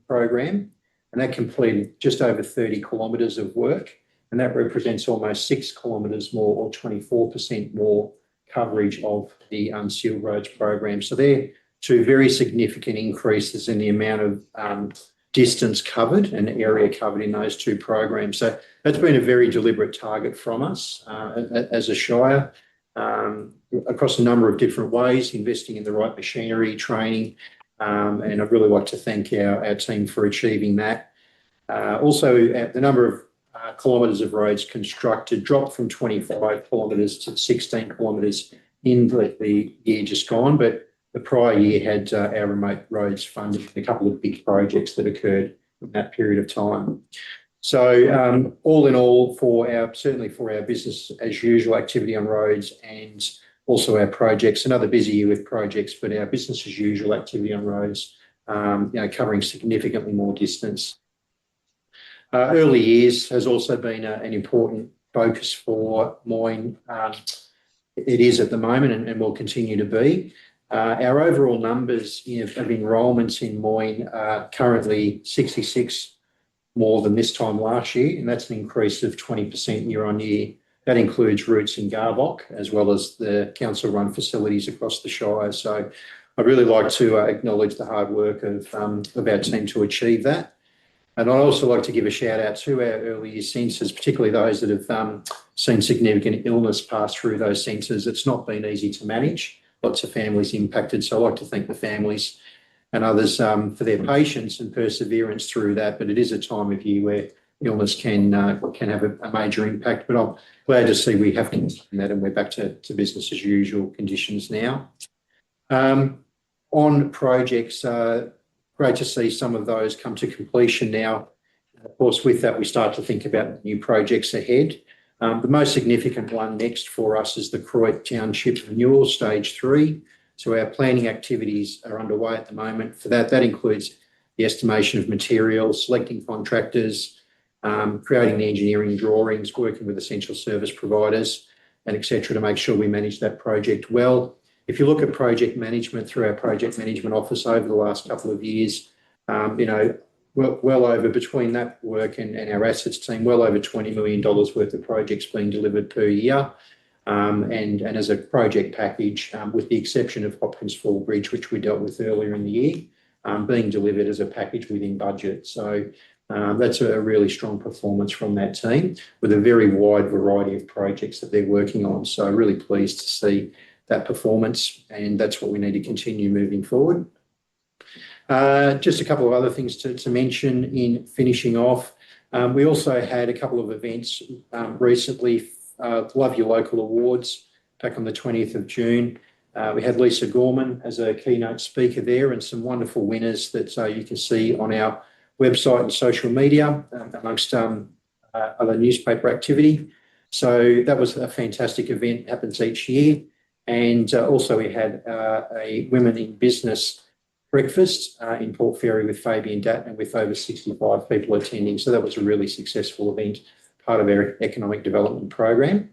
Speaker 10: program, and that completed just over 30 kilometres of work, and that represents almost 6 kilometres more or 24% more coverage of the unsealed roads program. So they're two very significant increases in the amount of distance covered and area covered in those two programs. So that's been a very deliberate target from us as a Shire across a number of different ways, investing in the right machinery, training, and I'd really like to thank our team for achieving that. Also, the number of kilometres of roads constructed dropped from 25 kilometres to 16 kilometres in the year just gone, but the prior year had our remote roads funded a couple of big projects that occurred in that period of time. So all in all, certainly for our business as usual activity on roads and also our projects, another busy year with projects, but our business as usual activity on roads, covering significantly more distance. Early years has also been an important focus for Moyne. It is at the moment and will continue to be. Our overall numbers of enrolments in Moyne are currently 66 more than this time last year, and that's an increase of 20% year on year. That includes routes in Garbok as well as the council-run facilities across the Shire. So I'd really like to acknowledge the hard work of our team to achieve that. And I'd also like to give a shout out to our early year centres, particularly those that have seen significant illness pass through those centres. It's not been easy to manage. Lots of families impacted. So I'd like to thank the families and others for their patience and perseverance through that. But it is a time of year where illness can have a major impact. But I'm glad to see we have contained that and we're back to business as usual conditions now. On projects, great to see some of those come to completion now. Of course, with that, we start to think about new projects ahead. The most significant one next for us is the Croydon Township Renewal Stage 3. So our planning activities are underway at the moment. For that includes the estimation of materials, selecting contractors, creating the engineering drawings, working with essential service providers, and et cetera, to make sure we manage that project well. If you look at project management through our project management office over the last couple of years, well over between that work and our assets team, well over $20 million worth of projects being delivered per year. And as a project package, with the exception of Hopkins Fall Bridge, which we dealt with earlier in the year, being delivered as a package within budget. So that's a really strong performance from that team with a very wide variety of projects that they're working on. So really pleased to see that performance, and that's what we need to continue moving forward. Just a couple of other things to mention in finishing off. We also had a couple of events recently. Love Your Local Awards back on the 20th of June. We had Lisa Gorman as a keynote speaker there and some wonderful winners that you can see on our website and social media amongst other newspaper activity. So that was a fantastic event, happens each year. And also we had a Women in Business breakfast in Port Fairy with Fabian Datton with over 65 people attending. So that was a really successful event, part of our economic development program.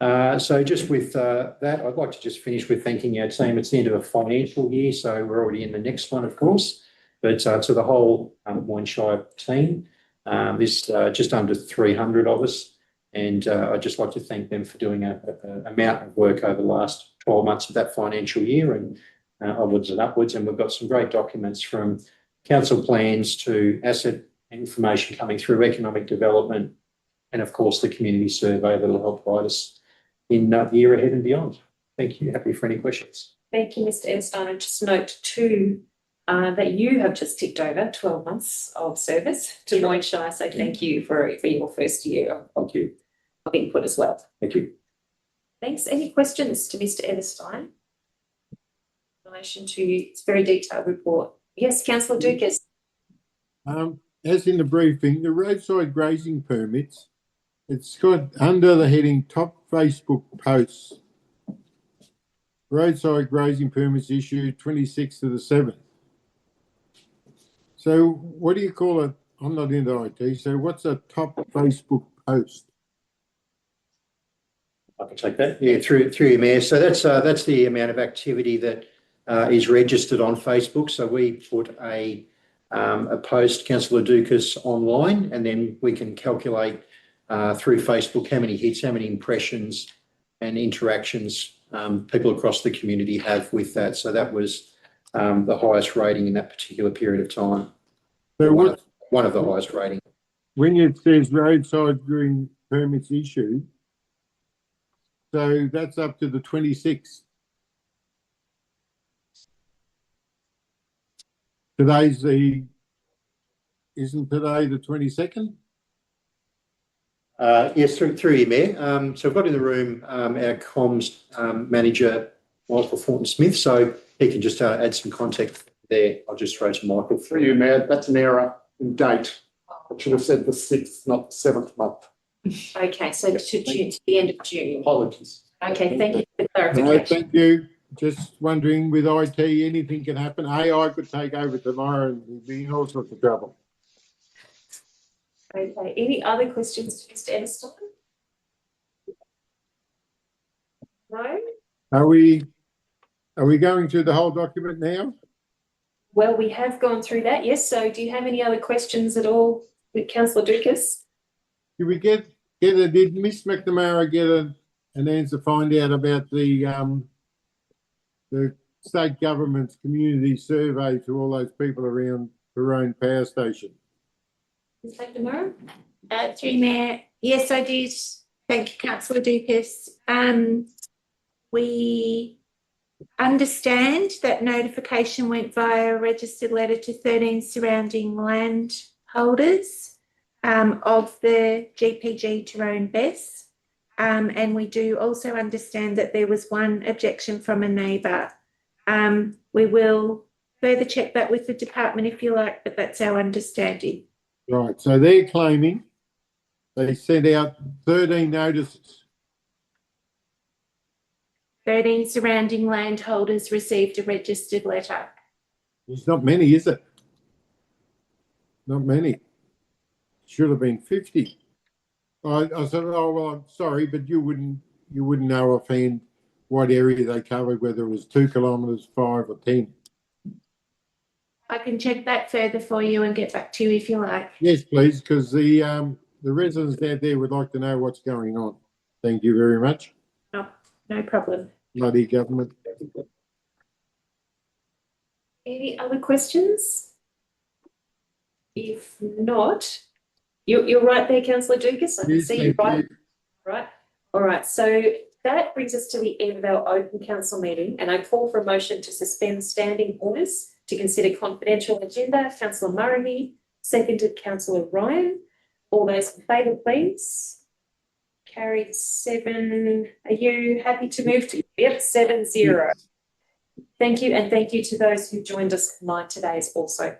Speaker 10: So just with that, I'd like to just finish with thanking our team. It's the end of a financial year, so we're already in the next one, of course. But to the whole Moyne Shire team, there's just under 300 of us. And I'd just like to thank them for doing an amount of work over the last 12 months of that financial year and onwards and upwards. And we've got some great documents from council plans to asset information coming through economic development and, of course, the community survey that will help guide us in the year ahead and beyond. Thank you. Happy for any questions.
Speaker 2: Thank you, Mr. Enstein. And just note too that you have just ticked over 12 months of service to Moyne Shire. So thank you for your first year
Speaker 10: Thank you.
Speaker 2: of input as well.
Speaker 10: Thank you.
Speaker 2: Thanks. Any questions to Mr. Enstein in relation to its very detailed report? Yes, Councillor Dukas.
Speaker 1: As in the briefing, the roadside grazing permits, it's got under the heading top Facebook posts. Roadside grazing permits issued 26th of the 7th. So what do you call it? I'm not into IT. So what's a top Facebook post?
Speaker 10: I can take that. Yeah, through you, Mayor. So that's the amount of activity that is registered on Facebook. So we put a post, Councillor Dukas, online, and then we can calculate through Facebook how many hits, how many impressions and interactions people across the community have with that. So that was the highest rating in that particular period of time.
Speaker 1: So
Speaker 10: one of the highest rating.
Speaker 1: When it says roadside green permits issued, so that's up to the 26th. Isn't today the 22nd?
Speaker 10: Yes, through you, Mayor. So we've got in the room our comms manager, Michael Thornton-Smith, so he can just add some context there. I'll just throw to Michael.
Speaker 14: Through you, Mayor, that's an error in date. I should have said the 6th, not the 7th month.
Speaker 2: Okay, so to June, to the end of June.
Speaker 14: Apologies.
Speaker 2: Okay, thank you for the clarification.
Speaker 1: No, thank you. Just wondering, with IT, anything can happen. AI could take over tomorrow and we'd be in all sorts of trouble.
Speaker 2: Okay, any other questions to Mr. Enstein? No?
Speaker 1: Are we going through the whole document now?
Speaker 2: Well, we have gone through that, yes. So do you have any other questions at all with Councillor Dukas?
Speaker 1: Did we did Miss McNamara get an answer, find out about the state government's community survey to all those people around Barone Power Station?
Speaker 2: Ms. McNamara?
Speaker 12: Through Mayor, yes, I did. Thank you, Councillor Dukas. We understand that notification went via a registered letter to 13 surrounding landholders of the GPG Tyrone Bess. And we do also understand that there was one objection from a neighbour. We will further check that with the department if you like, but that's our understanding.
Speaker 1: Right, so they're claiming they sent out 13 notices.
Speaker 12: 13 surrounding landholders received a registered letter.
Speaker 1: There's not many, is it? Not many. Should have been 50. I said, oh well, I'm sorry, but you wouldn't know offhand what area they covered, whether it was 2 kilometres, 5 or 10.
Speaker 12: I can check that further for you and get back to you if you like.
Speaker 1: Yes, please, because the residents out there would like to know what's going on. Thank you very much.
Speaker 12: No problem.
Speaker 1: Bloody government.
Speaker 2: Any other questions? If not, you're right there, Councillor Dukas. I can see you right. Right. All right. So that brings us to the end of our open council meeting, and I call for a motion to suspend standing orders to consider confidential agenda. Councillor Murray, seconded Councillor Ryan. All those in favour, please. Carried 7. Are you happy to move to? Yep, 7-0. Thank you, and thank you to those who joined us online today also.